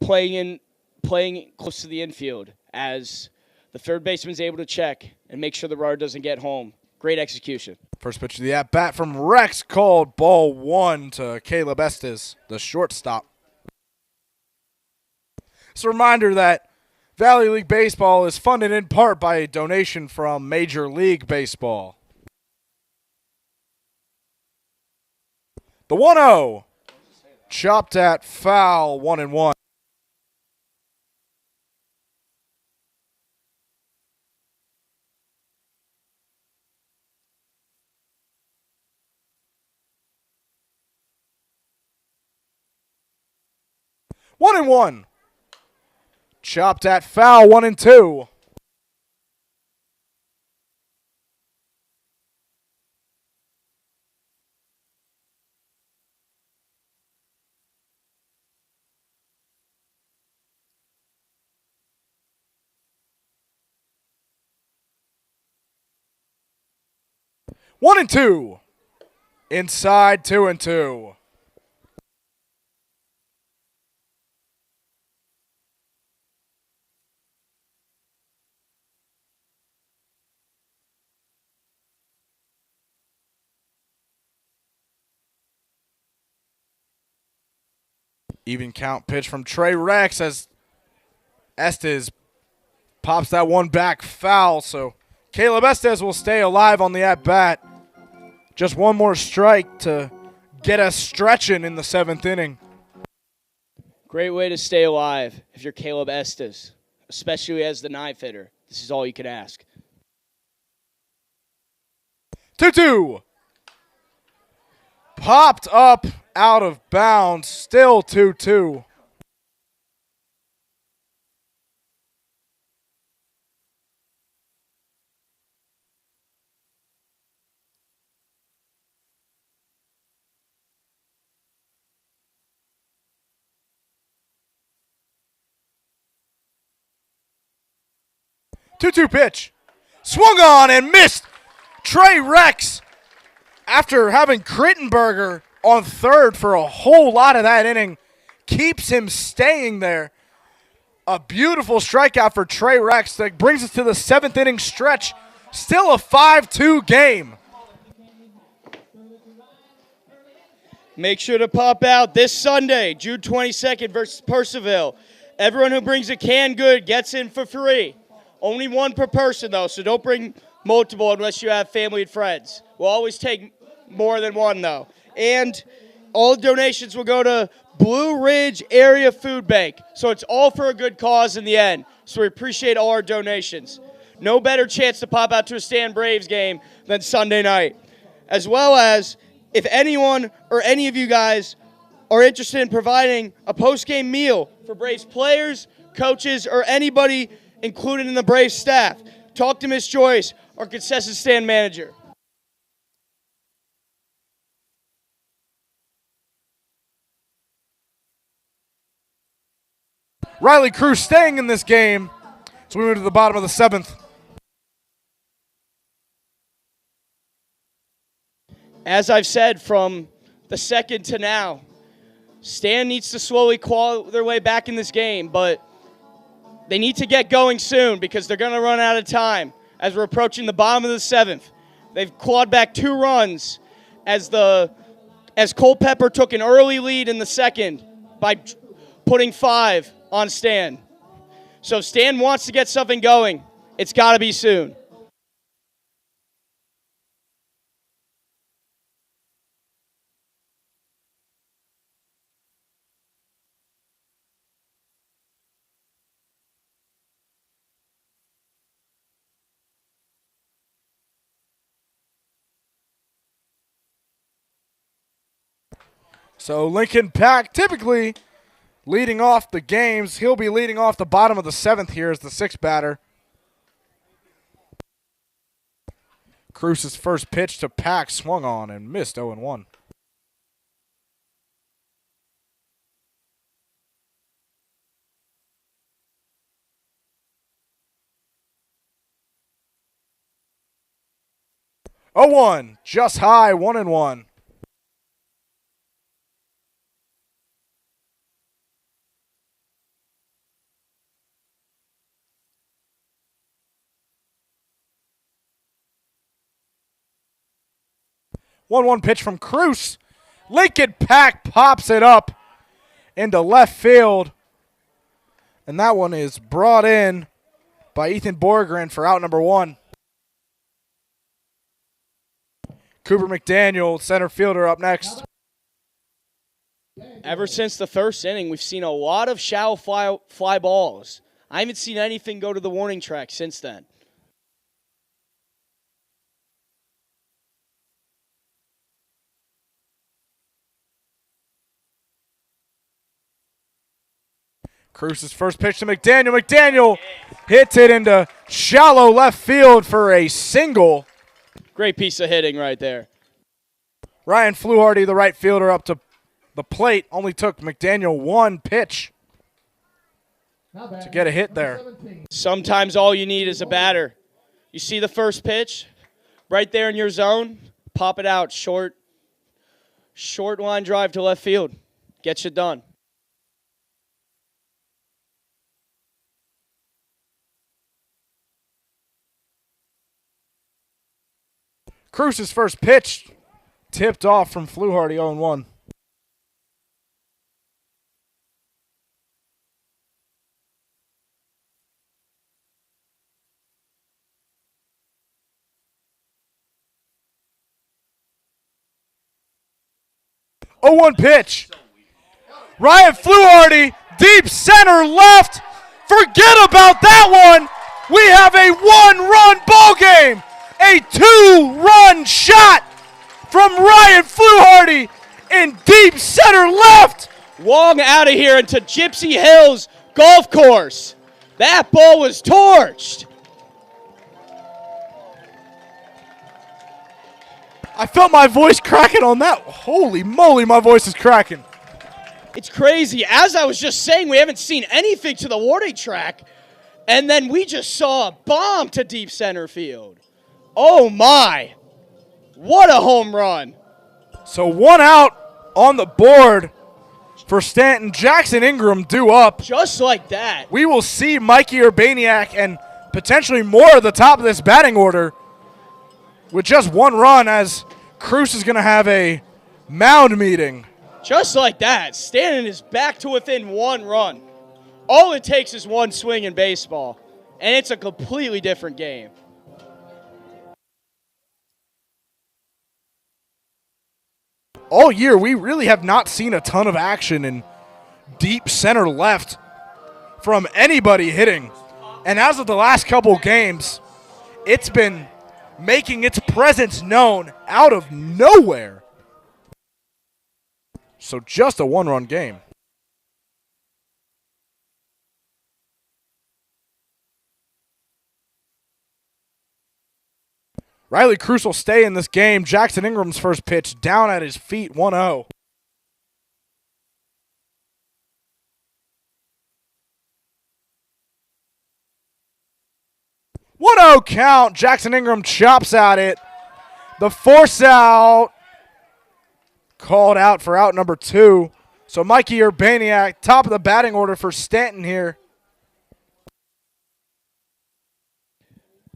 playing close to the infield, as the third baseman's able to check and make sure the runner doesn't get home. Great execution. First pitch of the at-bat from Rex, called ball one to Caleb Estes, the shortstop. It's a reminder that Valley League Baseball is funded in part by a donation from Major League Baseball. The 1-0, chopped at foul, 1-1. 1-1. Chopped at foul, 1-2. One and two. Inside 2-2. Even count pitch from Trey Rex as Estes pops that one back foul. So Caleb Estes will stay alive on the at-bat. Just one more strike to get us stretching in the 7th inning. Great way to stay alive if you're Caleb Estes, especially as the ninth hitter. This is all you can ask. 2-2. Popped up out of bounds. Still 2-2. Two-two pitch. Swung on and missed. Trey Rex, after having Crittenberger on third for a whole lot of that inning, keeps him staying there. A beautiful strikeout for Trey Rex that brings us to the 7th inning stretch. Still a 5-2 game. Make sure to pop out this Sunday, June 22nd versus Purcellville. Everyone who brings a canned good gets in for free. Only one per person, though, so don't bring multiple unless you have family and friends. We'll always take more than one, though. And all donations will go to Blue Ridge Area Food Bank. So it's all for a good cause in the end. So we appreciate all our donations. No better chance to pop out to a Stanton Braves game than Sunday night. As well as, if anyone or any of you guys are interested in providing a post-game meal for Braves players, coaches, or anybody included in the Braves staff, talk to Ms. Joyce, our concession stand manager. Riley Cruz staying in this game. So we move to the bottom of the 7th. As I've said from the second to now, Stan needs to slowly claw their way back in this game, but they need to get going soon because they're going to run out of time as we're approaching the bottom of the 7th. They've clawed back 2 runs as Culpeper took an early lead in the 2nd by putting 5 on Stan. So if Stan wants to get something going, it's got to be soon. So Lincoln Pack typically leading off the games. He'll be leading off the bottom of the 7th here as the 6th batter. Cruz's first pitch to Pack swung on and missed 0-1. Oh, 1, just high, 1-1. One pitch from Cruz. Lincoln Pack pops it up into left field. And that one is brought in by Ethan Borgren for out number 1. Cooper McDaniel, center fielder, up next. Ever since the first inning, we've seen a lot of shallow fly balls. I haven't seen anything go to the warning track since then. Cruz's first pitch to McDaniel. McDaniel hits it into shallow left field for a single. Great piece of hitting right there. Ryan Fluharty, the right fielder, up to the plate. Only took McDaniel one pitch to get a hit there. Sometimes all you need is a batter. You see the first pitch right there in your zone, pop it out, short line drive to left field. Gets you done. Cruz's first pitch tipped off from Fluharty, 0-1. Oh, 1 pitch. Ryan Fluharty, deep center left. Forget about that one. We have a 1-run ball game. A 2-run shot from Ryan Fluharty in deep center left. Long out of here into Gypsy Hills Golf Course. That ball was torched. I felt my voice cracking on that. Holy moly, my voice is cracking. It's crazy. As I was just saying, we haven't seen anything to the warning track, and then we just saw a bomb to deep center field. Oh, my. What a home run. So 1 out on the board for Stanton. Jackson Ingram due up. Just like that. We will see Mikey Urbaniak and potentially more at the top of this batting order with just 1 run, as Cruz is going to have a mound meeting. Just like that. Stanton is back to within 1 run. All it takes is 1 swing in baseball, and it's a completely different game. All year, we really have not seen a ton of action in deep center left from anybody hitting. And as of the last couple games, it's been making its presence known out of nowhere. So just a 1-run game. Riley Cruz will stay in this game. Jackson Ingram's first pitch down at his feet, 1-0. Count. Jackson Ingram chops at it. The force out called out for out number 2. So Mikey Urbaniak, top of the batting order for Stanton here.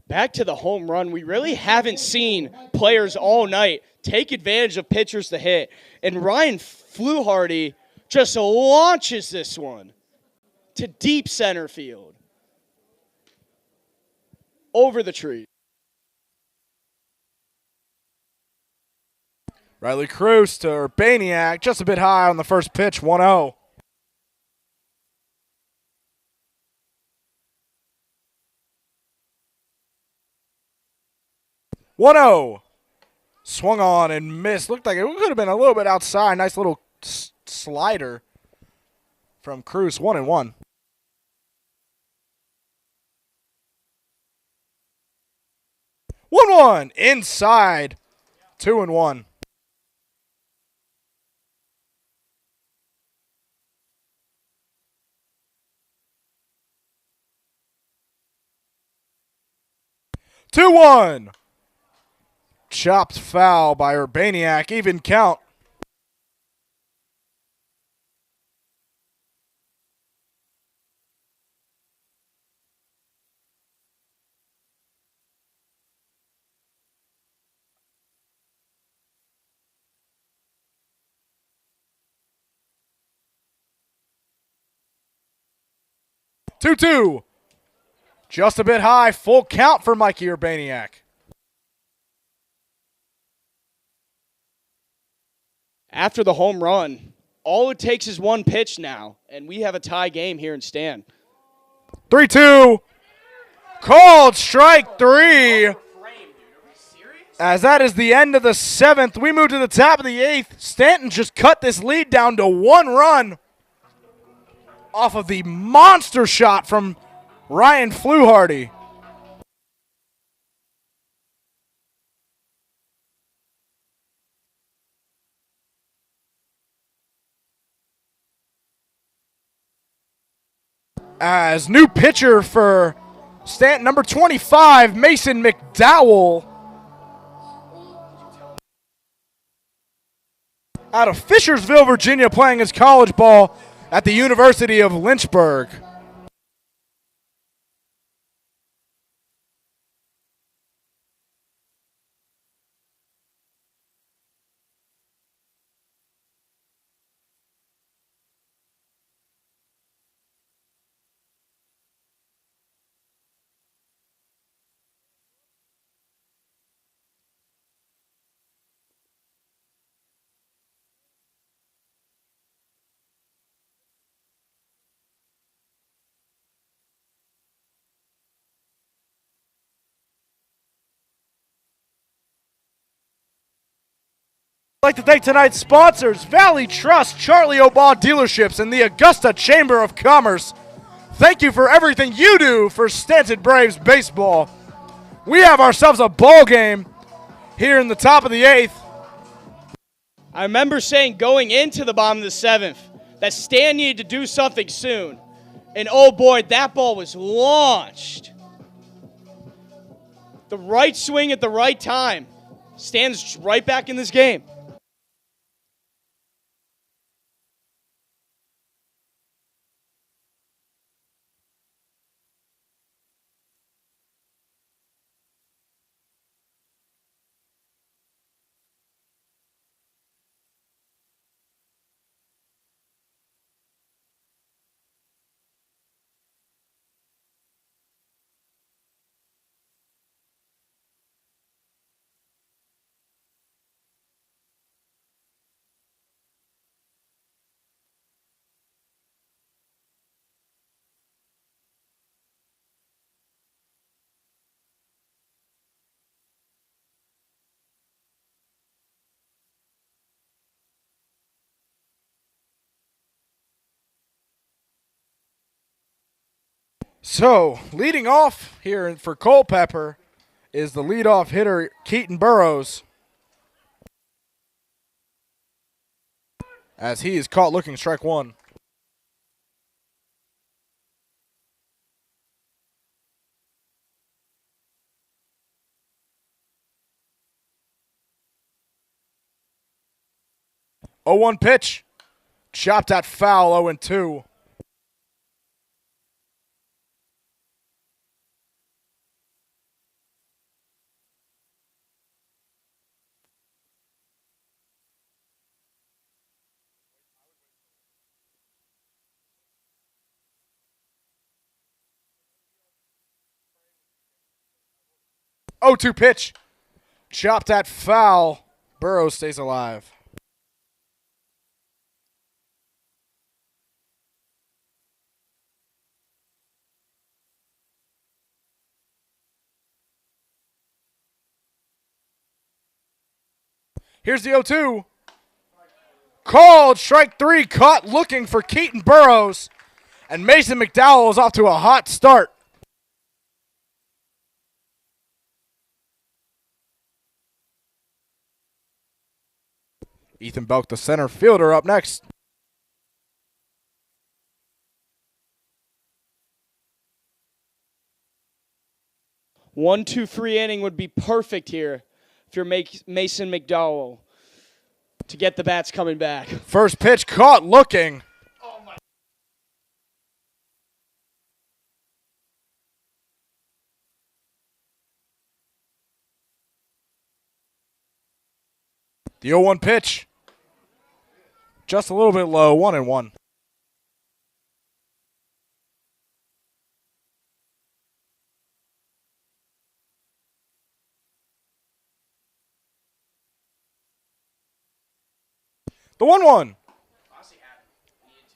Back to the home run. We really haven't seen players all night take advantage of pitchers to hit. And Ryan Fluharty just launches this one to deep center field. Over the tree. Riley Cruz to Urbaniak, just a bit high on the first pitch, 1-0. Swung on and missed. Looked like it could have been a little bit outside. Nice little slider from Cruz, 1-1. 1-1 inside, 2-1. Chopped foul by Urbaniak, even count. Two. Just a bit high, full count for Mikey Urbaniak. After the home run, all it takes is 1 pitch now, and we have a tie game here in Stan. 3-2. Called strike 3. As that is the end of the 7th, we move to the top of the 8th. Stanton just cut this lead down to 1 run off of the monster shot from Ryan Fluharty. As new pitcher for Stanton, number 25, Mason McDowell. Out of Fishersville, Virginia, playing his college ball at the University of Lynchburg. I'd like to thank tonight's sponsors, Valley Trust, Charlie O'Baugh Dealerships, and the Augusta Chamber of Commerce. Thank you for everything you do for Stanton Braves baseball. We have ourselves a ball game here in the top of the 8th. I remember saying going into the bottom of the 7th that Stan needed to do something soon. And oh boy, that ball was launched. The right swing at the right time. Stan's right back in this game. So, leading off here for Culpeper is the leadoff hitter, Keaton Burrows, as he is caught looking strike one. Oh, 1 pitch. Chopped at foul, 0-2. Oh, 2 pitch. Chopped at foul. Burrows stays alive. Here's the 0-2. Called strike 3, caught looking for Keaton Burrows. And Mason McDowell is off to a hot start. Ethan Belk, the center fielder, up next. One, 2, 3 inning would be perfect here if you're Mason McDowell to get the bats coming back. First pitch caught looking. Oh my. The 0-1 pitch. Just a little bit low, 1-1. The 1-1.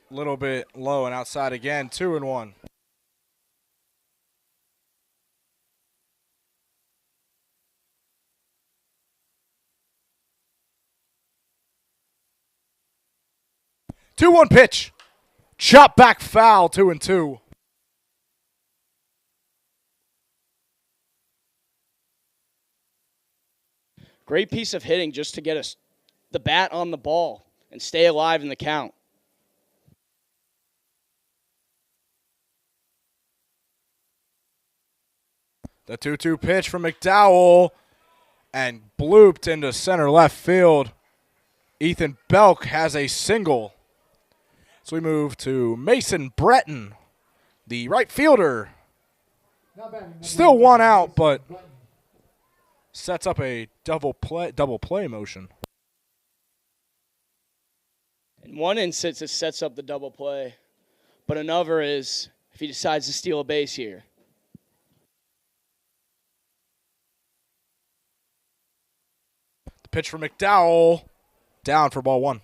A little bit low and outside again, 2-1. Two-one pitch. Chop back foul, 2-2. Great piece of hitting just to get us the bat on the ball and stay alive in the count. The 2-2 pitch from McDowell and blooped into center left field. Ethan Belk has a single. So we move to Mason Breton, the right fielder. Still one out, but sets up a double play motion. In one instance, it sets up the double play, but another is if he decides to steal a base here. The pitch for McDowell, down for ball one.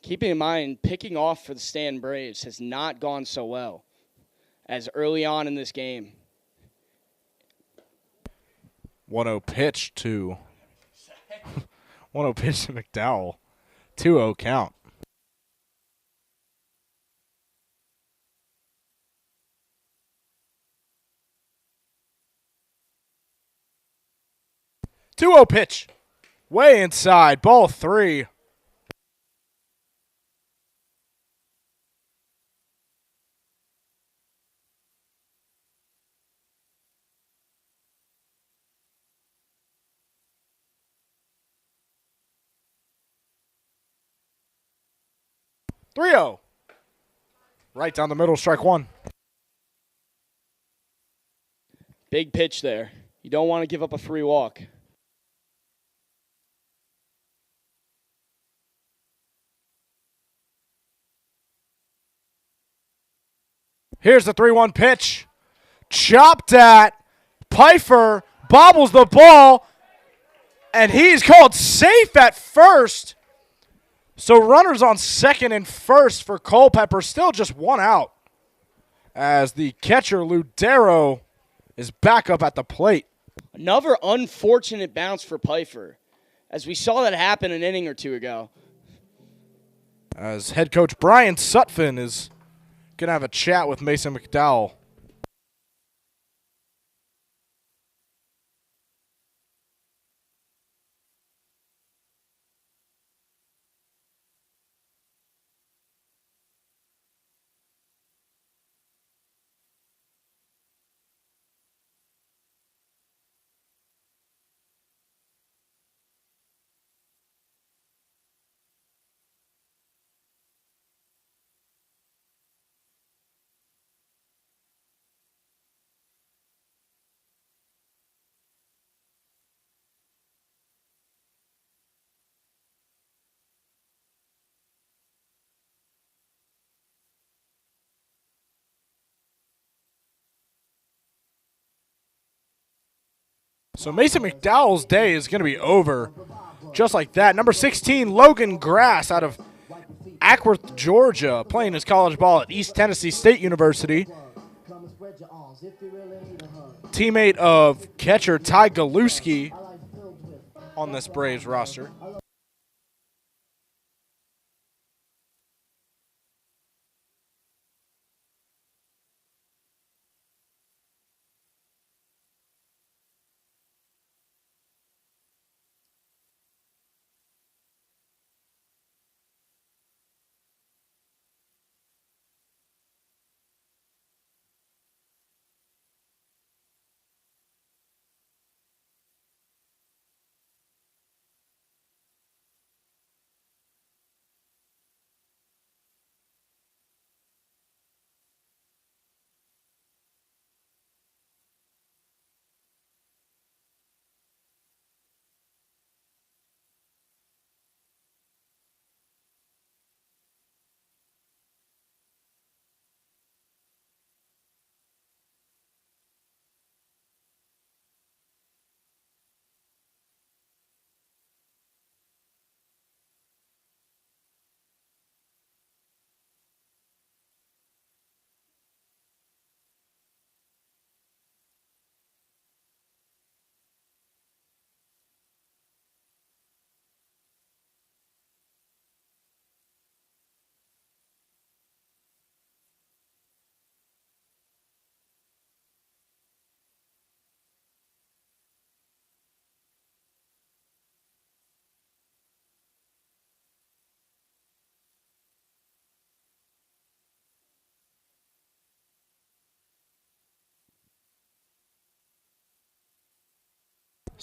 Keeping in mind, picking off for the Stanton Braves has not gone so well as early on in this game. 1-0 pitch to 1-0 pitch to McDowell. 2-0 count. Two-0 pitch. Way inside. Ball three. Three-0. Right down the middle, strike one. Big pitch there. You don't want to give up a free walk. Here's the 3-1 pitch. Chopped at. Pfeiffer bobbles the ball, and he's called safe at first. So runners on second and first for Culpeper, still just one out, as the catcher, Ludero, is back up at the plate. Another unfortunate bounce for Pfeiffer, as we saw that happen an inning or two ago. As head coach Brian Sutphin is going to have a chat with Mason McDowell. So Mason McDowell's day is going to be over just like that. Number 16, Logan Grass out of Ackworth, Georgia, playing his college ball at East Tennessee State University. Teammate of catcher Ty Galuski on this Braves roster.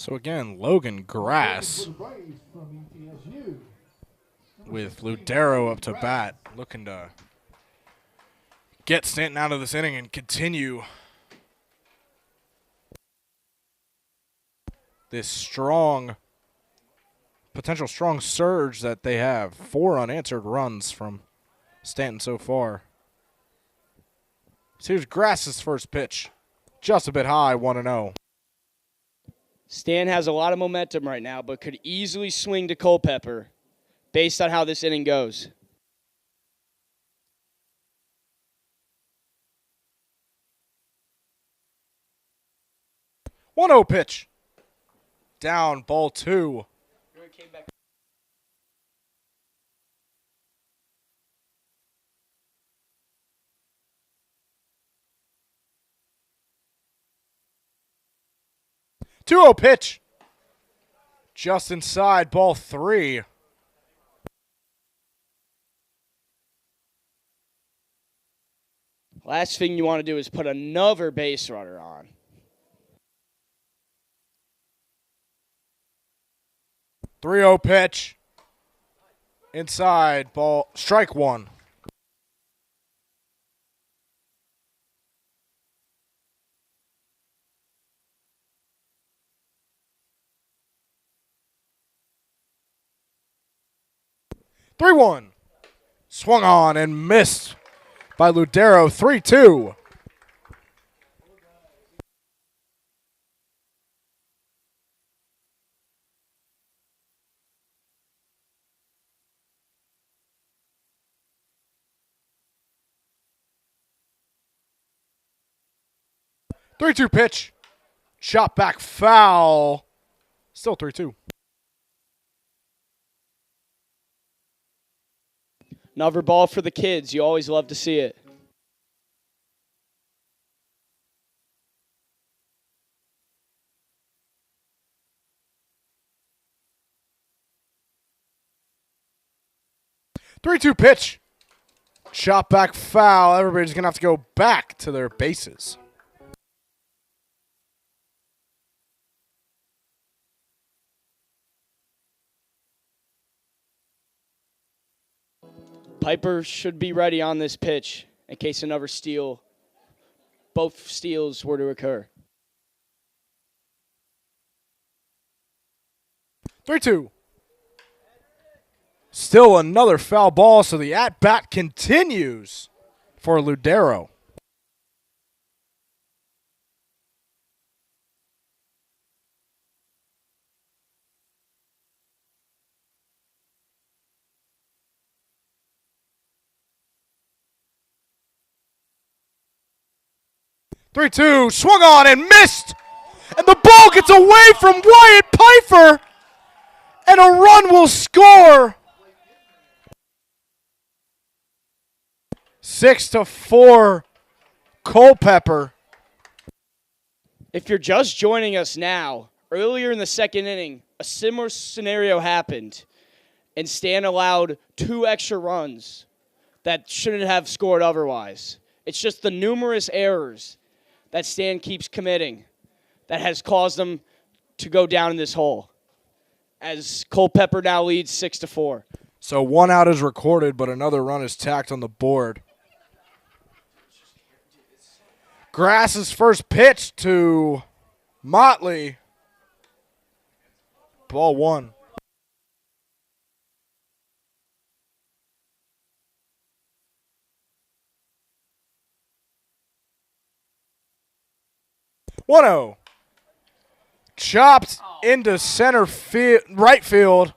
So again, Logan Grass For the Braves from ETSU. with Ludero up to bat, looking to get Stanton out of this inning and continue this strong, potential strong surge that they have. 4 unanswered runs from Stanton so far. So here's Grass's first pitch. Just a bit high, 1-0. Stan has a lot of momentum right now, but could easily swing to Culpeper based on how this inning goes. One 0 pitch. Down, ball 2. 2-0 pitch. Just inside, ball 3. Last thing you want to do is put another base runner on. 3-0 pitch. Inside, ball, strike 1. Three 1. Swung on and missed by Ludero. 3-2. Three-two pitch. Chop back foul. Still 3-2. Another ball for the kids. You always love to see it. Three-two pitch. Chop back foul. Everybody's going to have to go back to their bases. Piper should be ready on this pitch in case another steal, both steals were to occur. 3-2. Still another foul ball, so the at-bat continues for Ludero. Three-two, swung on and missed, and the ball gets away from Wyatt Piper, and a run will score. 6-4, Culpeper. If you're just joining us now, earlier in the second inning, a similar scenario happened, and Stan allowed 2 extra runs that shouldn't have scored otherwise. It's just the numerous errors that Stan keeps committing that has caused them to go down in this hole, as Culpeper now leads 6-4. So 1 out is recorded, but another run is tacked on the board. Grass's first pitch to Motley. Ball 1. One 0. Chopped into center field, right field,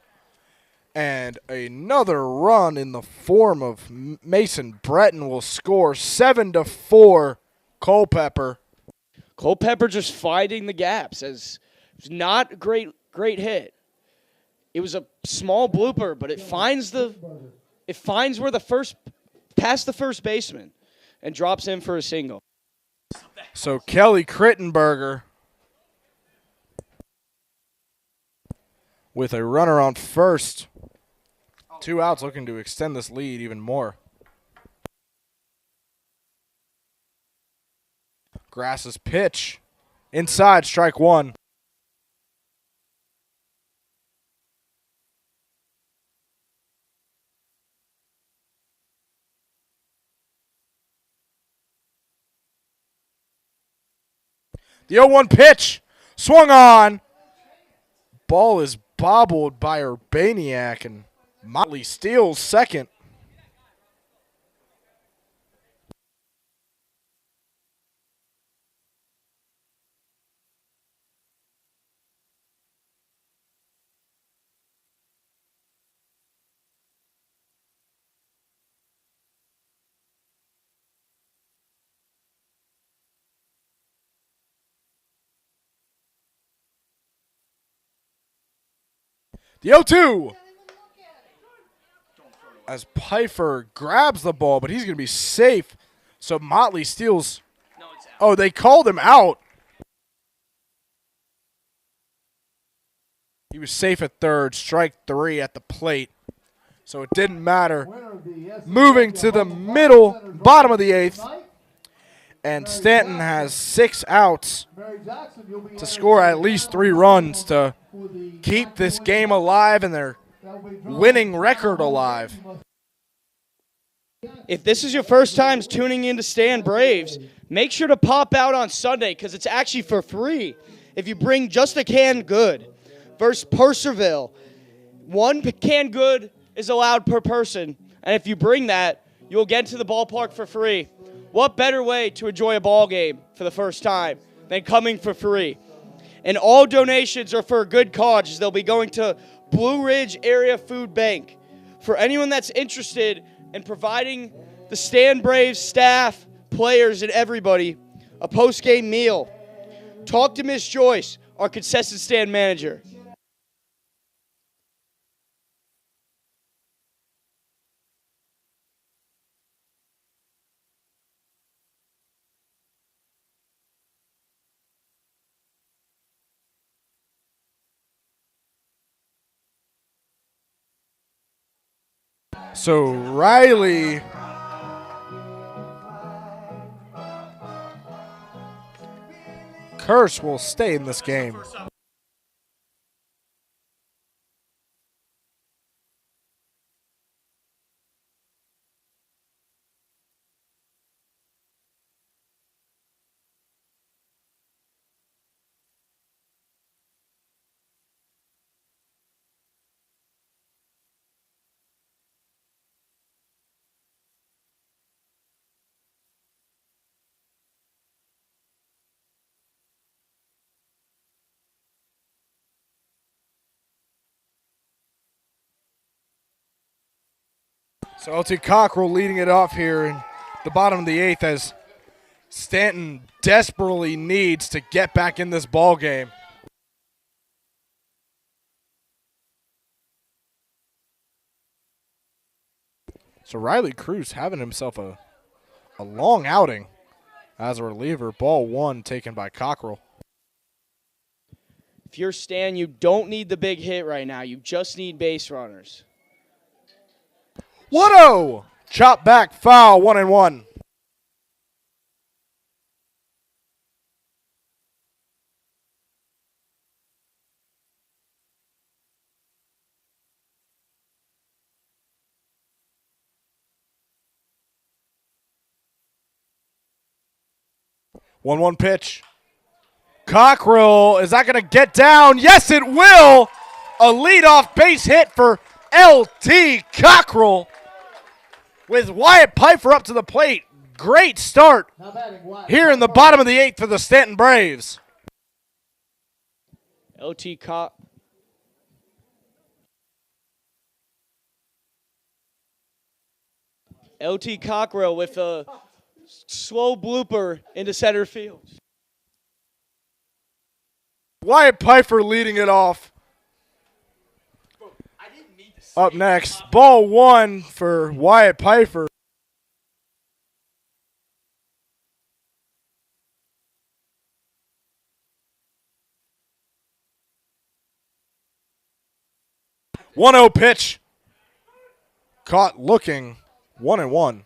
and another run in the form of Mason Breton will score. 7-4, Culpeper. Culpeper just fighting the gaps. As it's not a great hit. It was a small blooper, but it finds where past the first baseman and drops in for a single. So Kelly Crittenberger with a runner on first. 2 outs, looking to extend this lead even more. Grass's pitch. Inside, strike 1. The 0-1 pitch. Swung on. Ball is bobbled by Urbaniak, and Motley steals second. The 0-2. As Pfeiffer grabs the ball, but he's going to be safe. So Motley steals. Oh, they called him out. He was safe at third, strike 3 at the plate. So it didn't matter. Moving to the bottom of the 8th. And Stanton has 6 outs to score at least 3 runs to keep this game alive and their winning record alive. If this is your first time tuning in to Stan Braves, make sure to pop out on Sunday because it's actually for free if you bring just a canned good. Versus Purcellville, 1 canned good is allowed per person, and if you bring that, you'll get to the ballpark for free. What better way to enjoy a ball game for the first time than coming for free? And all donations are for a good cause, as they'll be going to Blue Ridge Area Food Bank. For anyone that's interested in providing the Stan Braves staff, players, and everybody a post-game meal, talk to Miss Joyce, our consistent stand manager. So Riley Curse will stay in this game. So LT Cockrell leading it off here in the bottom of the 8th as Stanton desperately needs to get back in this ball game. So Riley Cruz having himself a long outing as a reliever. Ball 1 taken by Cockrell. If you're Stan, you don't need the big hit right now. You just need base runners. 1-0. Chop back foul, 1-1. One pitch. Cockrell, is that going to get down? Yes, it will. A leadoff base hit for LT Cockrell with Wyatt Pfeiffer up to the plate. Great start here in the bottom of the 8th for the Stanton Braves. LT Cockrell with a slow blooper into center field. Wyatt Pfeiffer leading it off. Up next, ball 1 for Wyatt Pfeiffer. One 0 pitch. Caught looking. 1-1.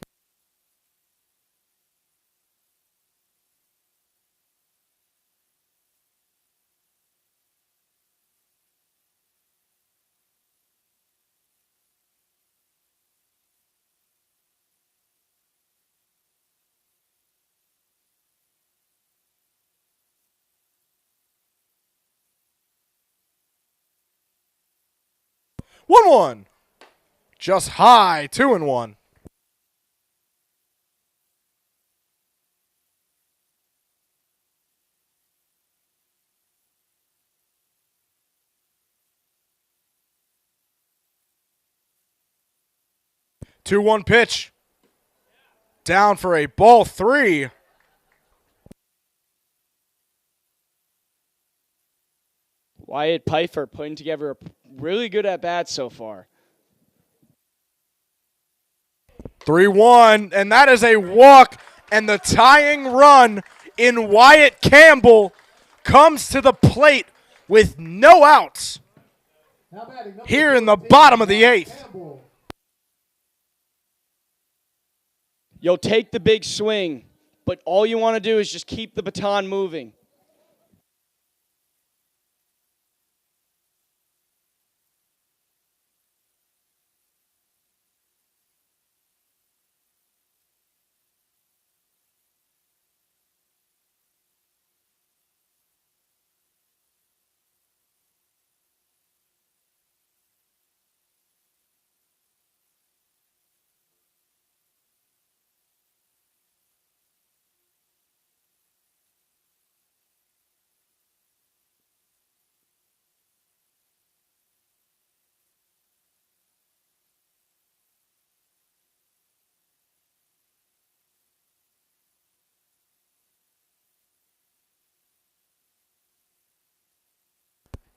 1-1. Just high, 2-1. Two one pitch. Down for a ball 3. Wyatt Pfeiffer putting together a really good at-bat so far. 3-1, and that is a walk, and the tying run in Wyatt Campbell comes to the plate with no outs here in the bottom of the 8th. You'll take the big swing, but all you want to do is just keep the baton moving.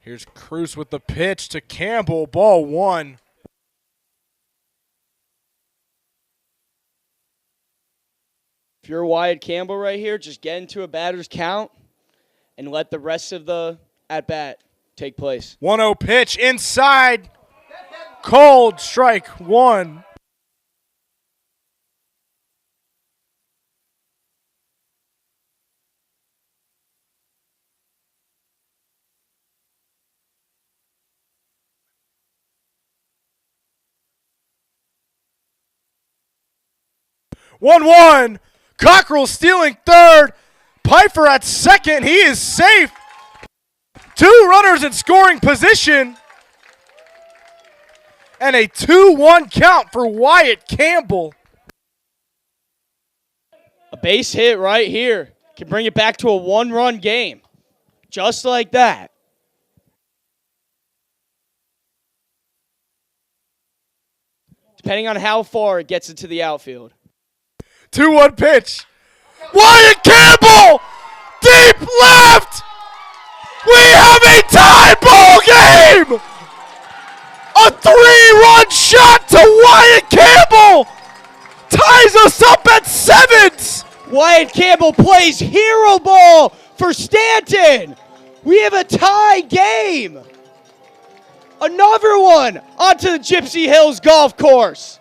Here's Cruz with the pitch to Campbell, ball 1. If you're Wyatt Campbell right here, just get into a batter's count and let the rest of the at-bat take place. 1-0 pitch inside. Cold, strike 1. One. Cockrell stealing third. Pfeiffer at second. He is safe. 2 runners in scoring position. And a 2-1 count for Wyatt Campbell. A base hit right here can bring it back to a 1-run game. Just like that. Depending on how far it gets into the outfield. 2-1 pitch. Wyatt Campbell! Deep left! We have a tie ball game! A 3-run shot to Wyatt Campbell! Ties us up at 7s! Wyatt Campbell plays hero ball for Stanton! We have a tie game! Another one onto the Gypsy Hills Golf Course.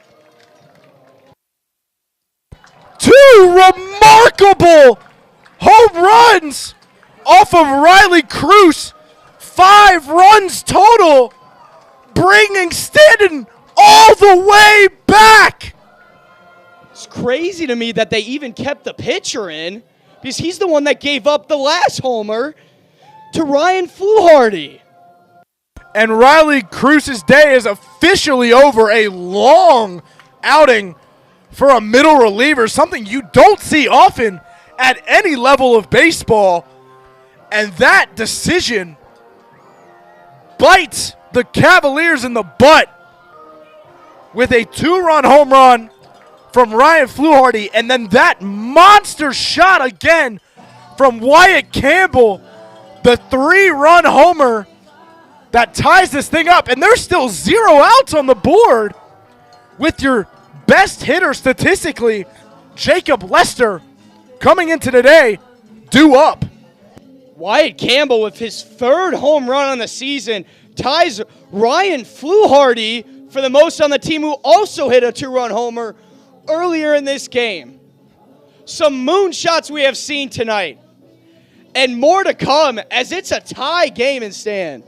2 remarkable home runs off of Riley Cruz. 5 runs total, bringing Stanton all the way back. It's crazy to me that they even kept the pitcher in because he's the one that gave up the last homer to Ryan Fluharty. And Riley Cruz's day is officially over. A long outing for a middle reliever, something you don't see often at any level of baseball. And that decision bites the Cavaliers in the butt with a 2-run home run from Ryan Fluharty, and then that monster shot again from Wyatt Campbell, the 3-run homer that ties this thing up. And there's still 0 outs on the board with your best hitter statistically, Jacob Lester, coming into today, due up. Wyatt Campbell with his 3rd home run on the season ties Ryan Fluharty for the most on the team, who also hit a 2-run homer earlier in this game. Some moonshots we have seen tonight, and more to come as it's a tie game in Stan.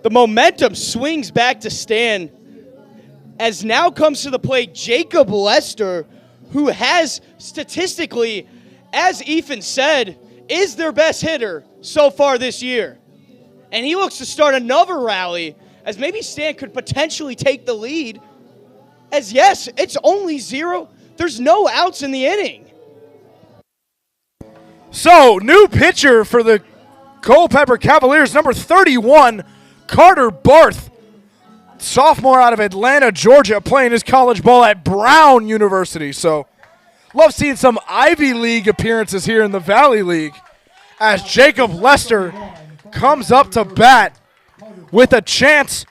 The momentum swings back to Stan, as now comes to the plate Jacob Lester, who has statistically, as Ethan said, is their best hitter so far this year. And he looks to start another rally, as maybe Stan could potentially take the lead. As yes, it's only 0. There's no outs in the inning. So, new pitcher for the Culpeper Cavaliers, number 31, Carter Barth. Sophomore out of Atlanta, Georgia, playing his college ball at Brown University. So, love seeing some Ivy League appearances here in the Valley League as Jacob Lester comes up to bat with a chance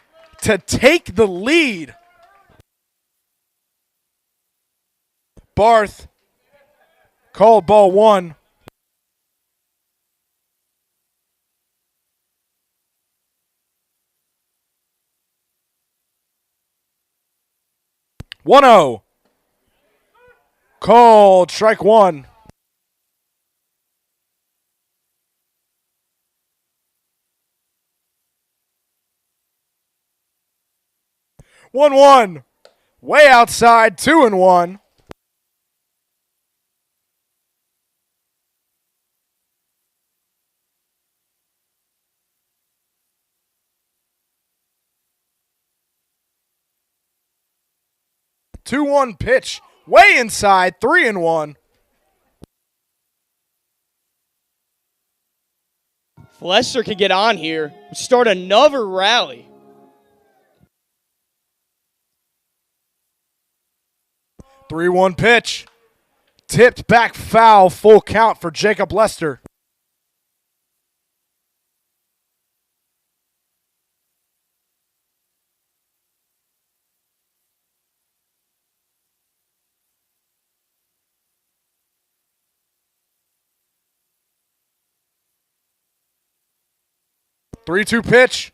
to take the lead. Barth called ball 1. One 0. Called strike 1. One 1. Way outside, 2-1. Two 1 pitch, way inside, 3-1. If Lester can get on here, start another rally. 3-1 pitch, tipped back foul, full count for Jacob Lester. Three-two pitch,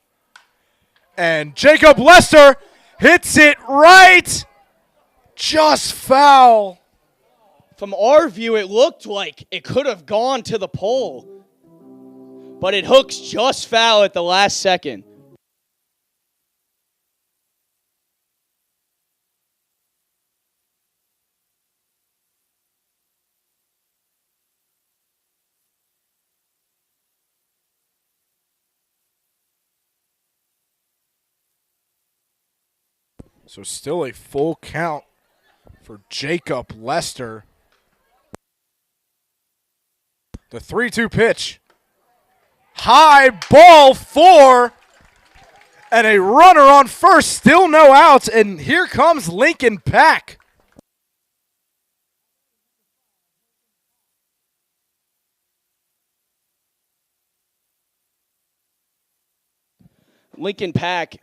and Jacob Lester hits it right, just foul. From our view, it looked like it could have gone to the pole, but it hooks just foul at the last second. So still a full count for Jacob Lester. The 3-2 pitch. High ball 4. And a runner on first. Still no outs. And here comes Lincoln Pack. Lincoln Pack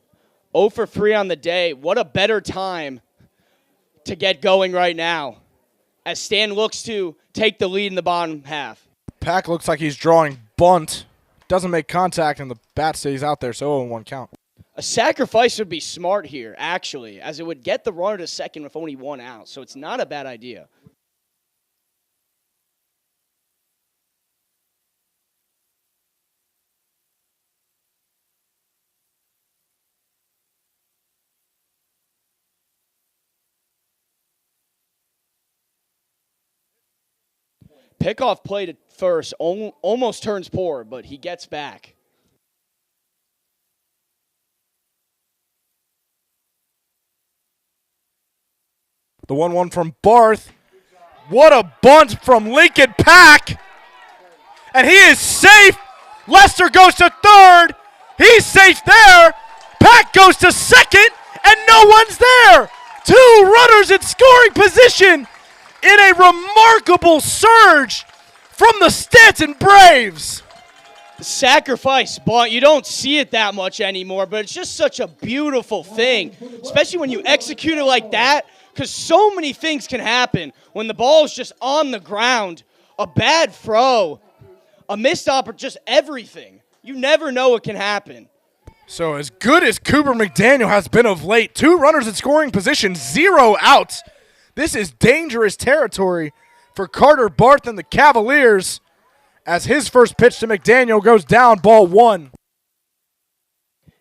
0 for 3 on the day. What a better time to get going right now as Stan looks to take the lead in the bottom half. Pack looks like he's drawing bunt. Doesn't make contact, and the bat stays out there, so 0-1 count. A sacrifice would be smart here, actually, as it would get the runner to second with only 1 out, so it's not a bad idea. Pickoff played at first, almost turns poor, but he gets back. The 1-1 from Barth. What a bunt from Lincoln Pack. And he is safe. Lester goes to third. He's safe there. Pack goes to second, and no one's there. 2 runners in scoring position in a remarkable surge from the Stanton Braves. Sacrifice bunt. You don't see it that much anymore, but it's just such a beautiful thing, especially when you execute it like that, because so many things can happen when the ball is just on the ground. A bad throw, a missed opportunity, just everything. You never know what can happen. So as good as Cooper McDaniel has been of late, 2 runners in scoring position, 0 outs. This is dangerous territory for Carter Barth and the Cavaliers as his first pitch to McDaniel goes down, ball 1.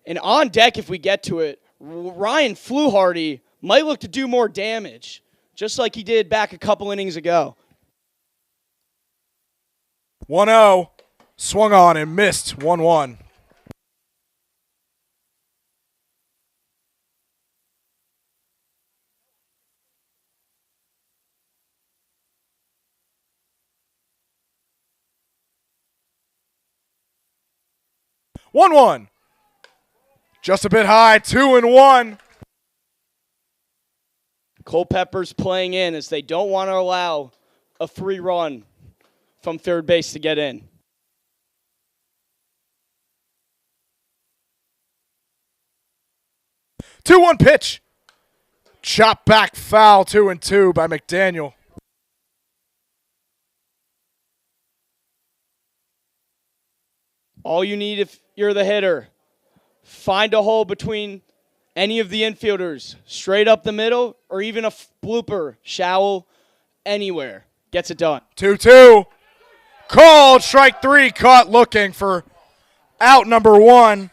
And on deck, if we get to it, Ryan Fluharty might look to do more damage, just like he did back a couple innings ago. 1-0, swung on and missed. 1-1. Just a bit high, 2-1. Culpeper's playing in as they don't want to allow a free run from third base to get in. Two-one pitch. Chop back foul, 2-2 by McDaniel. All you need if you're the hitter, find a hole between any of the infielders, straight up the middle, or even a blooper, shallow, anywhere. Gets it done. 2-2. Called, strike three, caught looking for out number one.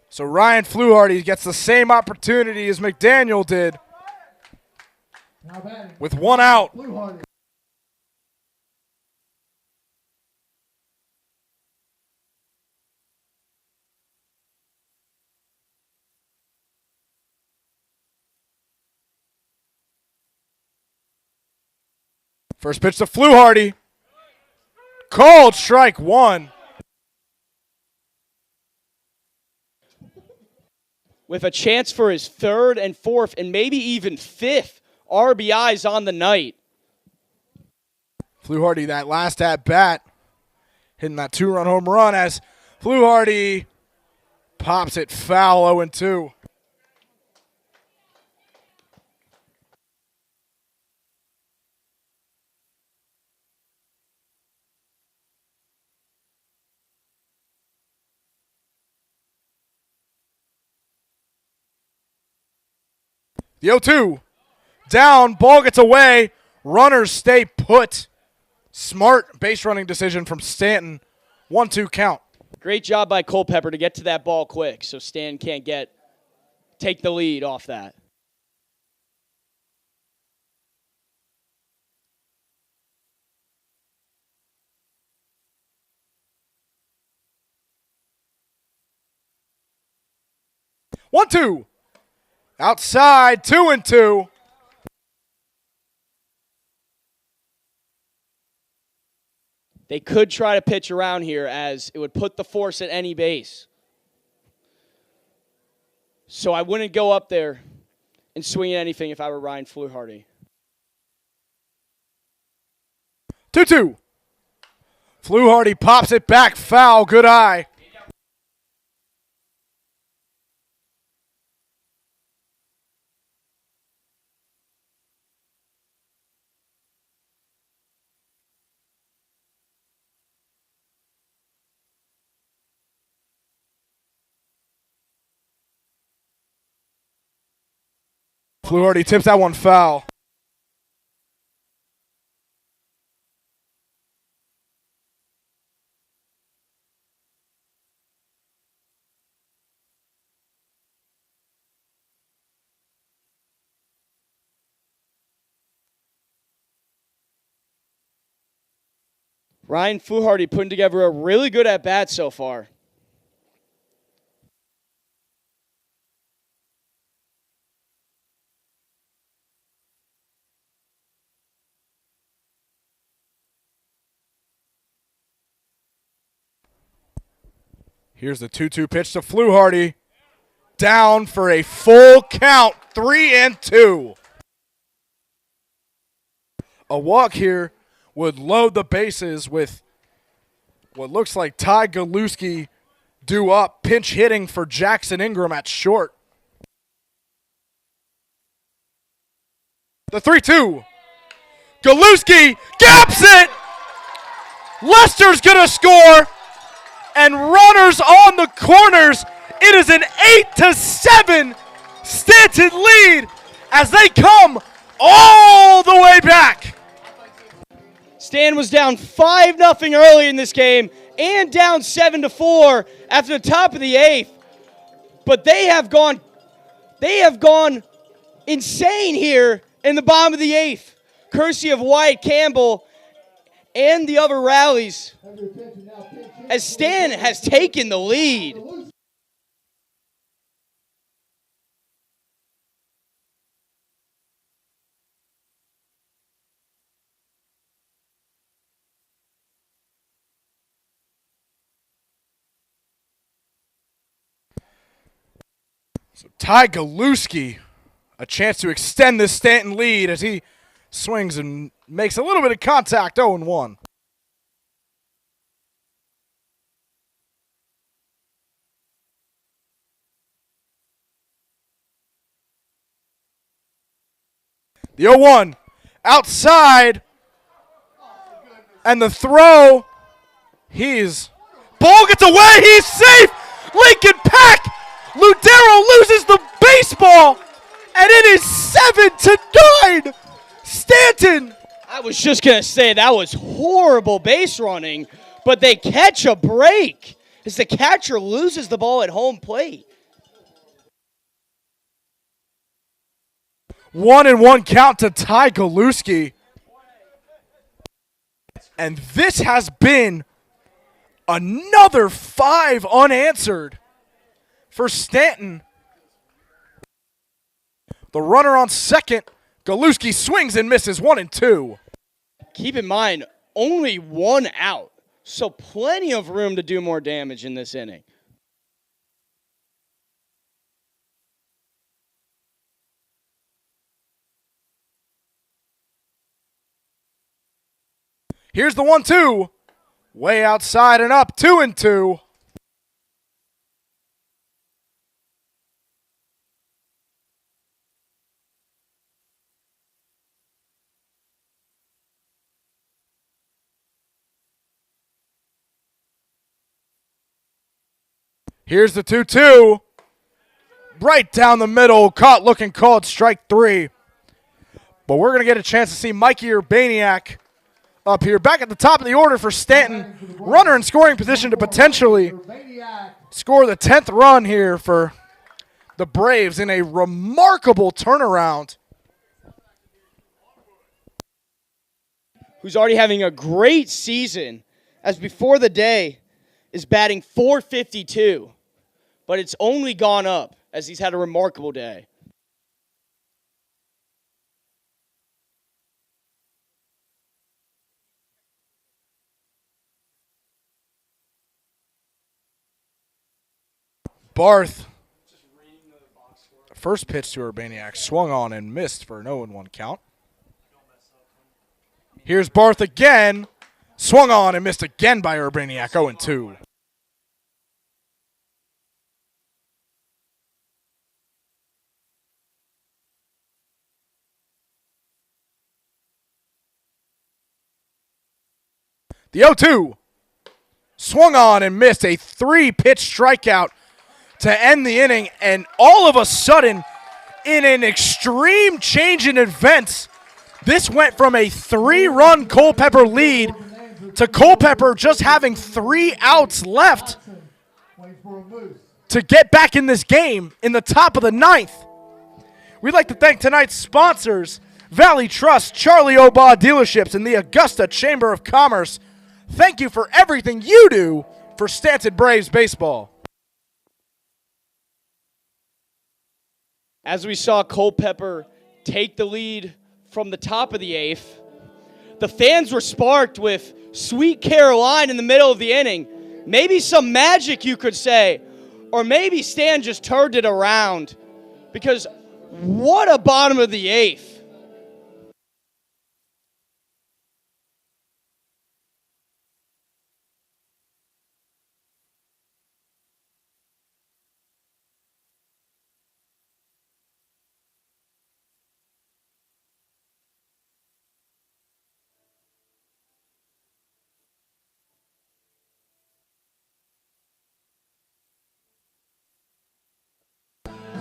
So Ryan Fluharty gets the same opportunity as McDaniel did with one out. First pitch to Fluharty. Called, strike one. With a chance for his third and fourth and maybe even fifth RBIs on the night. Fluharty, that last at bat, hitting that two-run home run as Fluharty pops it foul, 0-2. The 0-2. Down, ball gets away. Runners stay put. Smart base running decision from Stanton. 1-2 count. Great job by Culpeper to get to that ball quick so Stanton can't take the lead off that. One, two. Outside, 2-2. They could try to pitch around here as it would put the force at any base. So I wouldn't go up there and swing at anything if I were Ryan Fluharty. 2-2. Fluharty pops it back, foul, good eye. Fluharty tips that one foul. Ryan Fluharty putting together a really good at-bat so far. Here's the 2-2 pitch to Fluharty. Down for a full count, 3-2. A walk here would load the bases with what looks like Ty Galuski due up, pinch hitting for Jackson Ingram at short. The 3-2. Galuski gaps it! Lester's gonna score! And runners on the corners. It is an 8-7 Stanton lead as they come all the way back. Stan was down 5-0 early in this game, and down 7-4 after the top of the 8th. But they have gone insane here in the bottom of the 8th, courtesy of Wyatt Campbell and the other rallies, as Stanton has taken the lead. So Ty Galuski, a chance to extend this Stanton lead as he swings and makes a little bit of contact, 0-1. The 0-1 outside, and the throw, ball gets away, he's safe! Lincoln Pack! Ludero loses the baseball, and it is 7-9. Stanton. I was just going to say that was horrible base running, but they catch a break as the catcher loses the ball at home plate. 1-1 count to Ty Galuski. And this has been another 5 unanswered for Stanton. The runner on second, Galuski swings and misses, 1-2. Keep in mind, only 1 out, so plenty of room to do more damage in this inning. Here's the 1-2, way outside and up, 2-2. Here's the 2-2. Right down the middle. Caught looking, called strike 3. But we're going to get a chance to see Mikey Urbaniak up here. Back at the top of the order for Stanton. Runner in scoring position to potentially score the 10th run here for the Braves in a remarkable turnaround. Who's already having a great season, as before the day is batting .452, but it's only gone up as he's had a remarkable day. Barth, first pitch to Urbaniak, swung on and missed for an 0-1 count. Here's Barth again, swung on and missed again by Urbaniak, 0-2. The 0-2, swung on and missed, a 3-pitch strikeout to end the inning, and all of a sudden, in an extreme change in events, this went from a 3-run Culpeper lead to Culpeper just having 3 outs left to get back in this game in the top of the 9th. We'd like to thank tonight's sponsors, Valley Trust, Charlie Obaugh Dealerships, and the Augusta Chamber of Commerce. Thank you for everything you do for Staunton Braves baseball. As we saw Culpeper take the lead from the top of the 8th, the fans were sparked with Sweet Caroline in the middle of the inning. Maybe some magic, you could say, or maybe Stan just turned it around, because what a bottom of the 8th.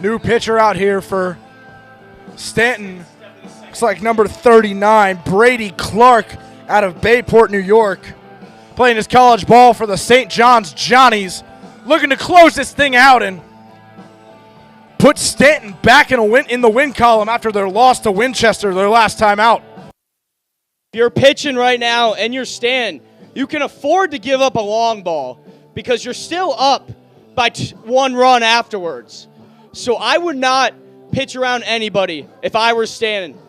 New pitcher out here for Stanton. Looks like number 39, Brady Clark, out of Bayport, New York. playing his college ball for the St. John's Johnnies, looking to close this thing out and put Stanton back in the win column after their loss to Winchester their last time out. If you're pitching right now and you're Stanton, you can afford to give up a long ball because you're still up by 1 run afterwards. So I would not pitch around anybody if I were Stanton.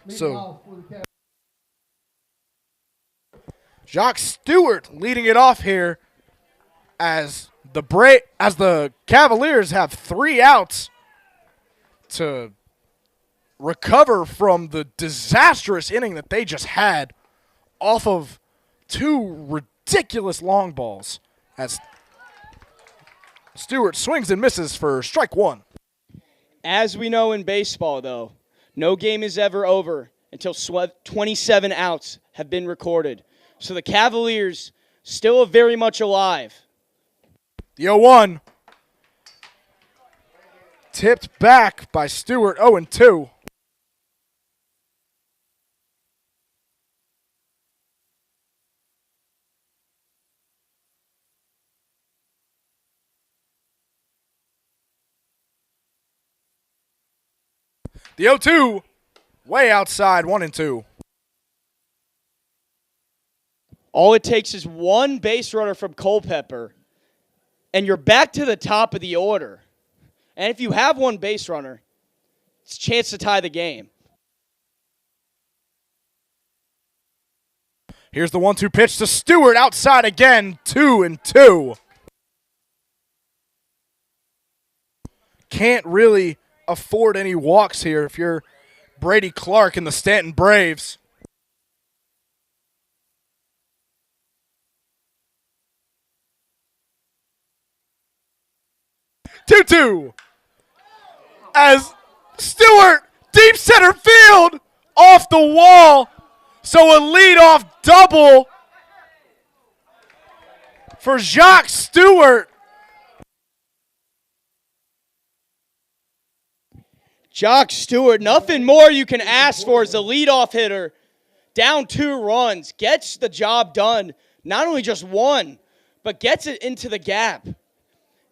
So, Jacques Stewart leading it off here as the Cavaliers have 3 outs to recover from the disastrous inning that they just had off of 2 ridiculous long balls as Stewart swings and misses for strike 1. As we know in baseball, though, no game is ever over until 27 outs have been recorded. So the Cavaliers still very much alive. The 0-1 tipped back by Stewart, 0-2. The 0-2, way outside, 1-2. All it takes is 1 base runner from Culpeper, and you're back to the top of the order. And if you have 1 base runner, it's a chance to tie the game. Here's the 1-2 pitch to Stewart, outside again, 2-2. Can't really afford any walks here if you're Brady Clark and the Stanton Braves. Two as Stewart, deep center field, off the wall. So a leadoff double for Jacques Stewart. Jacques Stewart, nothing more you can ask for as a leadoff hitter. Down 2 runs, gets the job done. Not only just 1, but gets it into the gap.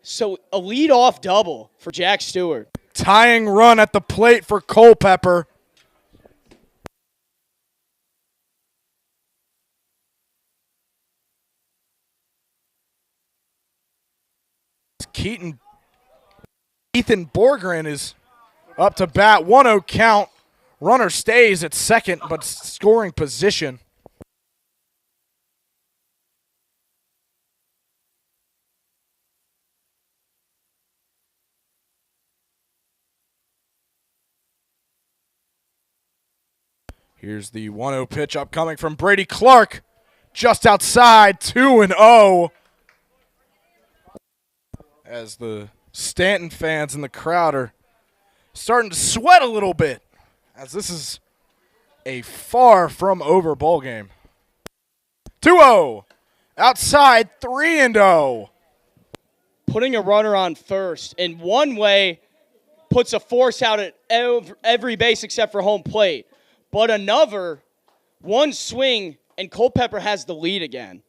So a leadoff double for Jacques Stewart. Tying run at the plate for Culpeper. Ethan Borgren is up to bat, 1-0 count. Runner stays at second, but scoring position. Here's the 1-0 pitch upcoming from Brady Clark. Just outside, 2-0. As the Stanton fans in the crowd are starting to sweat a little bit, as this is a far from over ball game. 2-0. Outside, 3-0. Putting a runner on first in one way puts a force out at every base except for home plate. But another, 1 swing, and Culpeper has the lead again.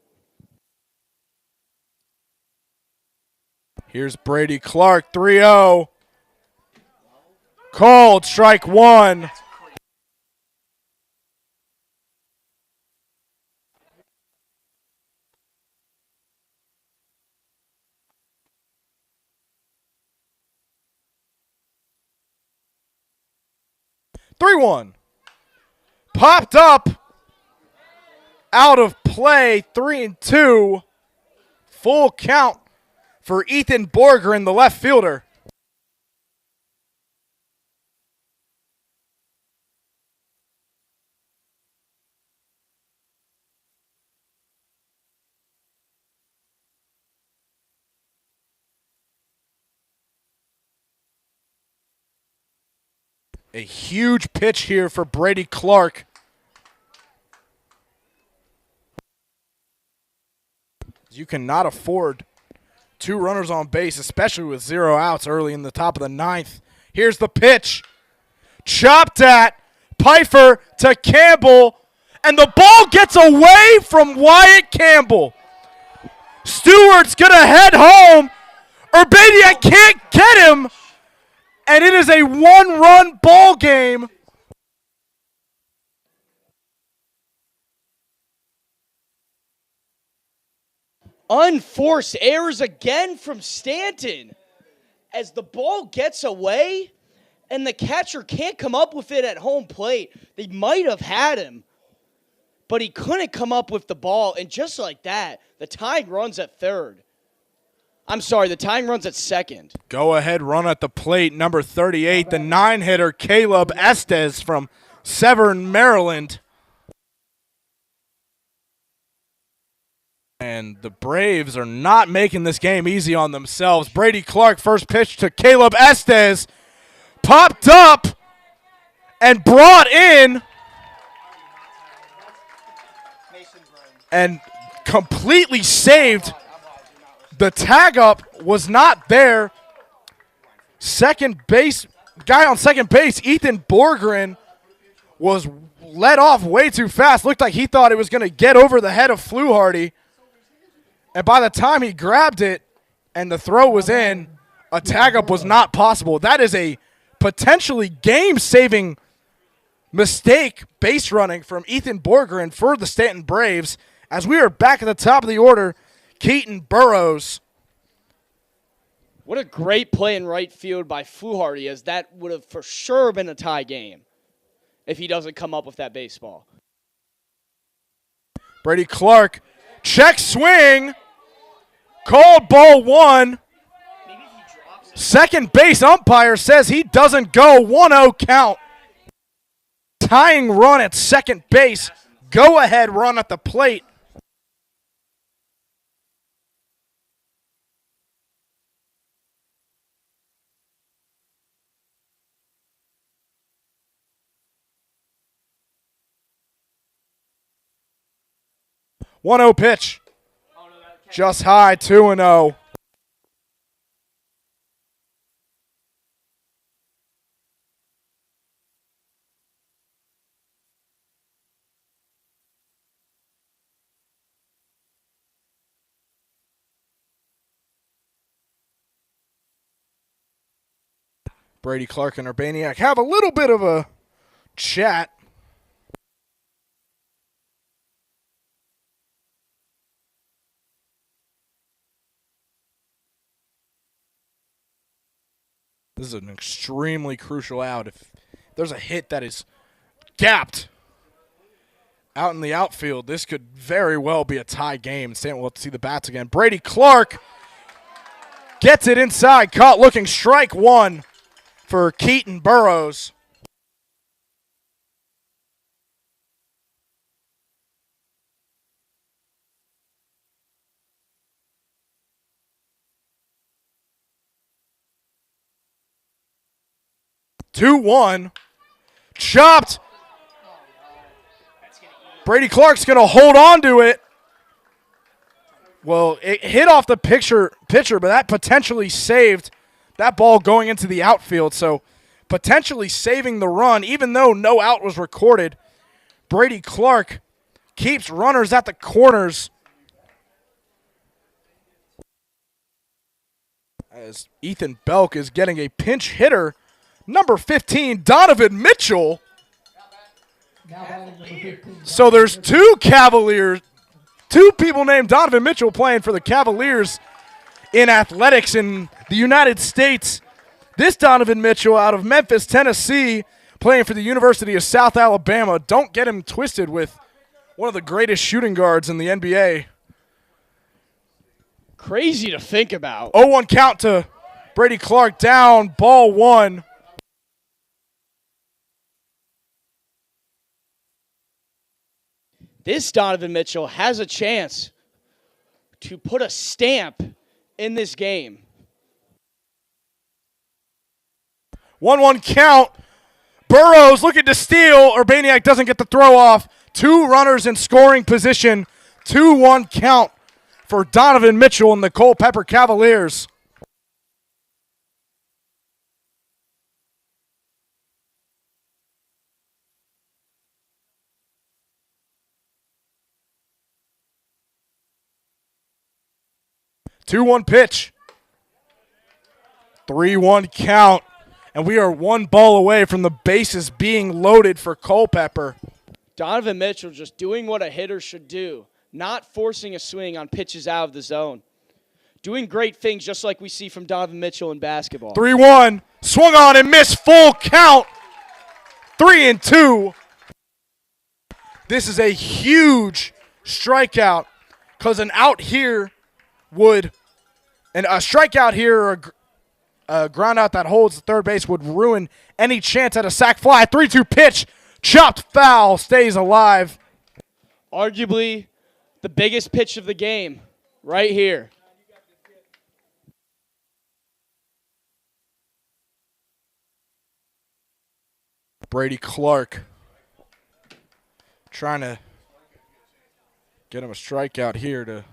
Here's Brady Clark, 3-0. Called, strike 1. Three-one. Popped up. Out of play. 3-2. Full count for Ethan Borgren, the left fielder. A huge pitch here for Brady Clark. You cannot afford 2 runners on base, especially with 0 outs early in the top of the 9th. Here's the pitch. Chopped at. Pfeiffer to Campbell. And the ball gets away from Wyatt Campbell. Stewart's going to head home. Urbania can't get him. And it is a 1-run ball game. Unforced errors again from Stanton. As the ball gets away and the catcher can't come up with it at home plate. They might have had him, but he couldn't come up with the ball. And just like that, the tying runs at third. I'm sorry, the tying runs at second. Go ahead run at the plate, number 38, the 9-hitter Caleb Estes from Severn, Maryland. And the Braves are not making this game easy on themselves. Brady Clark, first pitch to Caleb Estes, popped up and brought in and completely saved. The tag up was not there. Guy on second base, Ethan Borgren, was let off way too fast. Looked like he thought it was going to get over the head of Fluharty. And by the time he grabbed it and the throw was in, a tag up was not possible. That is a potentially game-saving mistake base running from Ethan Borgren for the Staunton Braves. As we are back at the top of the order, Keaton Burrows. What a great play in right field by Fluharty, as that would have for sure been a tie game if he doesn't come up with that baseball. Brady Clark, check swing, called ball 1. Second base umpire says he doesn't go. 1-0 count. Tying run at second base. Go ahead run at the plate. One 0 pitch. Just high, 2-0. Brady Clark and Urbaniak have a little bit of a chat. This is an extremely crucial out. If there's a hit that is gapped out in the outfield, this could very well be a tie game. Stanton will have to see the bats again. Brady Clark gets it inside, caught looking, strike 1 for Keaton Burrows. Two 1, chopped. Brady Clark's going to hold on to it. Well, it hit off the pitcher, but that potentially saved that ball going into the outfield. So potentially saving the run, even though no out was recorded. Brady Clark keeps runners at the corners. As Ethan Belk is getting a pinch hitter. Number 15, Donovan Mitchell. So there's 2 Cavaliers, 2 people named Donovan Mitchell playing for the Cavaliers in athletics in the United States. This Donovan Mitchell out of Memphis, Tennessee, playing for the University of South Alabama. Don't get him twisted with one of the greatest shooting guards in the NBA. Crazy to think about. 0-1 count to Brady Clark, down, ball 1. This Donovan Mitchell has a chance to put a stamp in this game. 1-1 count. Burrows looking to steal. Urbaniak doesn't get the throw off. 2 runners in scoring position. 2-1 count for Donovan Mitchell and the Culpeper Cavaliers. Two-one pitch. 3-1 count. And we are 1 ball away from the bases being loaded for Culpeper. Donovan Mitchell just doing what a hitter should do, not forcing a swing on pitches out of the zone. Doing great things just like we see from Donovan Mitchell in basketball. 3-1. Swung on and missed. Full count. 3-2. This is a huge strikeout because an out here would, and a strikeout here or a ground out that holds the third base would ruin any chance at a sac fly. 3-2 pitch, chopped foul, stays alive. Arguably the biggest pitch of the game right here. Brady Clark trying to get him a strikeout here.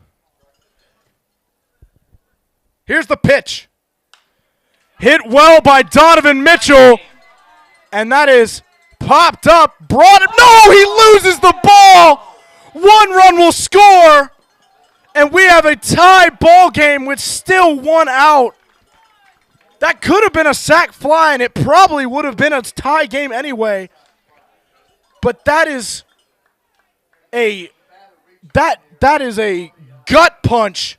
Here's the pitch. Hit well by Donovan Mitchell, and that is popped up, brought him. No, he loses the ball. 1 run will score, and we have a tie ball game with still 1 out. That could have been a sac fly, and it probably would have been a tie game anyway. But that is a gut punch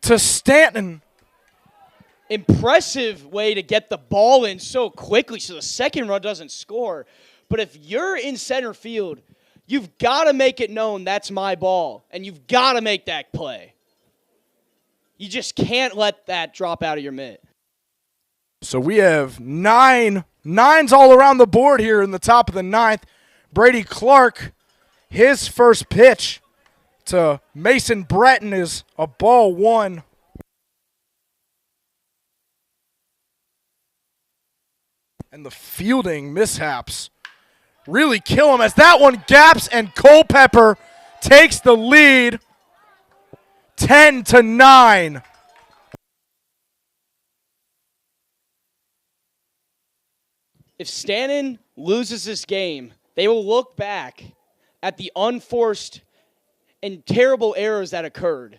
to Stanton. Impressive way to get the ball in so quickly so the second run doesn't score. But if you're in center field, you've got to make it known that's my ball, and you've got to make that play. You just can't let that drop out of your mitt. So we have nines all around the board here in the top of the 9th. Brady Clark, his first pitch to Mason Breton is a ball 1. And the fielding mishaps really kill him as that one gaps and Culpeper takes the lead 10-9. If Stanton loses this game, they will look back at the unforced and terrible errors that occurred.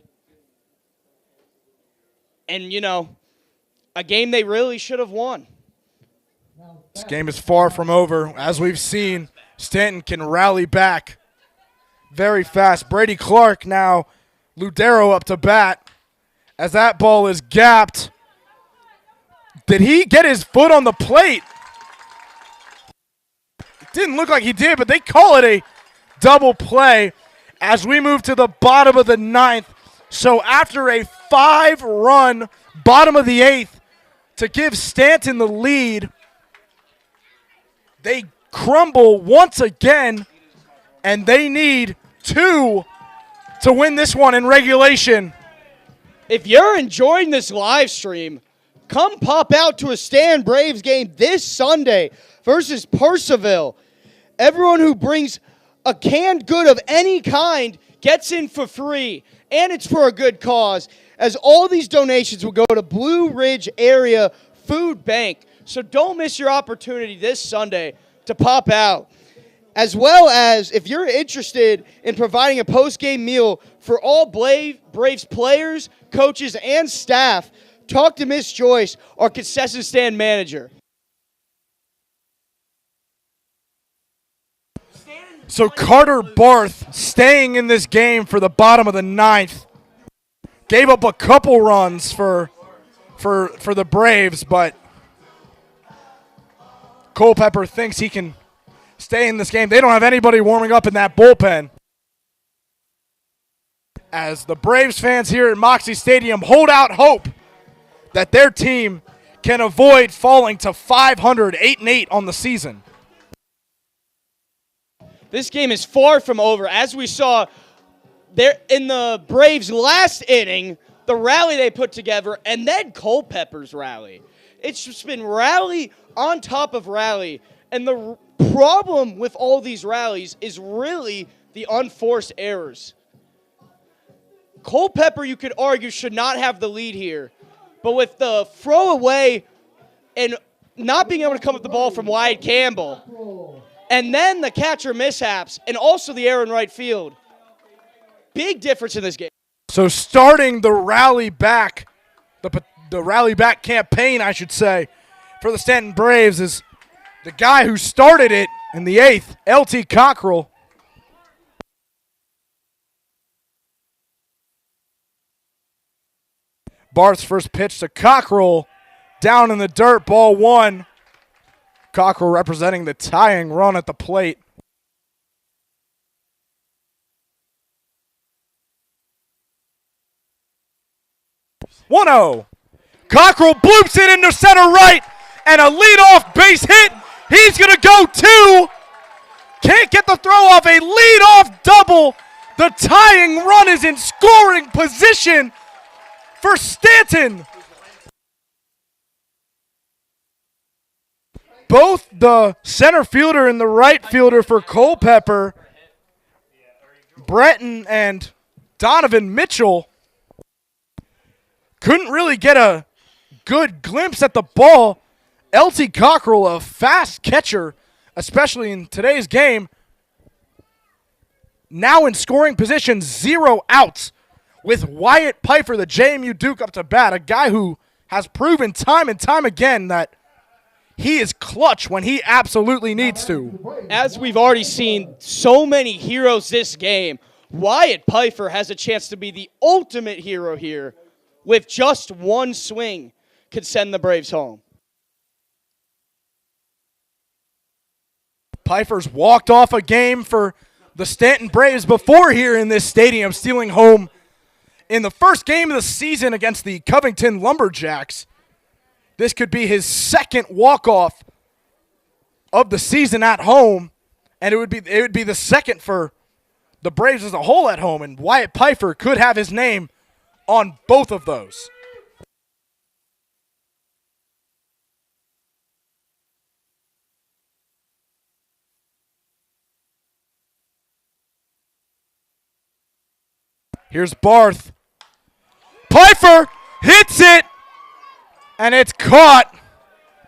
And, a game they really should have won. This game is far from over. As we've seen, Stanton can rally back very fast. Brady Clark now, Ludero up to bat as that ball is gapped. Did he get his foot on the plate? It didn't look like he did, but they call it a double play as we move to the bottom of the 9th. So after a 5-run bottom of the 8th to give Stanton the lead, they crumble once again, and they need 2 to win this one in regulation. If you're enjoying this live stream, come pop out to a Stan Braves game this Sunday versus Purcellville. Everyone who brings a canned good of any kind gets in for free, and it's for a good cause, as all these donations will go to Blue Ridge Area Food Bank. So don't miss your opportunity this Sunday to pop out. As well as, if you're interested in providing a post-game meal for all Braves players, coaches, and staff, talk to Miss Joyce, our concession stand manager. So Carter Barth staying in this game for the bottom of the 9th. Gave up a couple runs for the Braves, but Culpeper thinks he can stay in this game. They don't have anybody warming up in that bullpen. As the Braves fans here at Moxie Stadium hold out hope that their team can avoid falling to 500, 8-8 on the season. This game is far from over. As we saw there in the Braves' last inning, the rally they put together, and then Culpeper's rally. It's just been rally on top of rally. And the problem with all these rallies is really the unforced errors. Culpeper, you could argue, should not have the lead here. But with the throwaway and not being able to come with the ball from Wyatt Campbell, and then the catcher mishaps, and also the error in right field, big difference in this game. So starting the rally back, the rally back campaign, I should say, for the Stanton Braves is the guy who started it in the 8th, LT Cockrell. Barth's first pitch to Cockrell, down in the dirt, ball 1. Cockrell representing the tying run at the plate. One-0. Cockrell bloops it into center right, and a leadoff base hit. He's going to go 2. Can't get the throw off, a leadoff double. The tying run is in scoring position for Stanton. Both the center fielder and the right fielder for Culpeper, Breton and Donovan Mitchell, couldn't really get a good glimpse at the ball. LT Cockrell, a fast catcher, especially in today's game, now in scoring position, 0 outs, with Wyatt Pfeiffer, the JMU Duke, up to bat, a guy who has proven time and time again that he is clutch when he absolutely needs to. As we've already seen so many heroes this game, Wyatt Pfeiffer has a chance to be the ultimate hero here. With just one swing, could send the Braves home. Pfeiffer's walked off a game for the Stanton Braves before here in this stadium, stealing home in the first game of the season against the Covington Lumberjacks. This could be his second walk-off of the season at home, and it would be the second for the Braves as a whole at home, and Wyatt Pfeiffer could have his name on both of those. Here's Barth. Pfeiffer hits it, and it's caught.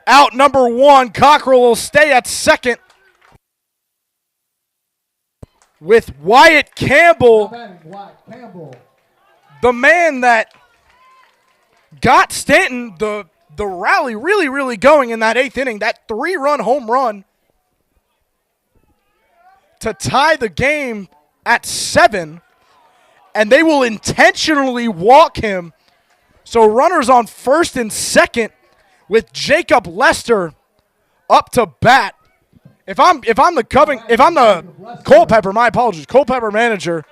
Out number 1. Cockrell will stay at second with Wyatt Campbell, the man that got Stanton the rally really going in that 8th inning, that 3-run home run to tie the game at 7, and they will intentionally walk him. So runners on first and second with Jacob Lester up to bat. If I'm the Culpeper, my apologies, Culpeper manager,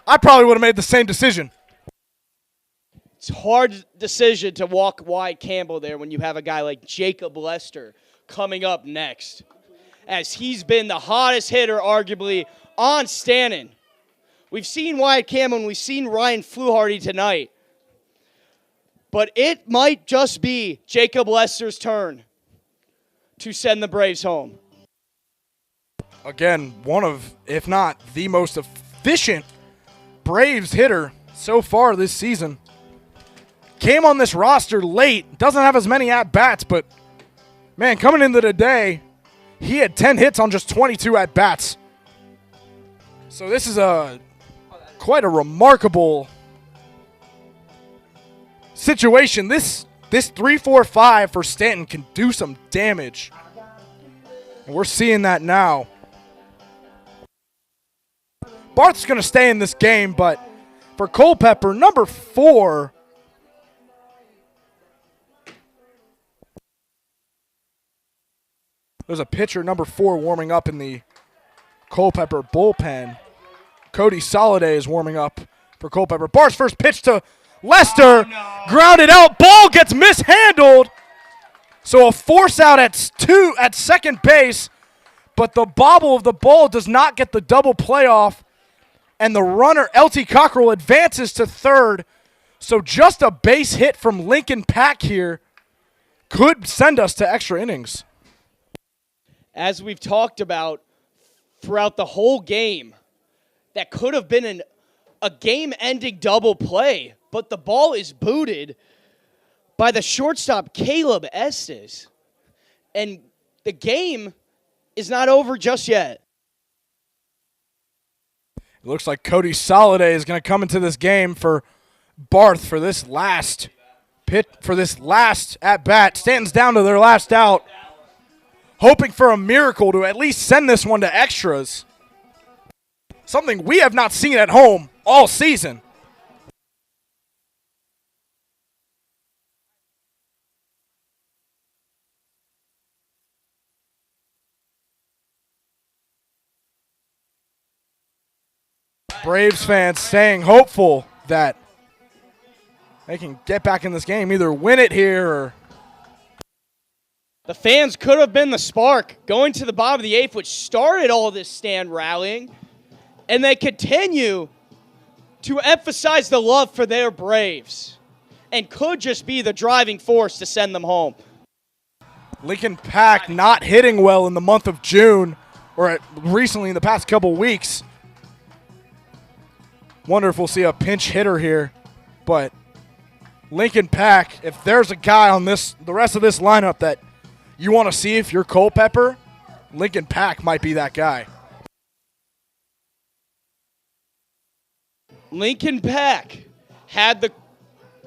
I probably would have made the same decision. It's a hard decision to walk Wyatt Campbell there when you have a guy like Jacob Lester coming up next, as he's been the hottest hitter arguably on Stanton. We've seen Wyatt Campbell and we've seen Ryan Fluharty tonight. But it might just be Jacob Lester's turn to send the Braves home. Again, one of, if not the most efficient Braves hitter so far this season. Came on this roster late, doesn't have as many at-bats, but, man, coming into the day, he had 10 hits on just 22 at-bats. So this is quite a remarkable situation. This 3-4-5 for Stanton can do some damage. And we're seeing that now. Barth's going to stay in this game, but for Culpeper, number 4, there's a pitcher, number 4, warming up in the Culpeper bullpen. Cody Soliday is warming up for Culpeper. Barth's first pitch to Lester, grounded out, ball gets mishandled. So a force out at second base, but the bobble of the ball does not get the double playoff, and the runner, LT Cockrell, advances to third. So just a base hit from Lincoln Pack here could send us to extra innings. As we've talked about throughout the whole game, that could have been a game-ending double play, but the ball is booted by the shortstop, Caleb Estes. And the game is not over just yet. It looks like Cody Soliday is going to come into this game for Barth for this last at-bat. Stanton's down to their last out, hoping for a miracle to at least send this one to extras. Something we have not seen at home all season. Braves fans staying hopeful that they can get back in this game, either win it here or... The fans could have been the spark going to the bottom of the eighth, which started all this stand rallying, and they continue to emphasize the love for their Braves and could just be the driving force to send them home. Lincoln Pack not hitting well in the month of June, or recently in the past couple weeks. Wonder if we'll see a pinch hitter here, but Lincoln Pack, if there's a guy on the rest of this lineup that you want to see if you're Culpeper, Lincoln Pack might be that guy. Lincoln Pack had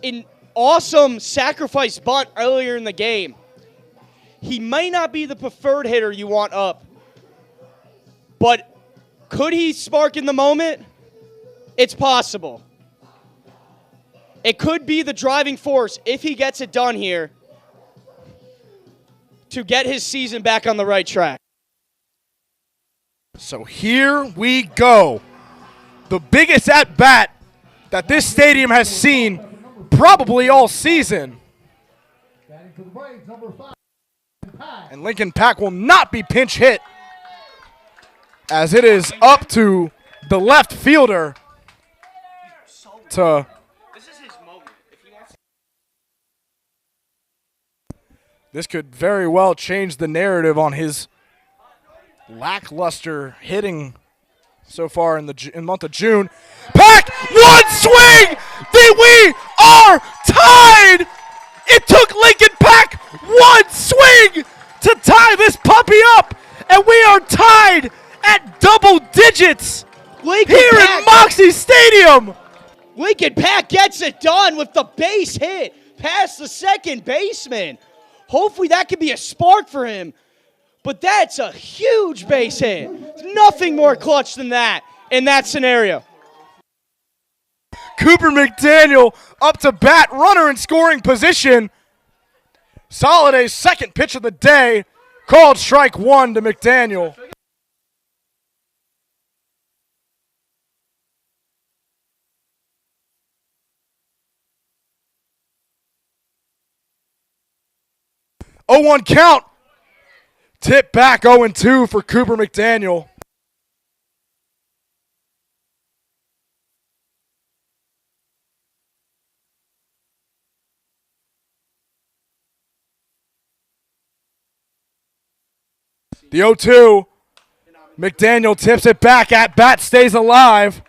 an awesome sacrifice bunt earlier in the game. He may not be the preferred hitter you want up, but could he spark in the moment? It's possible. It could be the driving force, if he gets it done here, to get his season back on the right track. So here we go. The biggest at-bat that this stadium has seen probably all season. And Lincoln Pack will not be pinch hit, as it is up to the left fielder to... This could very well change the narrative on his lackluster hitting so far in the month of June. Pack, one swing! We are tied! It took Lincoln Pack one swing to tie this puppy up, and we are tied at double digits here in Moxie Stadium. Lincoln Pack gets it done with the base hit past the second baseman. Hopefully that could be a spark for him. But that's a huge base hit. Nothing more clutch than that in that scenario. Cooper McDaniel up to bat, runner in scoring position. Soliday's second pitch of the day, called strike one to McDaniel. Oh, 1 count. Tip back 0-2 for Cooper McDaniel. The 0-2. McDaniel tips it back. At bat stays alive.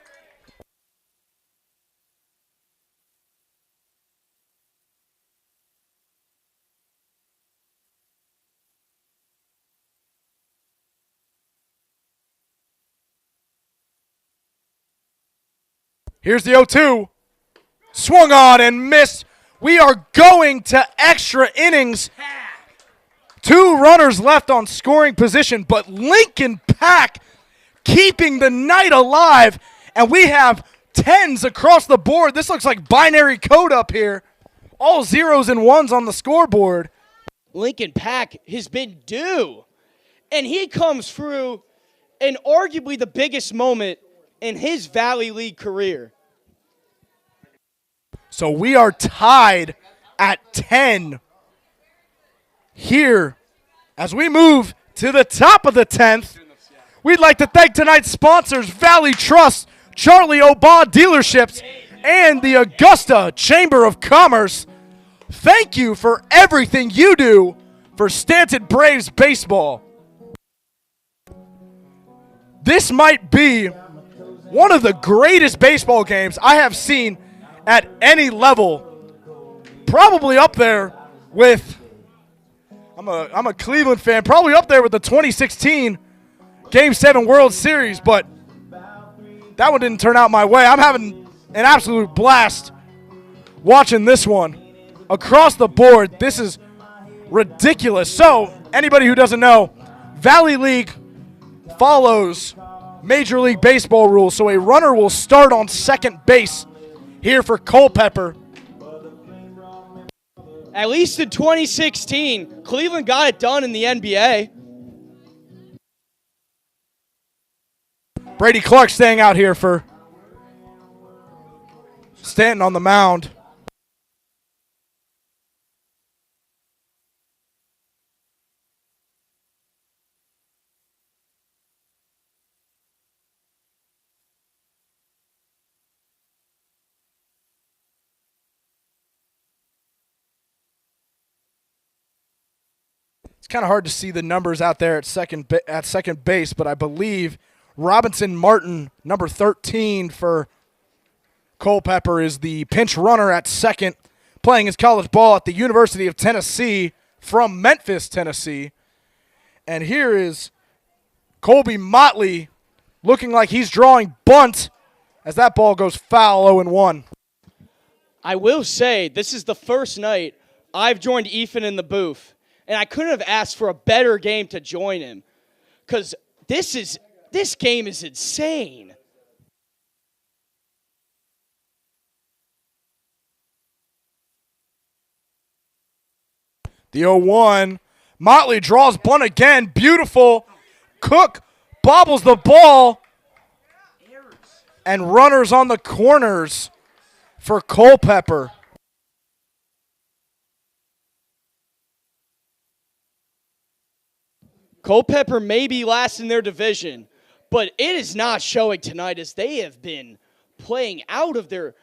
Here's the 0-2. Swung on and missed. We are going to extra innings. 2 runners left on scoring position, but Lincoln Pack keeping the night alive. And we have 10s across the board. This looks like binary code up here. All 0s and 1s on the scoreboard. Lincoln Pack has been due. And he comes through in arguably the biggest moment in his Valley League career. So we are tied at 10 here. As we move to the top of the 10th, we'd like to thank tonight's sponsors, Valley Trust, Charlie Obaugh Dealerships, and the Augusta Chamber of Commerce. Thank you for everything you do for Staunton Braves baseball. This might be one of the greatest baseball games I have seen at any level. Probably up there with, I'm a Cleveland fan, probably up there with the 2016 Game 7 World Series, but that one didn't turn out my way. I'm having an absolute blast watching this one. Across the board, this is ridiculous. So, anybody who doesn't know, Valley League follows Major League Baseball rules, so a runner will start on second base here for Culpeper. At least in 2016, Cleveland got it done in the NBA. Brady Clark staying out here for Stanton on the mound. It's kind of hard to see the numbers out there at second base, but I believe Robinson Martin, number 13 for Culpeper, is the pinch runner at second, playing his college ball at the University of Tennessee from Memphis, Tennessee. And here is Colby Motley looking like he's drawing bunt as that ball goes foul, 0-1. I will say, this is the first night I've joined Ethan in the booth, and I couldn't have asked for a better game to join him, because this game is insane. The 0-1. Motley draws bunt again. Beautiful. Cook bobbles the ball. And runners on the corners for Culpeper. Culpeper may be last in their division, but it is not showing tonight as they have been playing out of their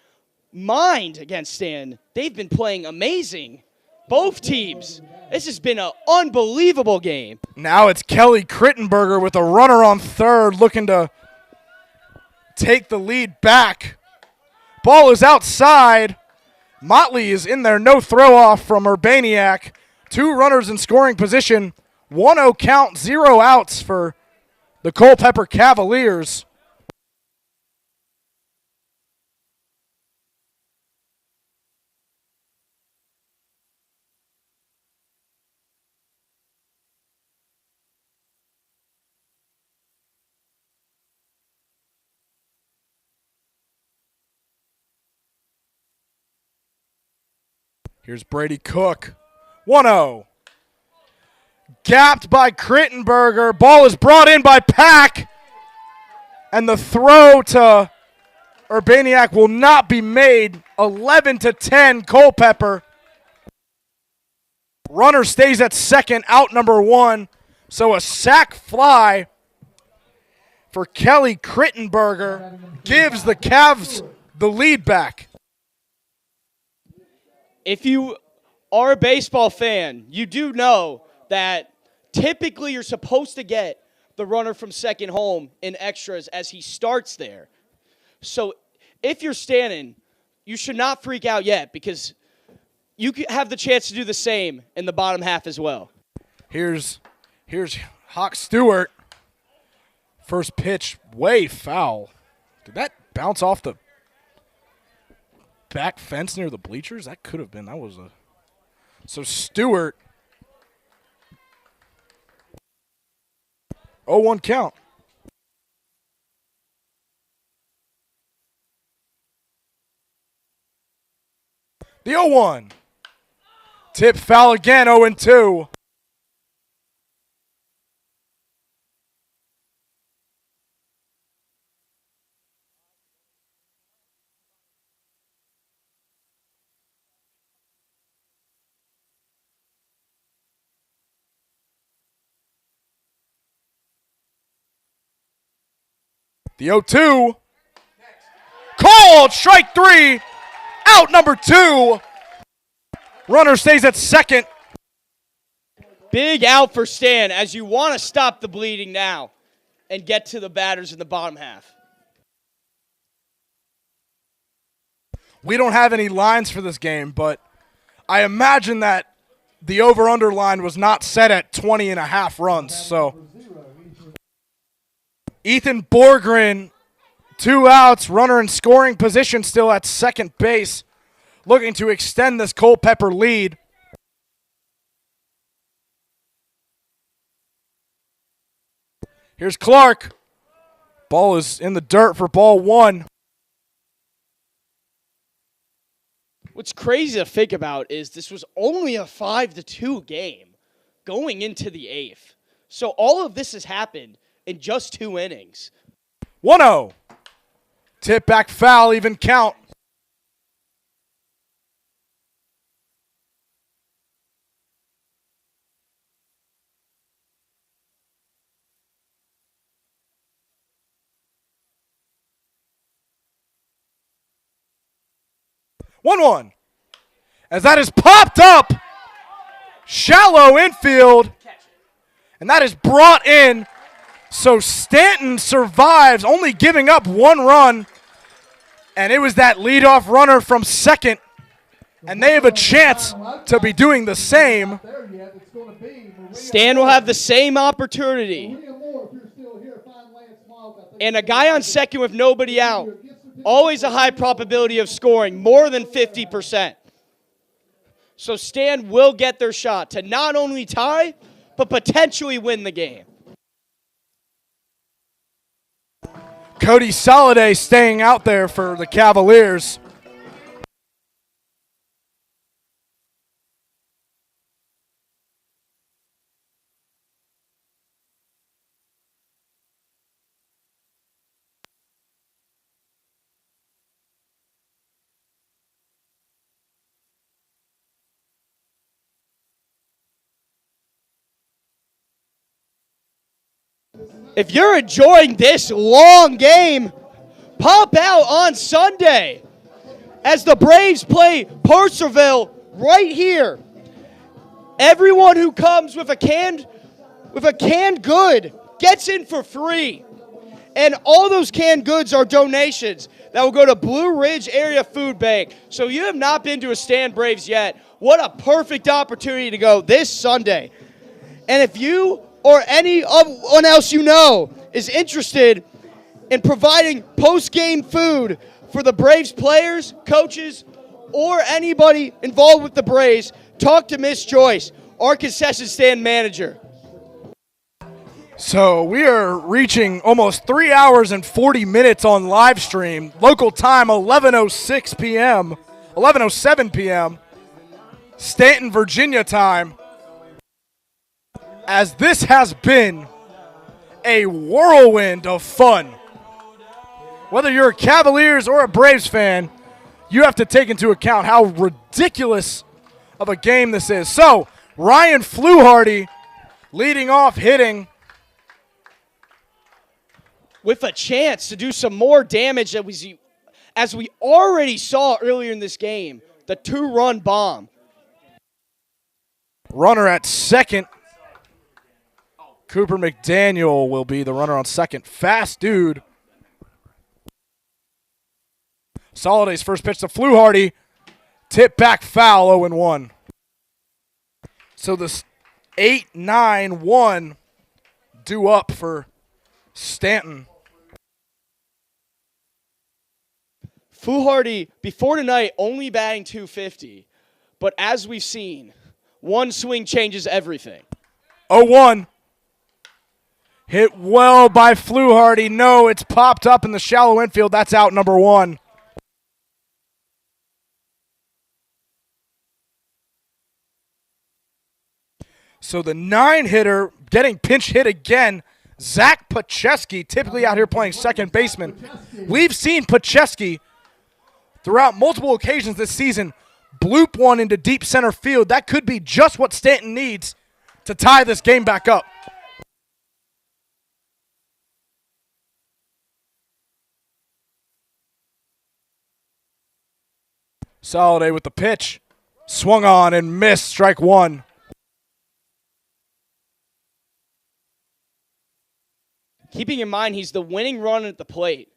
mind against Stanton. They've been playing amazing. Both teams. This has been an unbelievable game. Now it's Kelly Crittenberger with a runner on third looking to take the lead back. Ball is outside. Motley is in there. No throw off from Urbaniak. Two runners in scoring position. 1-0 count, 0 outs for the Culpeper Cavaliers. Here's Brady Cook. 1-0. Gapped by Crittenberger. Ball is brought in by Pack. And the throw to Urbaniak will not be made. 11-10 Culpeper. Runner stays at second, out number 1. So a sac fly for Kelly Crittenberger gives the Cavs the lead back. If you are a baseball fan, you do know that typically you're supposed to get the runner from second home in extras as he starts there. So if you're Stanton, you should not freak out yet because you have the chance to do the same in the bottom half as well. Here's Hawk Stewart. First pitch, way foul. Did that bounce off the back fence near the bleachers? That could have been. That was a... So Stewart. 0-1 count. The 0-1. Tip foul again, 0-2. The 0-2. Called strike 3. Out number 2. Runner stays at second. Big out for Stan as you want to stop the bleeding now and get to the batters in the bottom half. We don't have any lines for this game, but I imagine that the over-under line was not set at 20.5 runs. So Ethan Borgren, 2 outs, runner in scoring position still at second base, looking to extend this Culpeper lead. Here's Clark. Ball is in the dirt for ball 1. What's crazy to think about is this was only a 5-2 game going into the 8th. So all of this has happened in just 2 innings. 1-0. Tip back foul, even count. One. As that is popped up, shallow infield, and that is brought in. So Stanton survives, only giving up 1 run, and it was that leadoff runner from second, and they have a chance to be doing the same. Stan will have the same opportunity. And a guy on second with nobody out. Always a high probability of scoring, more than 50%. So Stan will get their shot to not only tie, but potentially win the game. Cody Soliday staying out there for the Cavaliers. If you're enjoying this long game, pop out on Sunday as the Braves play Purcellville right here. Everyone who comes with a canned good gets in for free. And all those canned goods are donations that will go to Blue Ridge Area Food Bank. So you have not been to a Stan Braves yet. What a perfect opportunity to go this Sunday. And if you or anyone else you know is interested in providing post-game food for the Braves players, coaches, or anybody involved with the Braves, talk to Miss Joyce, our concession stand manager. So we are reaching almost 3 hours and 40 minutes on live stream. Local time 11:06 p.m., 11:07 p.m. Staunton, Virginia time. As this has been a whirlwind of fun. Whether you're a Cavaliers or a Braves fan, you have to take into account how ridiculous of a game this is. So, Ryan Fluharty leading off, hitting. With a chance to do some more damage as we already saw earlier in this game, the 2-run bomb. Runner at second. Cooper McDaniel will be the runner on second. Fast dude. Soliday's first pitch to Fluharty. Tip back foul, 0-1. So this 8-9-1 due up for Stanton. Fluharty, before tonight, only batting .250. But as we've seen, one swing changes everything. 0-1. Hit well by Fluharty. No, it's popped up in the shallow infield. That's out number 1. So the 9-hitter getting pinch hit again. Zach Pacheski, typically out here playing second baseman. We've seen Pacheski throughout multiple occasions this season bloop one into deep center field. That could be just what Stanton needs to tie this game back up. Soliday with the pitch. Swung on and missed. Strike one. Keeping in mind he's the winning run at the plate.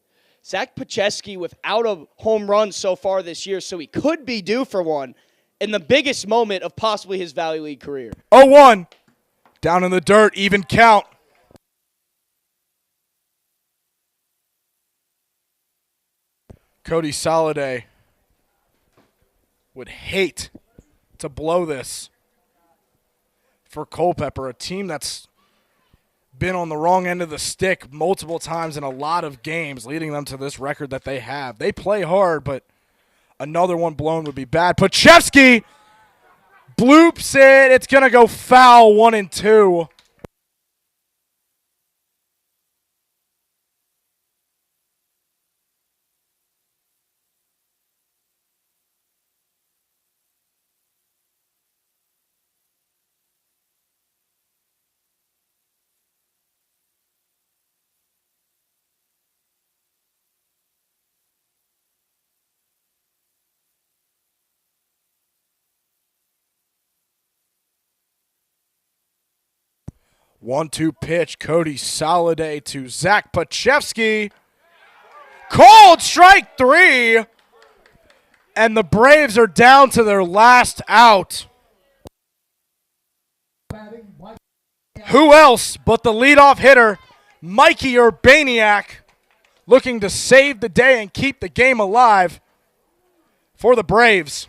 Zach Pacheski without a home run so far this year, so he could be due for one in the biggest moment of possibly his Valley League career. 0-1. Down in the dirt, even count. Cody Soliday would hate to blow this for Culpeper, a team that's been on the wrong end of the stick multiple times in a lot of games, leading them to this record that they have. They play hard, but another one blown would be bad. Pacheski bloops it. It's going to go foul, 1-2. One-two pitch, Cody Soliday to Zach Pacheski. Called strike three. And the Braves are down to their last out. Who else but the leadoff hitter, Mikey Urbaniak, looking to save the day and keep the game alive for the Braves.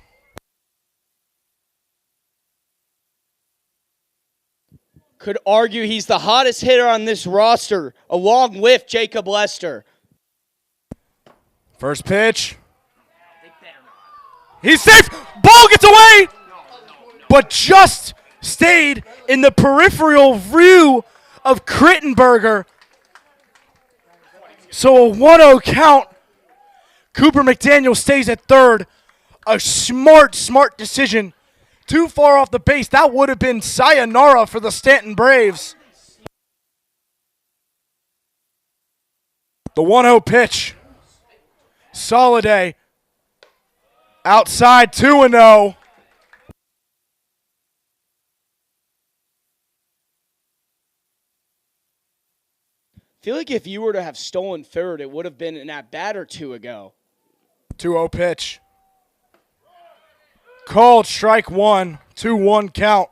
Could argue he's the hottest hitter on this roster, along with Jacob Lester. First pitch. He's safe. Ball gets away, but just stayed in the peripheral view of Crittenberger. So a 1-0 count. Cooper McDaniel stays at third. A smart decision. Too far off the base. That would have been sayonara for the Stanton Braves. The 1-0 pitch. Soliday. Outside, 2-0. I feel like if you were to have stolen third, it would have been an at-bat or two ago. 2-0 pitch. Called strike one, 2-1 count.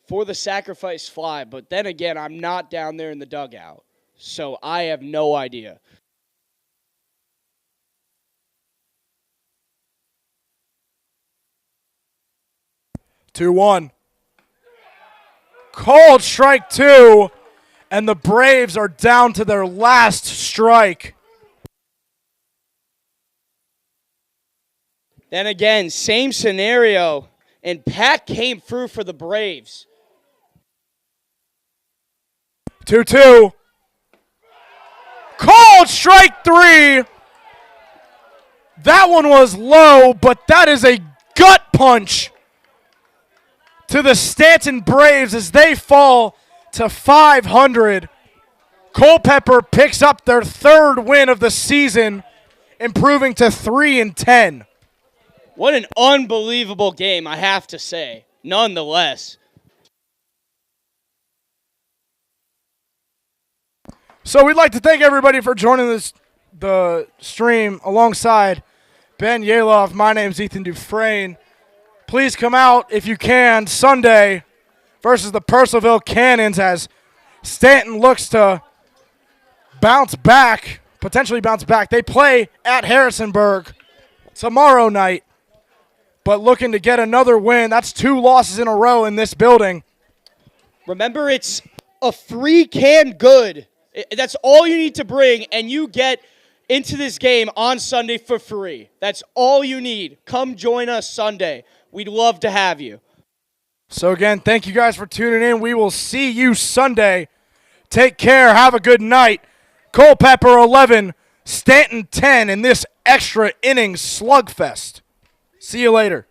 For the sacrifice fly, but then again, I'm not down there in the dugout, so I have no idea. Two one. Called strike two, and the Braves are down to their last strike. Then again, same scenario, and Pat came through for the Braves. 2-2. Called strike three. That one was low, but that is a gut punch to the Stanton Braves as they fall to 500. Culpeper picks up their third win of the season, improving to 3-10. What an unbelievable game, I have to say, nonetheless. So we'd like to thank everybody for joining the stream alongside Ben Yaloff. My name's Ethan Dufresne. Please come out if you can Sunday versus the Purcellville Cannons as Stanton looks to potentially bounce back. They play at Harrisonburg tomorrow night, but looking to get another win. That's 2 losses in a row in this building. Remember, it's a free can good. That's all you need to bring, and you get into this game on Sunday for free. That's all you need. Come join us Sunday. We'd love to have you. So again, thank you guys for tuning in. We will see you Sunday. Take care. Have a good night. Culpeper 11, Stanton 10 in this extra innings slugfest. See you later.